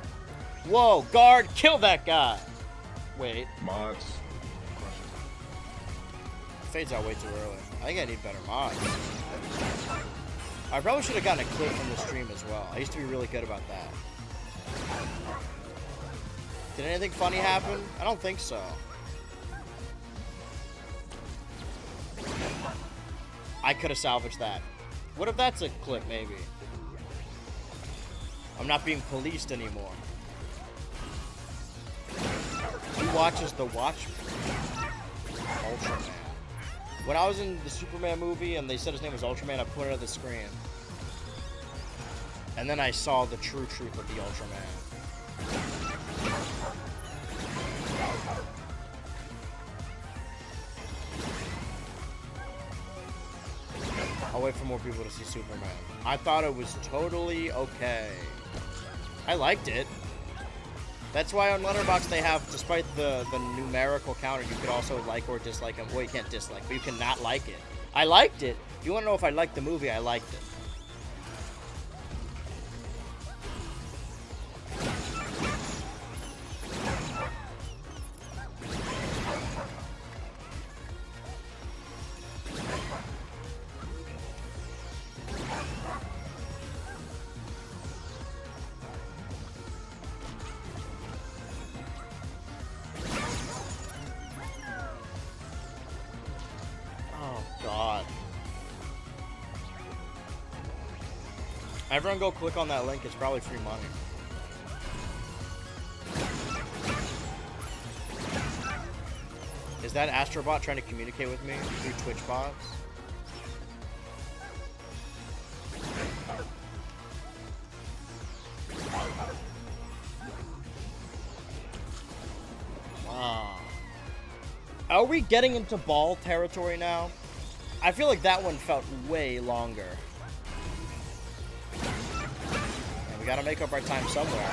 Whoa, guard, kill that guy. Wait. Mods. Fades out way too early. I think I need better mods. I probably should have gotten a clip from the stream as well. I used to be really good about that. Did anything funny happen? I don't think so. I could have salvaged that. What if that's a clip, maybe? I'm not being policed anymore. Who watches The Watchmen? Ultraman. When I was in the Superman movie and they said his name was Ultraman, I put it on the screen. And then I saw the true truth of the Ultraman. I'll wait for more people to see Superman. I thought it was totally okay. I liked it. That's why on Letterboxd they have, despite the numerical counter, you could also like or dislike him. Well, you can't dislike, but you can not like it. I liked it. If you want to know if I liked the movie, I liked it. Everyone go click on that link, it's probably free money. Is that Astrobot trying to communicate with me through Twitch bots? Wow. Are we getting into ball territory now? I feel like that one felt way longer. We gotta make up our time somewhere.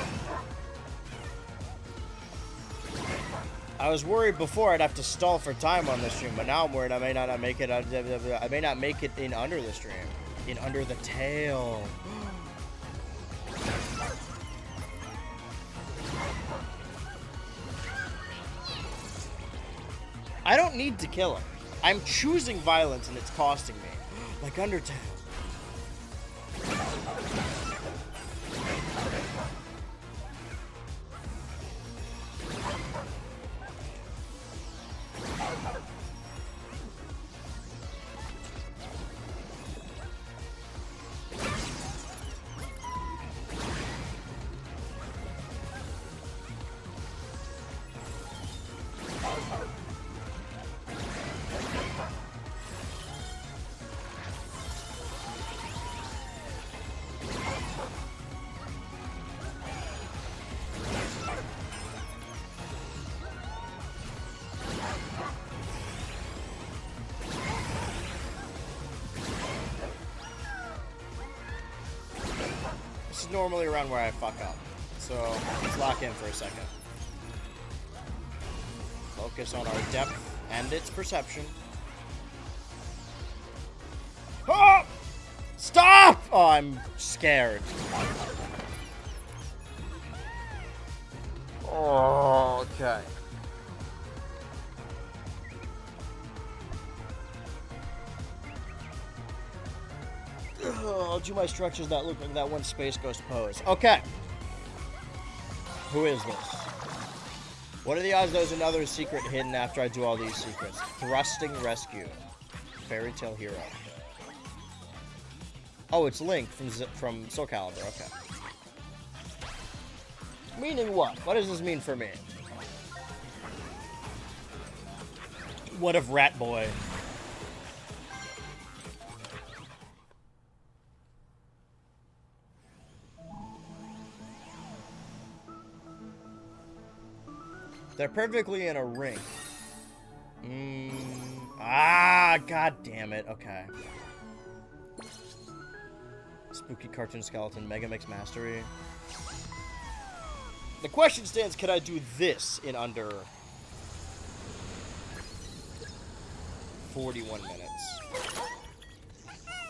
I was worried before I'd have to stall for time on this stream, but now I'm worried I may not make it. I may not make it in under the stream, in under the tail. I don't need to kill him. I'm choosing violence and it's costing me, like Undertale. is normally around where I fuck up. So let's lock in for a second. Focus on our depth and its perception. Oh! Stop! Oh, I'm scared. Oh, okay. I'll do my structures that look like that one Space Ghost pose. Okay. Who is this? What are the odds there's another secret hidden after I do all these secrets? Thrusting Rescue. Fairy Tale Hero. Oh, it's Link from Soul Calibur. Okay. Meaning what? What does this mean for me? What of Rat Boy? They're perfectly in a ring. God damn it. Okay. Spooky Cartoon Skeleton, Mega Mix Mastery. The question stands, can I do this in under 41 minutes?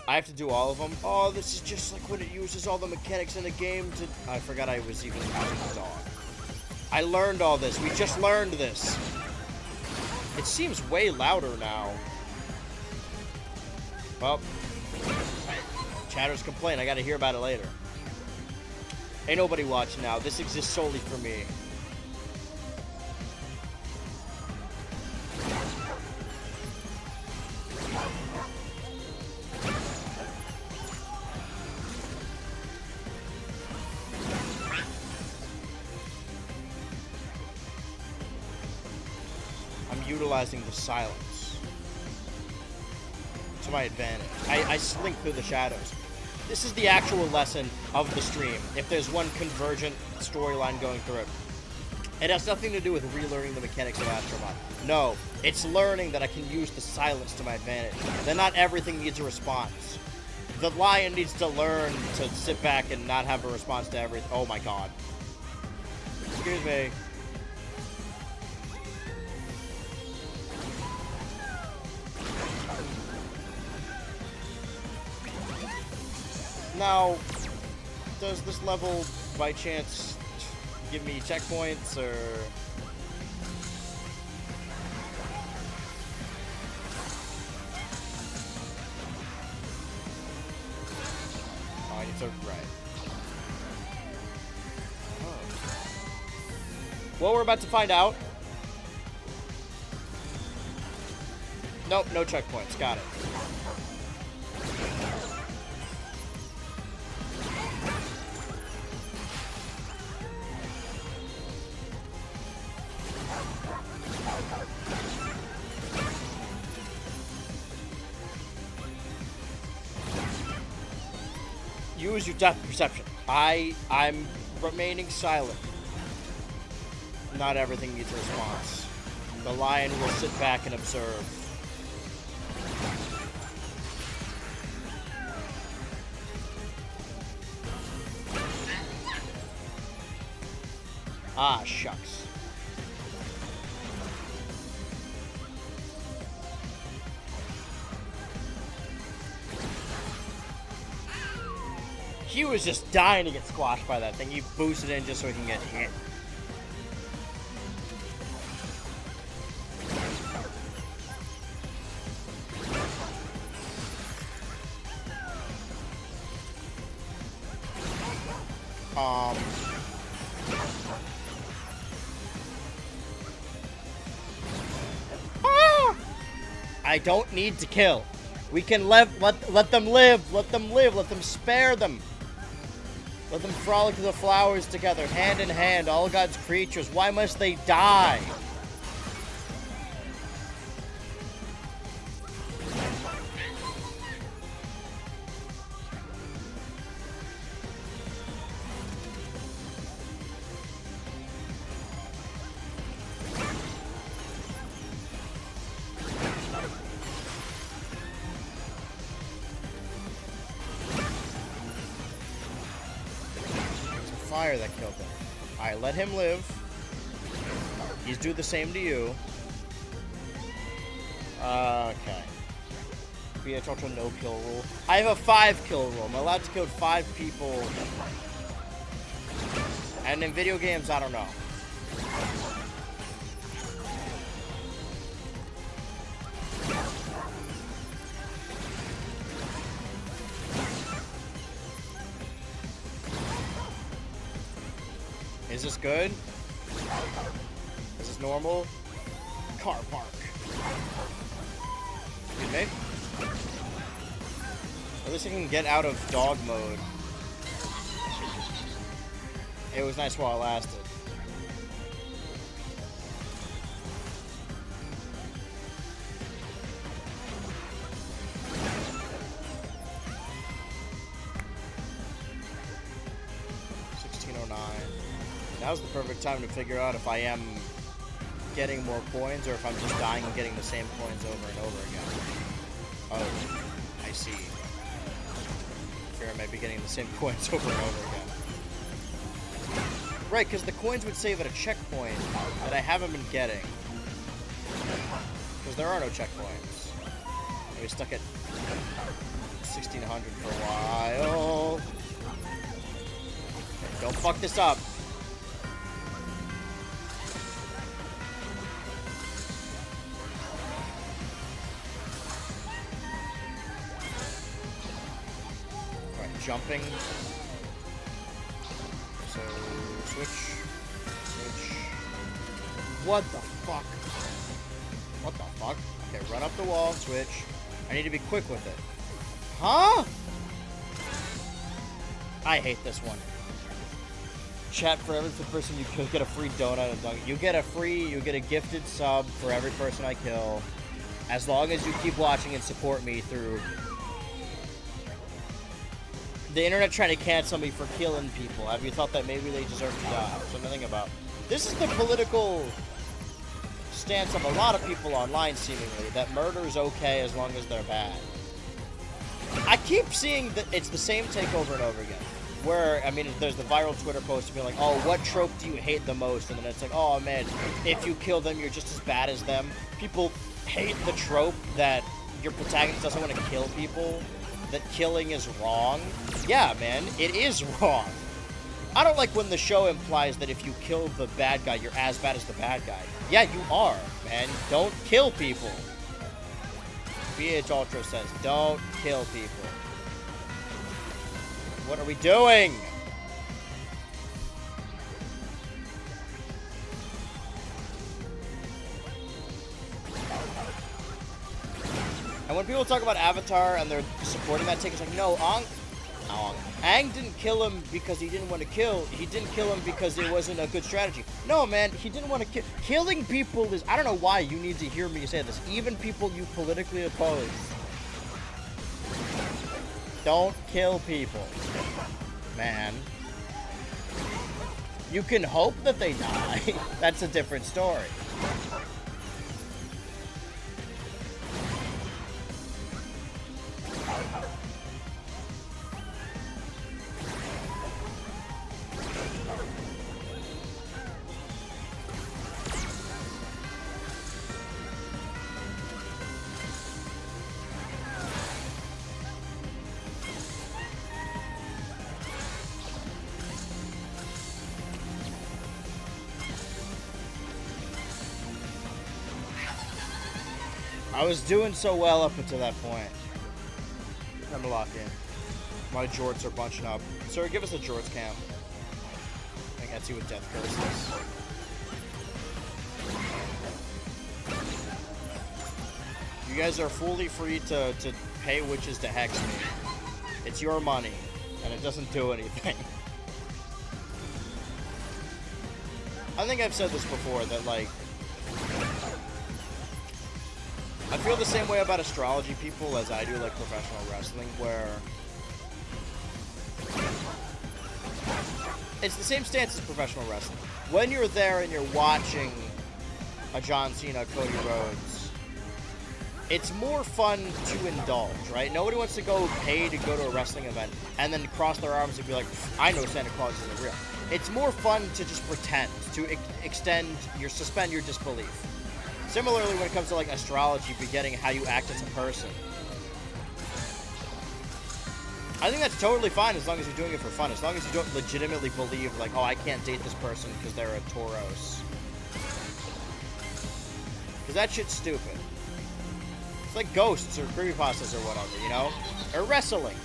I have to do all of them? Oh, this is just like when it uses all the mechanics in a game to... I forgot I was even using the dog. I learned all this. We just learned this. It seems way louder now. Well, chatters complain. I gotta hear about it later. Ain't nobody watching now. This exists solely for me. Utilizing the silence to my advantage. I slink through the shadows. This is the actual lesson of the stream. If there's one convergent storyline going through it, it has nothing to do with relearning the mechanics of Astrobot. No, it's learning that I can use the silence to my advantage. That not everything needs a response. The lion needs to learn to sit back and not have a response to everything. Oh my god. Excuse me. Now, does this level, by chance, give me checkpoints, or... Oh, I need to... Right. Oh. Well, we're about to find out. Nope, no checkpoints. Got it. Use your depth perception. I'm remaining silent. Not everything needs a response. The lion will sit back and observe. Ah, shucks. He was just dying to get squashed by that thing. He boosted in just so he can get hit. I don't need to kill. We can let them live. Let them live. Let them spare them. Let them frolic through the flowers together, hand in hand, all God's creatures. Why must they die? fire that killed him. Alright, let him live. He's do the same to you. Okay. BH Ultra no kill rule. I have a 5 kill rule. I'm allowed to kill 5 people. And in video games, I don't know. Is this good? Is this normal? Car park. Excuse me? At least I can get out of dog mode. It was nice while it lasted. Now's the perfect time to figure out if I am getting more coins or if I'm just dying and getting the same coins over and over again. Oh, I see. Here I might be getting the same coins over and over again. Right, because the coins would save at a checkpoint that I haven't been getting. Because there are no checkpoints. I was stuck at 1600 for a while. Don't fuck this up. Jumping. So, switch. What the fuck? What the fuck? Okay, run up the wall, switch. I need to be quick with it. Huh? I hate this one. Chat, for every person you kill, get a free donut and dunk. You get a gifted sub for every person I kill. As long as you keep watching and support me through the internet trying to cancel me for killing people. Have you thought that maybe they deserve to die? Something to think about. This is the political stance of a lot of people online, seemingly, that murder is okay as long as they're bad. I keep seeing that it's the same take over and over again. Where, I mean, there's the viral Twitter post to be like, oh, what trope do you hate the most? And then it's like, oh, man, if you kill them, you're just as bad as them. People hate the trope that your protagonist doesn't want to kill people. That killing is wrong. Yeah, man, it is wrong. I don't like when the show implies that if you kill the bad guy, you're as bad as the bad guy. Yeah, you are, man. Don't kill people. BH Ultra says, don't kill people. What are we doing? And when people talk about Avatar and they're supporting that take, it's like, no, Aang didn't kill him because he didn't want to kill. He didn't kill him because it wasn't a good strategy. No, man, he didn't want to kill. Killing people is, I don't know why you need to hear me say this. Even people you politically oppose. Don't kill people, man. You can hope that they die. That's a different story. I was doing so well up until that point. Time to lock in. My jorts are bunching up. Sir, give us a jorts camp. I got you with death curses. You guys are fully free to pay witches to hex me. It's your money, and it doesn't do anything. I think I've said this before, that, like, I feel the same way about astrology people as I do, like, professional wrestling, where it's the same stance as professional wrestling. When you're there and you're watching a John Cena, Cody Rhodes, it's more fun to indulge, right? Nobody wants to go pay to go to a wrestling event and then cross their arms and be like, I know Santa Claus isn't real. It's more fun to just pretend, to suspend your disbelief. Similarly, when it comes to like astrology, forgetting how you act as a person. I think that's totally fine as long as you're doing it for fun. As long as you don't legitimately believe, like, oh, I can't date this person because they're a Tauros. Because that shit's stupid. It's like ghosts or creepypastas or whatever, you know? Or wrestling.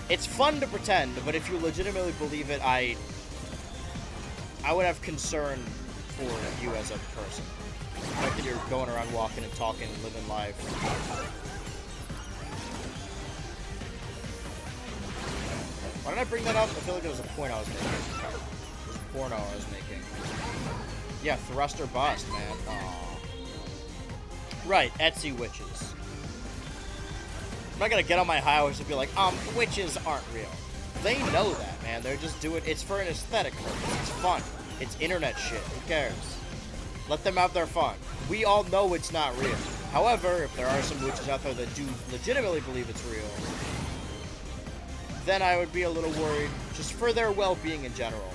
It's fun to pretend, but if you legitimately believe it, I would have concern for you as a person. Like that you're going around walking and talking and living life. Why did I bring that up? I feel like it was a point I was making. It was a porno I was making. Yeah, thrust or bust, man. Aww. Right, Etsy witches. I'm not gonna get on my high horse and be like, witches aren't real. They know that, man. They're just doing it's for an aesthetic purpose. It's fun. It's internet shit. Who cares? Let them have their fun. We all know it's not real. However, if there are some witches out there that do legitimately believe it's real, then I would be a little worried just for their well-being in general.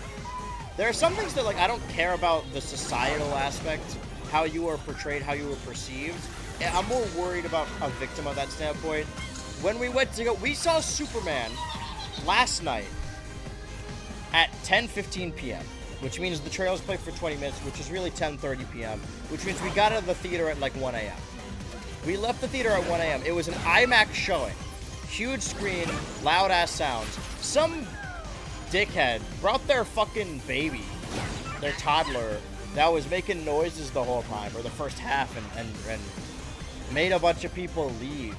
There are some things that, like, I don't care about the societal aspect, how you are portrayed, how you are perceived. I'm more worried about a victim of that standpoint. When we went to go, we saw Superman last night at 10:15 p.m., which means the trailers played for 20 minutes, which is really 10:30 p.m., which means we got out of the theater at like 1 a.m. We left the theater at 1 a.m. It was an IMAX showing. Huge screen, loud-ass sounds. Some dickhead brought their fucking baby, their toddler, that was making noises the whole time, or the first half, and made a bunch of people leave.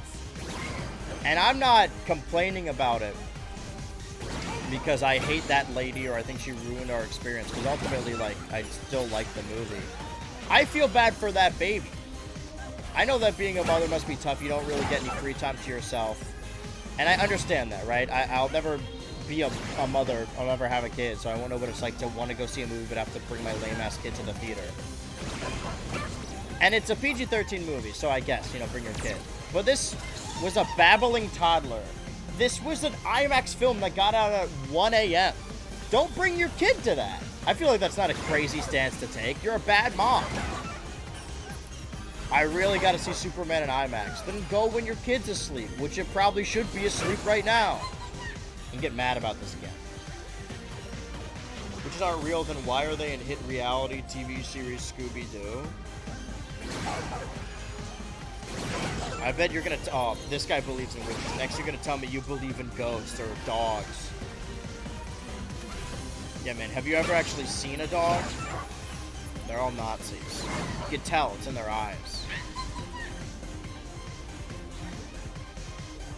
And I'm not complaining about it because I hate that lady or I think she ruined our experience, because ultimately, like, I still like the movie. I feel bad for that baby. I know that being a mother must be tough. You don't really get any free time to yourself. And I understand that, right? I'll never be a mother. I'll never have a kid, so I won't know what it's like to want to go see a movie but have to bring my lame-ass kid to the theater. And it's a PG-13 movie, so I guess, you know, bring your kid. But this was a babbling toddler. This was an IMAX film that got out at 1 a.m. Don't bring your kid to that. I feel like that's not a crazy stance to take. You're a bad mom. I really got to see Superman in IMAX. Then go when your kid's asleep, which it probably should be asleep right now. And get mad about this again. Witches aren't real, then why are they in hit reality TV series Scooby-Doo? I bet you're gonna oh, this guy believes in witches. Next you're gonna tell me you believe in ghosts or dogs. Yeah, man, have you ever actually seen a dog? They're all Nazis. You can tell, it's in their eyes.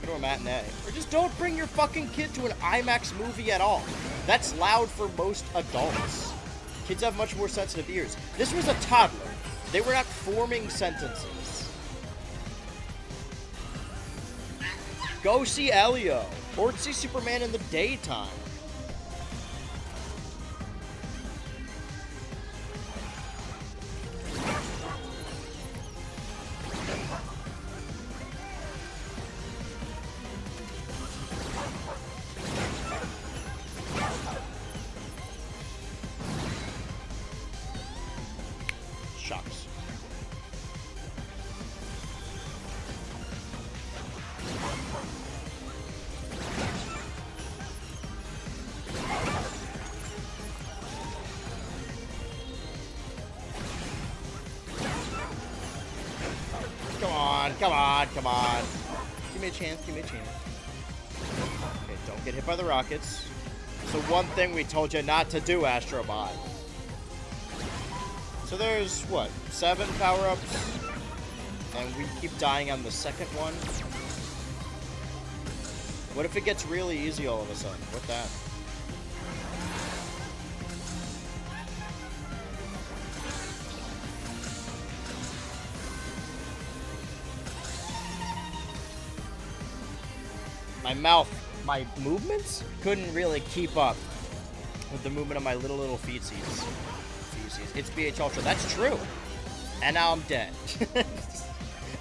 Go to a matinee. Or just don't bring your fucking kid to an IMAX movie at all. That's loud for most adults. Kids have much more sensitive ears. This was a toddler. They were not forming sentences. Go see Elio. Or see Superman in the daytime. Shucks. Come on. Give me a chance. Okay, don't get hit by the rockets. It's the one thing we told you not to do, Astro Bot. So there's, what, 7 power-ups? And we keep dying on the second one? What if it gets really easy all of a sudden? What that? My mouth, my movements couldn't really keep up with the movement of my little feetsies. It's BH Ultra. That's true. And now I'm dead.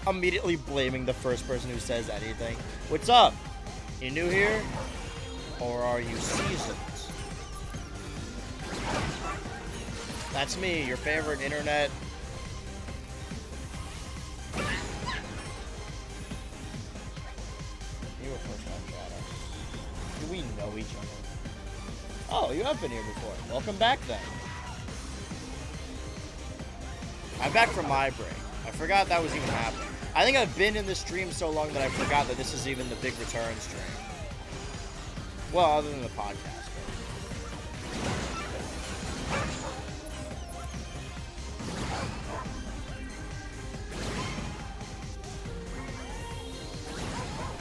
Immediately blaming the first person who says anything. What's up? You new here? Or are you seasoned? That's me, your favorite internet. You were first time shadow. Do we know each other? Oh, you have been here before. Welcome back then. I'm back from my break. I forgot that was even happening. I think I've been in this stream so long that I forgot that this is even the big return stream. Well, other than the podcast.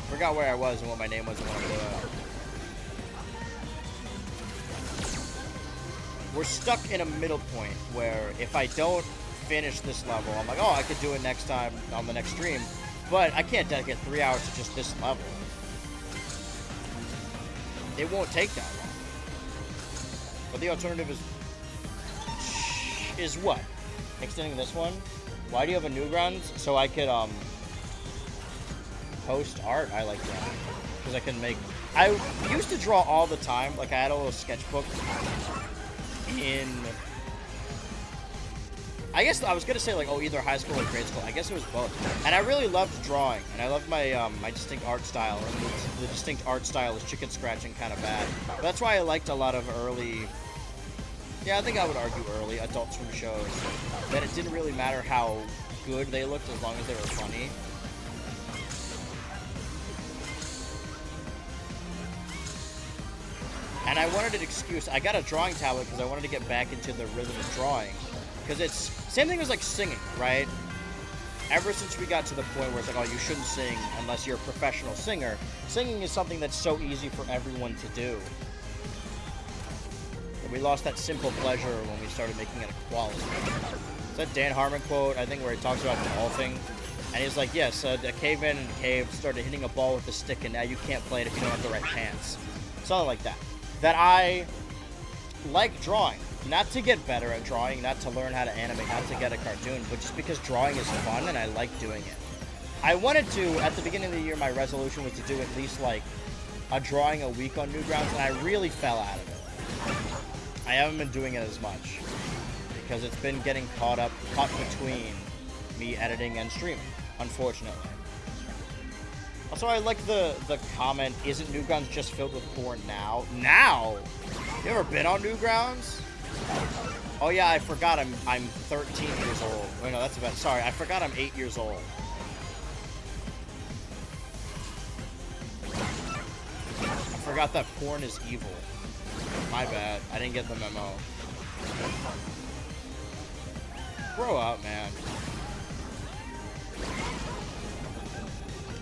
Forgot where I was and what my name was and what I blew up. We're stuck in a middle point where if I don't finish this level, I'm like, oh, I could do it next time on the next stream, but I can't dedicate 3 hours to just this level. It won't take that long. But the alternative is what? Extending this one? Why do you have a Newgrounds? So I could post art I like drawing. Because I can make... I used to draw all the time. Like I had a little sketchbook in... I guess I was gonna say like, oh, either high school or grade school. I guess it was both. And I really loved drawing, and I loved my my distinct art style. And the distinct art style is chicken scratching kind of bad. But that's why I liked a lot of early, yeah, I think I would argue early Adult Swim shows. That it didn't really matter how good they looked as long as they were funny. And I wanted an excuse. I got a drawing tablet because I wanted to get back into the rhythm of drawing. Because it's, same thing as like singing, right? Ever since we got to the point where it's like, oh, you shouldn't sing unless you're a professional singer. Singing is something that's so easy for everyone to do. And we lost that simple pleasure when we started making it a quality. It's that Dan Harmon quote, I think, where he talks about golfing. And he's like, yes, a caveman in a cave started hitting a ball with a stick, and now you can't play it if you don't have the right pants. Something like that. That I like drawing. Not to get better at drawing, not to learn how to animate, not to get a cartoon, but just because drawing is fun and I like doing it. I wanted to, at the beginning of the year, my resolution was to do at least like a drawing a week on Newgrounds, and I really fell out of it. I haven't been doing it as much because it's been getting caught between me editing and streaming, unfortunately. Also, I like the comment, isn't Newgrounds just filled with porn now? Now? You ever been on Newgrounds? Oh yeah, I forgot I'm 13 years old. Wait, no, that's about, sorry, I forgot I'm 8 years old. I forgot that porn is evil. My bad, I didn't get the memo. Grow up, man.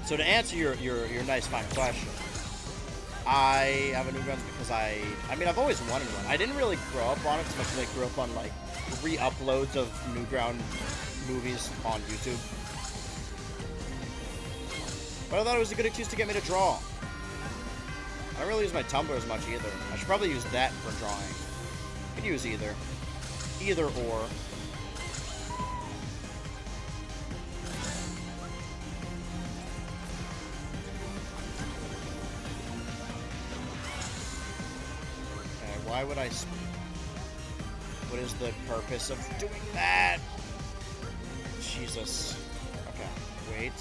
So to answer your nice, fine question, I have a Newgrounds because I mean, I've always wanted one. I didn't really grow up on it so much as I grew up on, like, re-uploads of Newground movies on YouTube. But I thought it was a good excuse to get me to draw. I don't really use my Tumblr as much either. I should probably use that for drawing. I could use either. Either or. Why would I... What is the purpose of doing that? Jesus. Okay, wait.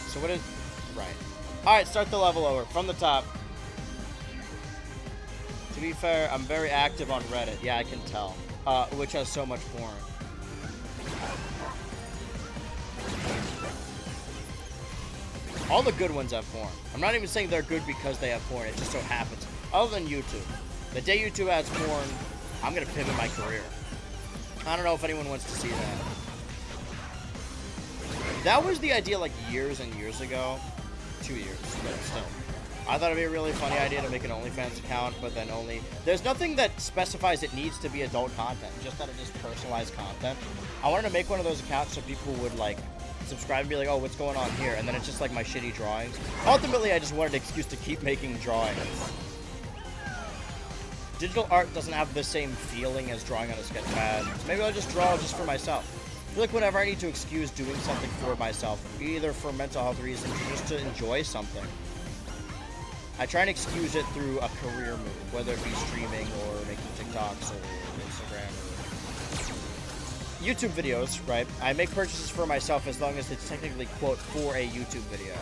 So what is... Right. Alright, start the level over. From the top. To be fair, I'm very active on Reddit. Yeah, I can tell. Which has so much porn. All the good ones have porn. I'm not even saying they're good because they have porn. It just so happens. Other than YouTube. The day YouTube has porn, I'm going to pivot my career. I don't know if anyone wants to see that. That was the idea like years and years ago. 2 years, but still. I thought it'd be a really funny idea to make an OnlyFans account, but then only... There's nothing that specifies it needs to be adult content, just that it is personalized content. I wanted to make one of those accounts so people would, like, subscribe and be like, oh, what's going on here? And then it's just like my shitty drawings. Ultimately, I just wanted an excuse to keep making drawings. Digital art doesn't have the same feeling as drawing on a sketch pad, so maybe I'll just draw just for myself. I feel like whenever I need to excuse doing something for myself, either for mental health reasons or just to enjoy something, I try and excuse it through a career move, whether it be streaming or making TikToks or Instagram or YouTube videos, right? I make purchases for myself as long as it's technically, quote, for a YouTube video.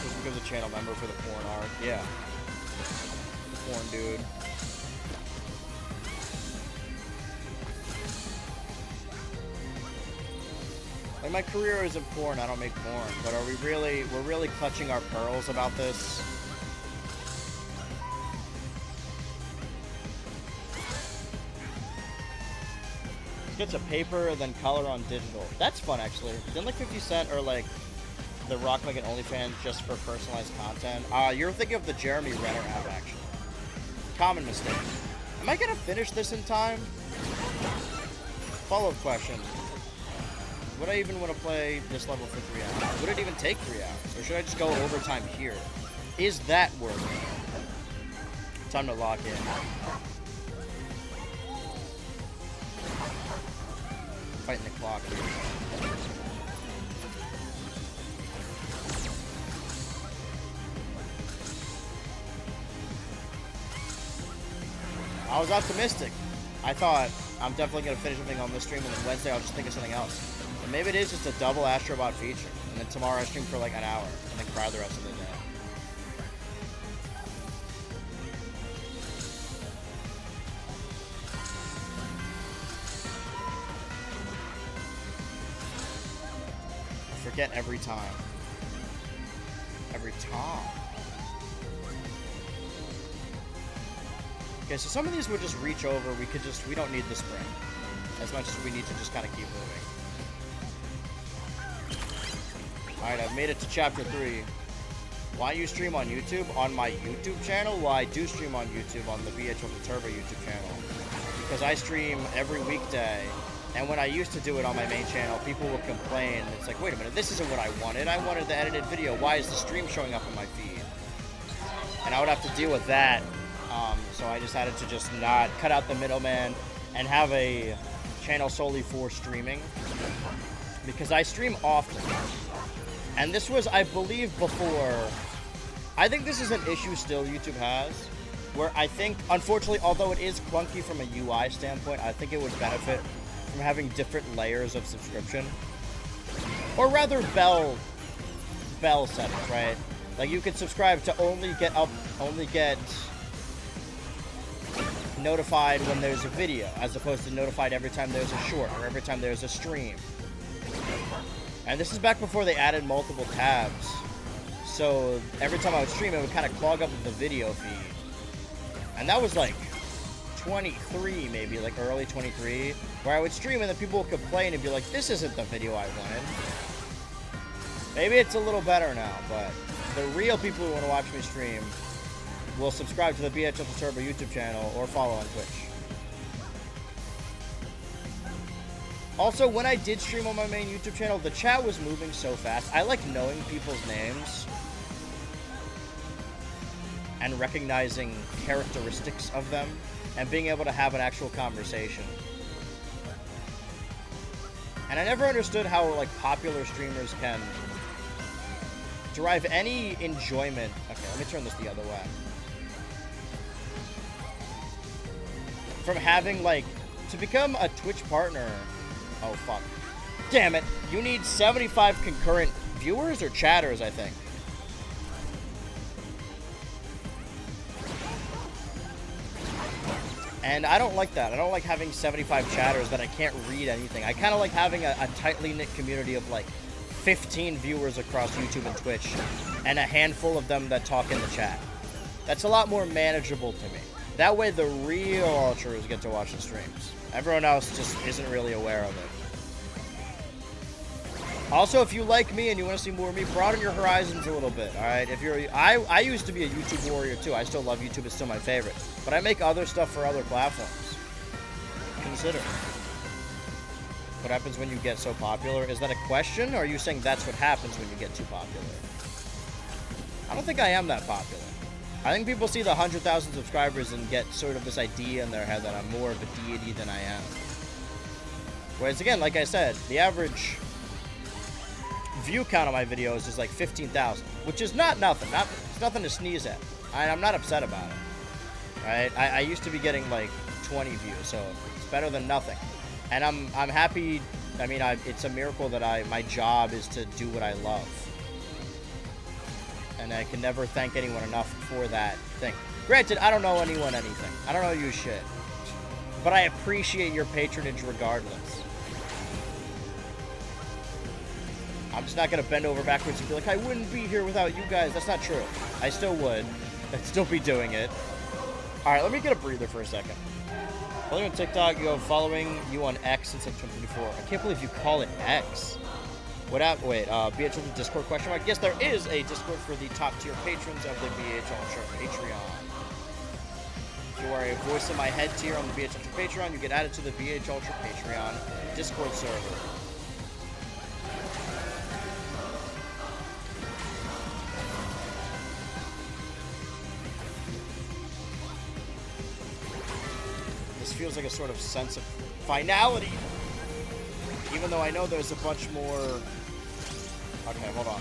Just becomes a channel member for the porn art. Yeah. Porn dude. Like, my career isn't porn, I don't make porn, but are we really, we're really clutching our pearls about this? Skits of paper, then color on digital. That's fun, actually. Didn't like 50 Cent or like The Rock make an OnlyFans just for personalized content? You're thinking of the Jeremy Renner app, actually. Common mistake. Am I gonna finish this in time? Follow-up question. Would I even want to play this level for 3 hours? Would it even take 3 hours? Or should I just go overtime here? Is that worth it? Time to lock in. Fighting the clock here. I was optimistic. I thought, I'm definitely going to finish something on this stream, and then Wednesday I'll just think of something else. And maybe it is just a double Astrobot feature. And then tomorrow I stream for like an hour, and then cry the rest of the day. I forget every time. Every time. Okay, so some of these would just reach over. We don't need the sprint as much as we need to just kind of keep moving. Alright, I've made it to chapter 3. Why you stream on YouTube? On my YouTube channel? Well, I do stream on YouTube on the BH with the Turbo YouTube channel. Because I stream every weekday. And when I used to do it on my main channel, people would complain. It's like, wait a minute, this isn't what I wanted. I wanted the edited video. Why is the stream showing up on my feed? And I would have to deal with that. So I decided to just not cut out the middleman and have a channel solely for streaming. Because I stream often. And this was, I believe, before. I think this is an issue still YouTube has. Where I think, unfortunately, although it is clunky from a UI standpoint, I think it would benefit from having different layers of subscription. Or rather, bell settings, right? Like, you could subscribe to only get notified when there's a video, as opposed to notified every time there's a short or every time there's a stream. And this is back before they added multiple tabs. So every time I would stream, it would kind of clog up with the video feed. And that was like 23, maybe, like early 23, where I would stream and then people would complain and be like, this isn't the video I wanted. Maybe it's a little better now, but the real people who want to watch me stream will subscribe to the BHL Turbo YouTube channel or follow on Twitch. Also, when I did stream on my main YouTube channel, the chat was moving so fast. I like knowing people's names and recognizing characteristics of them and being able to have an actual conversation. And I never understood how, like, popular streamers can derive any enjoyment. Okay, let me turn this the other way. From having, like, to become a Twitch partner. Oh, fuck. Damn it. You need 75 concurrent viewers or chatters, I think. And I don't like that. I don't like having 75 chatters that I can't read anything. I kind of like having a tightly knit community of, like, 15 viewers across YouTube and Twitch, and a handful of them that talk in the chat. That's a lot more manageable to me. That way the real ultras get to watch the streams. Everyone else just isn't really aware of it. Also, if you like me and you want to see more of me, broaden your horizons a little bit, alright? If you're, I used to be a YouTube warrior too. I still love YouTube. It's still my favorite. But I make other stuff for other platforms. Consider. What happens when you get so popular? Is that a question? Or are you saying that's what happens when you get too popular? I don't think I am that popular. I think people see the 100,000 subscribers and get sort of this idea in their head that I'm more of a deity than I am. Whereas, again, like I said, the average view count on my videos is like 15,000, which is not nothing. It's nothing to sneeze at. I'm not upset about it. Right? I used to be getting like 20 views, so it's better than nothing. And I'm happy. I mean, it's a miracle that my job is to do what I love. And I can never thank anyone enough for that thing. Granted, I don't know anyone anything. I don't know you shit. But I appreciate your patronage regardless. I'm just not going to bend over backwards and be like, I wouldn't be here without you guys. That's not true. I still would. I'd still be doing it. Alright, let me get a breather for a second. Following on TikTok, you go following you on X since 2024. I can't believe you call it X. What up? Wait, BH Ultra Discord question mark? Yes, there is a Discord for the top tier patrons of the BH Ultra Patreon. If you are a voice in my head tier on the BH Ultra Patreon, you get added to the BH Ultra Patreon Discord server. This feels like a sort of sense of finality. Even though I know there's a bunch more... Okay, hold on.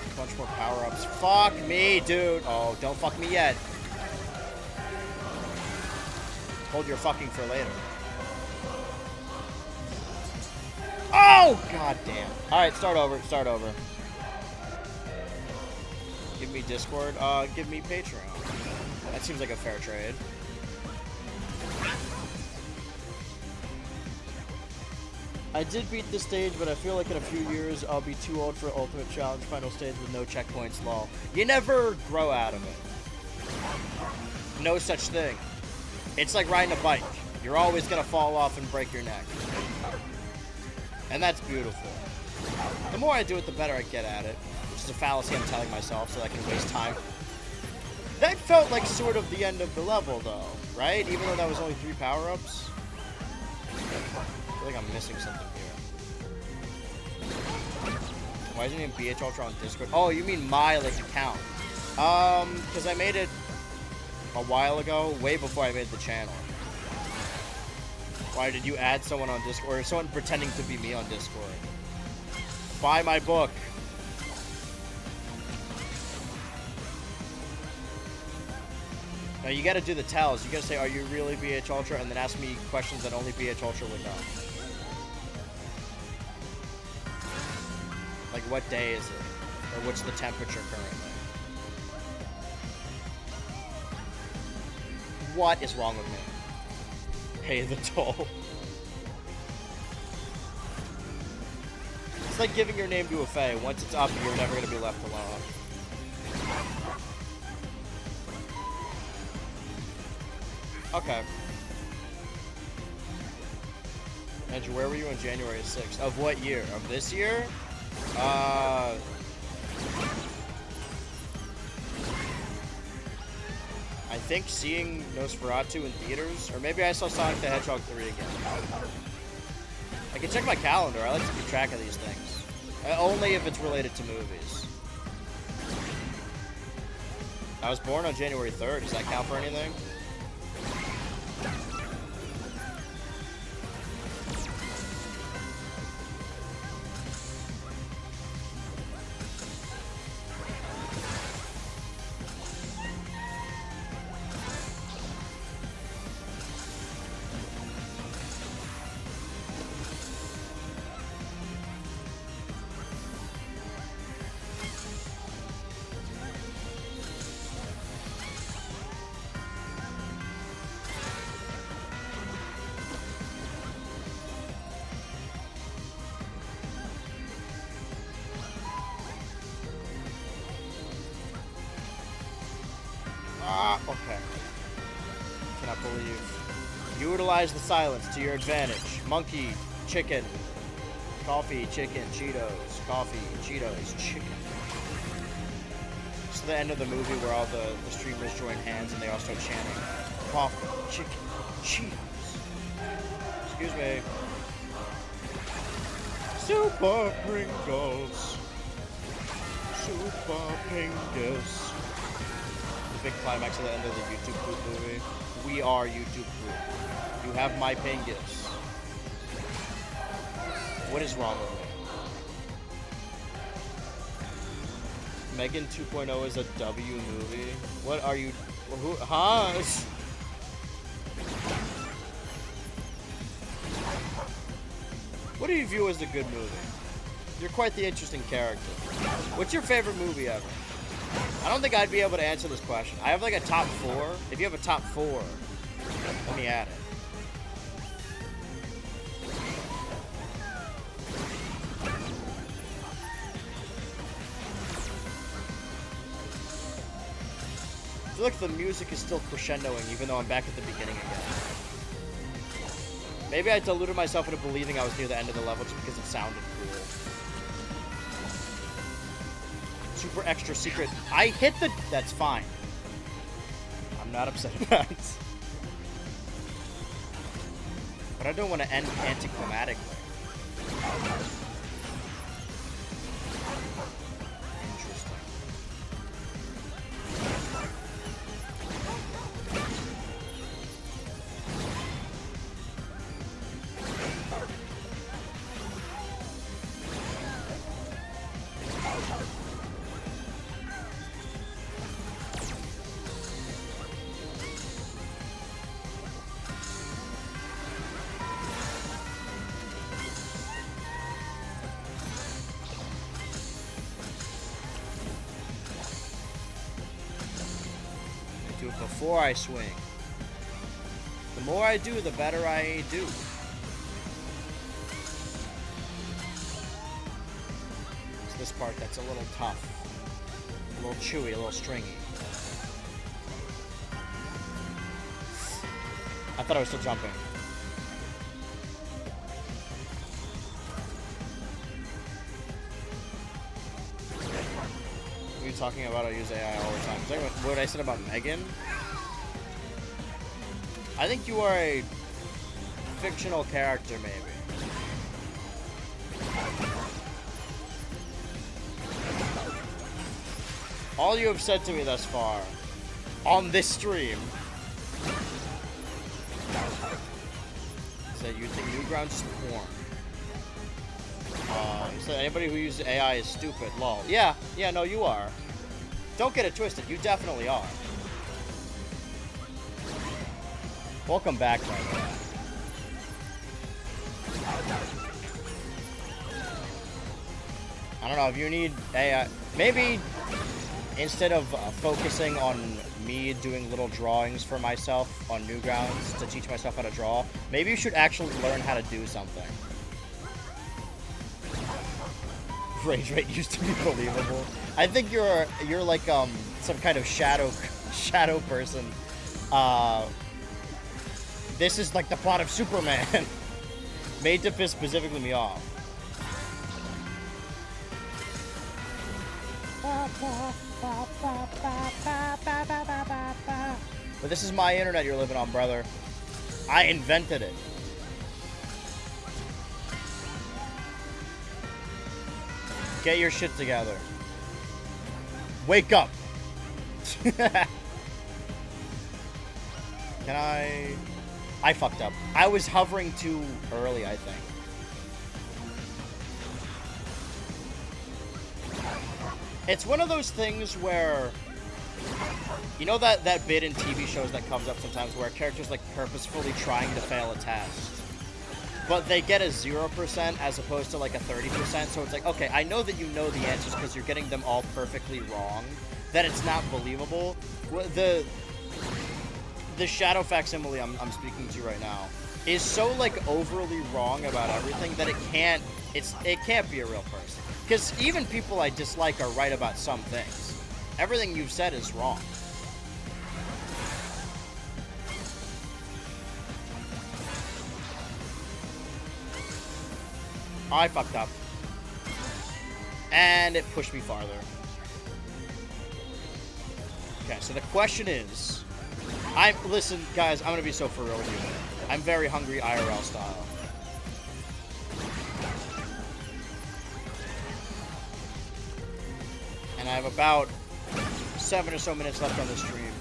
A bunch more power-ups. Fuck me, dude. Oh, don't fuck me yet. Hold your fucking for later. Oh, god damn. Alright, start over. Start over. Give me Discord. Give me Patreon. That seems like a fair trade. I did beat this stage, but I feel like in a few years I'll be too old for Ultimate Challenge final stage with no checkpoints, lol. You never grow out of it. No such thing. It's like riding a bike. You're always gonna fall off and break your neck. And that's beautiful. The more I do it, the better I get at it. Which is a fallacy I'm telling myself so that I can waste time. That felt like sort of the end of the level, though, right? Even though that was only 3 power-ups. I feel like I'm missing something here. Why isn't it BH Ultra on Discord? Oh, you mean my, like, account. Because I made it a while ago, way before I made the channel. Why did you add someone on Discord? Or someone pretending to be me on Discord? Buy my book. Now you gotta do the tells. You gotta say, are you really BH Ultra? And then ask me questions that only BH Ultra would know. Like, what day is it? Or what's the temperature currently? What is wrong with me? Pay the toll. It's like giving your name to a fae. Once it's up, you're never gonna be left alone. Okay. Andrew, where were you on January 6th? Of what year? Of this year? I think seeing Nosferatu in theaters, or maybe I saw Sonic the Hedgehog 3 again. I can check my calendar. I like to keep track of these things. Only if it's related to movies. I was born on January 3rd. Does that count for anything? Okay. Cannot believe. Utilize the silence to your advantage. Monkey, chicken, coffee, chicken, Cheetos, coffee, Cheetos, chicken. It's the end of the movie where all the streamers join hands and they all start chanting, coffee, chicken, Cheetos. Excuse me. Super Pringles. Super Pringles. big climax at the end of the YouTube Poop movie. We are YouTube Poop. You have my Pingus. What is wrong with me? Megan 2.0 is a W movie? What are you... Who... Huh? What do you view as a good movie? You're quite the interesting character. What's your favorite movie ever? I don't think I'd be able to answer this question. I have like a top 4. If you have a top 4, let me add it. I feel like the music is still crescendoing even though I'm back at the beginning again. Maybe I deluded myself into believing I was near the end of the level just because it sounded cool. Super extra secret. I hit the... That's fine. I'm not upset about it. But I don't want to end anticlimactically. Interesting. Do it before I swing. The more I do, the better I do. It's this part that's a little tough. A little chewy, a little stringy. I thought I was still jumping. What are you talking about? I use AI all the time. Is that what I said about Megan? I think you are a fictional character, maybe. All you have said to me thus far, on this stream, is that you think Newgrounds is porn. So anybody who uses AI is stupid, lol. Yeah, no, you are. Don't get it twisted, you definitely are. Welcome back, my man. I don't know, if you need AI, maybe instead of focusing on me doing little drawings for myself on Newgrounds to teach myself how to draw, maybe you should actually learn how to do something. Rage rate used to be believable. I think you're like some kind of shadow person. This is like the plot of Superman, made to piss specifically me off. But this is my internet you're living on, brother. I invented it. Get your shit together. Wake up. Can I fucked up. I was hovering too early, I think. It's one of those things where, you know that bit in TV shows that comes up sometimes where a character's like purposefully trying to fail a test, but they get a 0% as opposed to like a 30%, so it's like, okay, I know that you know the answers because you're getting them all perfectly wrong, that it's not believable. The shadow facsimile I'm speaking to right now is so like overly wrong about everything that it can't be a real person. Because even people I dislike are right about some things. Everything you've said is wrong. I fucked up. And it pushed me farther. Okay, so the question is... Listen, guys, I'm gonna be so for real with you. I'm very hungry IRL style. And I have about 7 or so minutes left on the stream.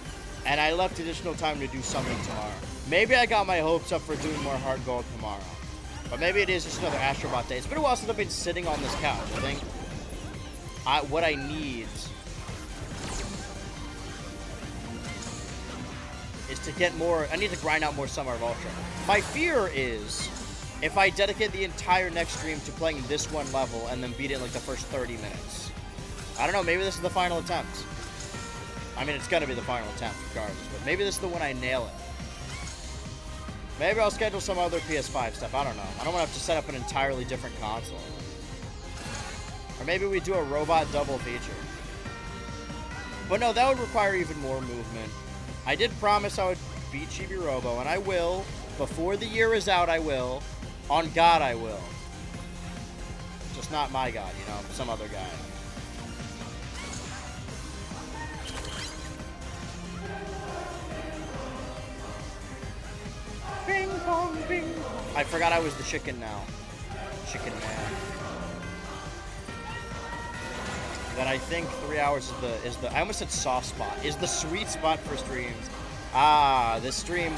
And I left additional time to do something tomorrow. Maybe I got my hopes up for doing more hard gold tomorrow. But maybe it is just another Astrobot day. It's been a while since I've been sitting on this couch. I think what I need is to get more. I need to grind out more Summer of Ultra. My fear is if I dedicate the entire next stream to playing this one level and then beat it in like the first 30 minutes. I don't know, maybe this is the final attempt. I mean, it's gonna be the final attempt regardless, but maybe this is the one I nail it. Maybe I'll schedule some other PS5 stuff, I don't know. I don't want to have to set up an entirely different console. Or maybe we do a robot double feature. But no, that would require even more movement. I did promise I would beat Chibi Robo, and I will. Before the year is out, I will. On God, I will. Just not my God, you know, some other guy. Bing bong, bing. I forgot I was the chicken now. Chicken man. That I think 3 hours is the I almost said soft spot. Is the sweet spot for streams. Ah, this stream,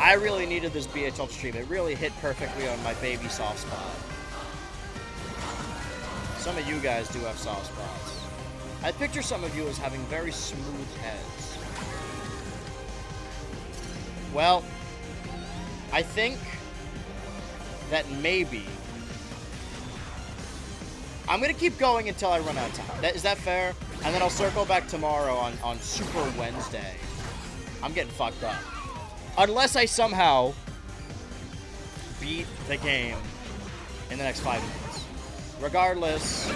I really needed this BHL stream. It really hit perfectly on my baby soft spot. Some of you guys do have soft spots. I picture some of you as having very smooth heads. Well, I think that maybe I'm going to keep going until I run out of time. Is that fair? And then I'll circle back tomorrow on Super Wednesday. I'm getting fucked up. Unless I somehow beat the game in the next 5 minutes. Regardless,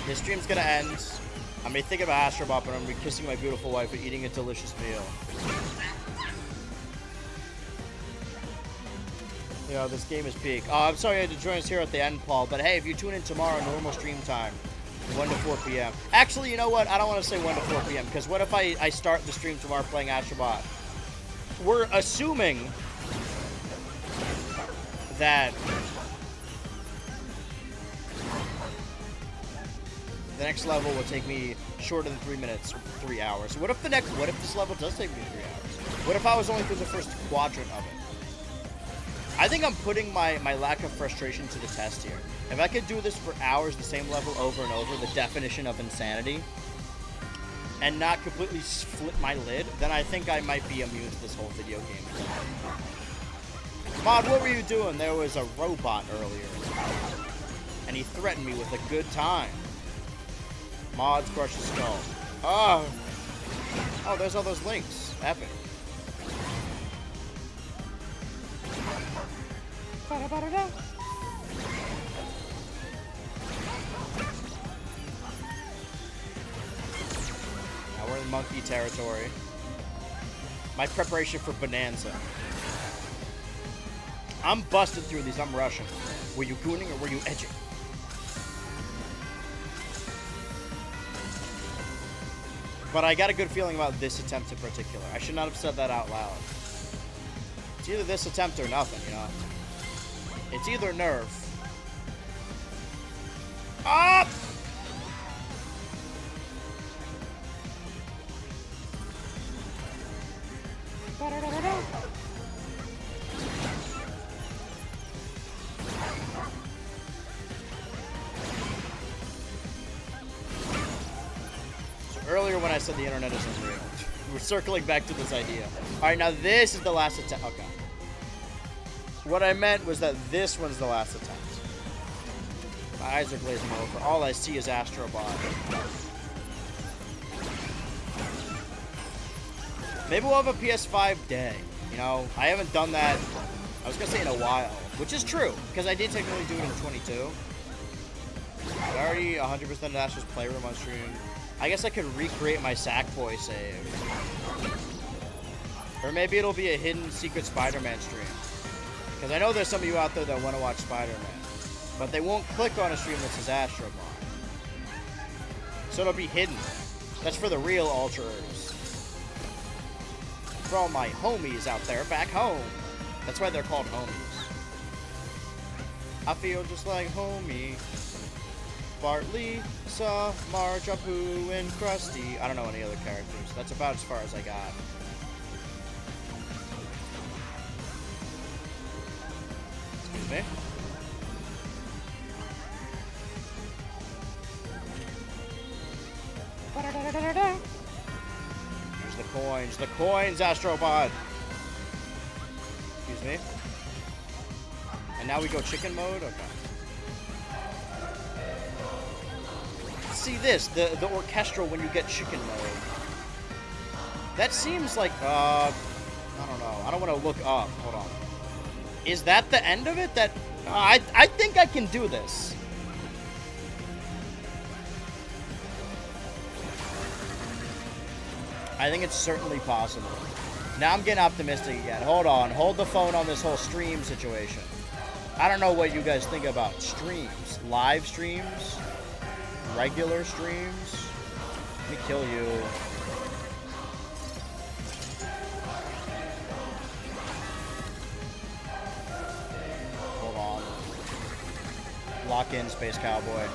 this stream's going to end. I may think about Astrobot, but I'm going to be kissing my beautiful wife and eating a delicious meal. You know, this game is peak. Oh, I'm sorry you had to join us here at the end, Paul. But hey, if you tune in tomorrow, normal stream time, 1 to 4 p.m. Actually, you know what? I don't want to say 1 to 4 p.m. because what if I start the stream tomorrow playing Astrobot? We're assuming that the next level will take me shorter than 3 minutes, 3 hours. What if this level does take me 3 hours? What if I was only through the first quadrant of it? I think I'm putting my lack of frustration to the test here. If I could do this for hours, the same level over and over, the definition of insanity, and not completely flip my lid, then I think I might be immune to this whole video game. Mod, what were you doing? There was a robot earlier, and he threatened me with a good time. Mods crush the skull. Oh, there's all those links. Epic. Now we're in monkey territory. My preparation for Bonanza. I'm busted through these. I'm rushing. Were you gooning or were you edging? But I got a good feeling about this attempt in particular. I should not have said that out loud. It's either this attempt or nothing, you know? It's either nerf. Up! So earlier when I said the internet isn't real, we're circling back to this idea. Alright, now this is the last attempt. Okay. What I meant was that this one's the last attempt. My eyes are glazing over. All I see is Astrobot. Maybe we'll have a PS5 day. You know, I haven't done that, I was going to say in a while. Which is true, because I did technically do it in 22. I already 100% Astro's Playroom on stream. I guess I could recreate my Sackboy save. Or maybe it'll be a hidden secret Spider-Man stream. Because I know there's some of you out there that want to watch Spider-Man, but they won't click on a stream that says Astrobot. So it'll be hidden. That's for the real Ultraers. For all my homies out there back home. That's why they're called homies. I feel just like homie. Bart, Lisa, Marge, Apu, and Krusty. I don't know any other characters. That's about as far as I got. Excuse me. Here's the coins. The coins, Astrobot. Excuse me. And now we go chicken mode? Okay. See this, the orchestral when you get chicken mode. That seems like, I don't know. I don't want to look up. Hold on. Is that the end of it? That, I think I can do this. I think it's certainly possible. Now I'm getting optimistic again. Hold on. Hold the phone on this whole stream situation. I don't know what you guys think about streams. Live streams? Regular streams? Let me kill you. Hold on. Lock in, Space Cowboy.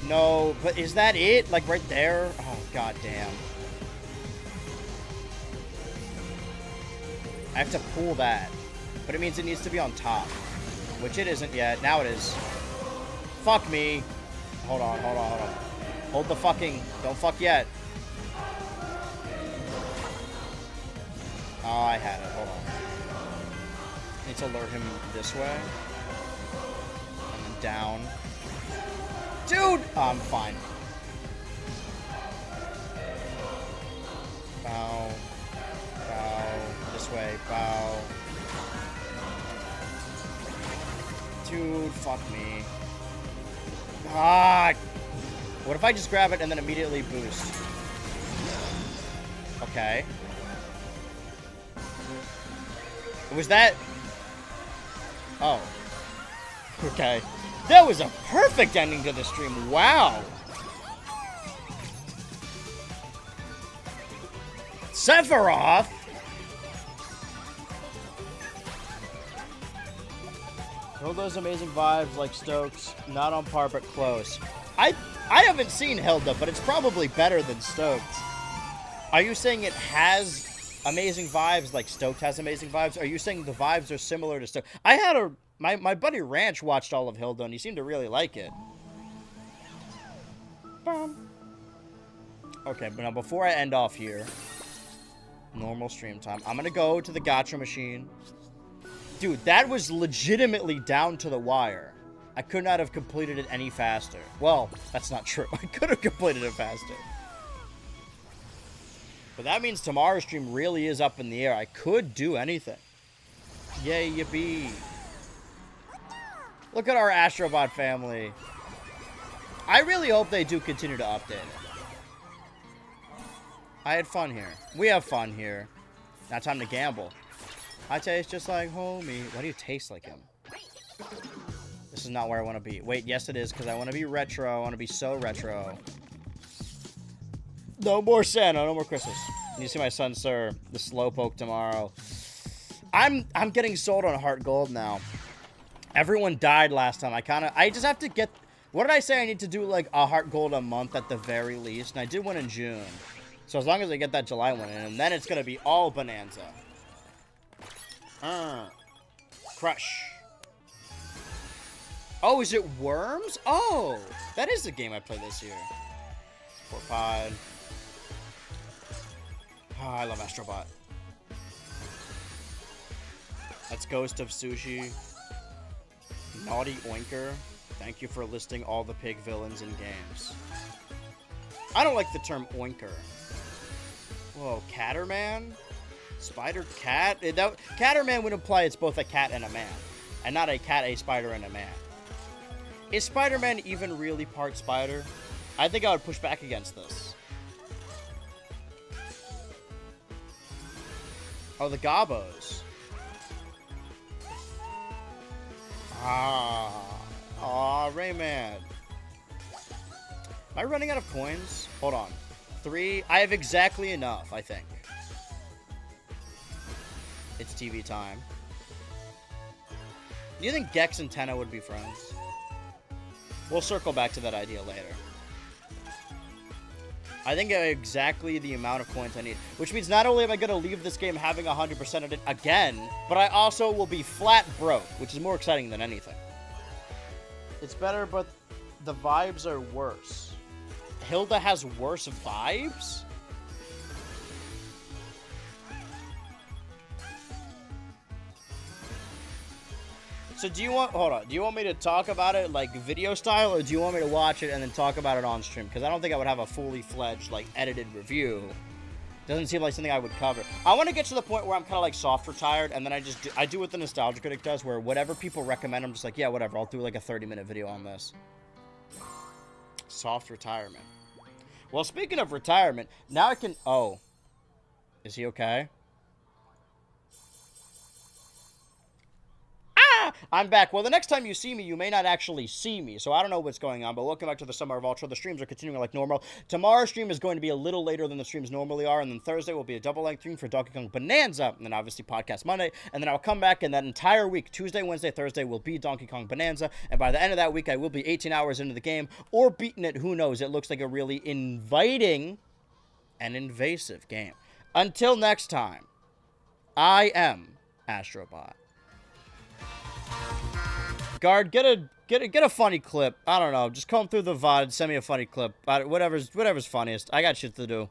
No, but is that it? Like right there? Oh, god damn. I have to pull that. But it means it needs to be on top. Which it isn't yet. Now it is. Fuck me. Hold on, hold on, hold on. Hold the fucking... Don't fuck yet. Oh, I had it. Hold on. Need to lure him this way. And then down. Dude! Oh, I'm fine. Bow. Bow. This way. Bow. Dude, fuck me. Ah! What if I just grab it and then immediately boost? Okay. Was that... Oh. Okay. That was a perfect ending to the stream. Wow. Sephiroth? All those amazing vibes like Stokes, not on par but close. I haven't seen Hilda, but it's probably better than Stokes. Are you saying it has amazing vibes like Stokes has amazing vibes? Are you saying the vibes are similar to Stokes? I had my buddy Ranch watched all of Hilda and he seemed to really like it. Okay, but now before I end off here, normal stream time, I'm gonna go to the gacha machine. Dude, that was legitimately down to the wire. I could not have completed it any faster. Well, that's not true. I could have completed it faster. But that means tomorrow's stream really is up in the air. I could do anything. Yay, yippee. Look at our Astrobot family. I really hope they do continue to update it. I had fun here. We have fun here. Now time to gamble. I taste just like homie. Why do you taste like him? This is not where I want to be. Wait, yes it is, because I want to be retro. I want to be so retro. No more Santa, no more Christmas. You see my son, sir, the Slowpoke tomorrow. I'm getting sold on Heart Gold now. Everyone died last time. I just have to get... What did I say? I need to do like a Heart Gold a month at the very least. And I did one in June. So as long as I get that July one in, and then it's going to be all bonanza. Crush. Oh, is it Worms? Oh, that is the game I played this year. Poor Pod. Oh, I love Astrobot. That's Ghost of Sushi. Naughty Oinker. Thank you for listing all the pig villains in games. I don't like the term Oinker. Whoa, Catterman? Spider Cat? Catterman would imply it's both a cat and a man. And not a cat, a spider, and a man. Is Spider-Man even really part spider? I think I would push back against this. Oh, the Gobos. Rayman. Am I running out of coins? Hold on. 3. I have exactly enough, I think. It's TV time. Do you think Gex and Tenno would be friends? We'll circle back to that idea later. I think exactly the amount of coins I need. Which means not only am I going to leave this game having 100% of it again, but I also will be flat broke, which is more exciting than anything. It's better, but the vibes are worse. Hilda has worse vibes? So do you want, hold on, do you want me to talk about it like video style, or do you want me to watch it and then talk about it on stream? Because I don't think I would have a fully fledged, like, edited review. Doesn't seem like something I would cover. I want to get to the point where I'm kind of like soft retired, and then I do what the Nostalgia Critic does, where whatever people recommend, I'm just like, yeah, whatever, I'll do like a 30-minute video on this. Soft retirement. Well, speaking of retirement, now I can, oh. Is he okay? I'm back. Well, the next time you see me, you may not actually see me, so I don't know what's going on, but welcome back to the Summer of Ultra. The streams are continuing like normal. Tomorrow's stream is going to be a little later than the streams normally are, and then Thursday will be a double-length stream for Donkey Kong Bonanza, and then obviously Podcast Monday, and then I'll come back, and that entire week, Tuesday, Wednesday, Thursday, will be Donkey Kong Bonanza, and by the end of that week, I will be 18 hours into the game, or beaten it, who knows. It looks like a really inviting and invasive game. Until next time, I am Astrobot. Guard, get a funny clip. I don't know. Just comb through the VOD, send me a funny clip. Whatever's funniest. I got shit to do.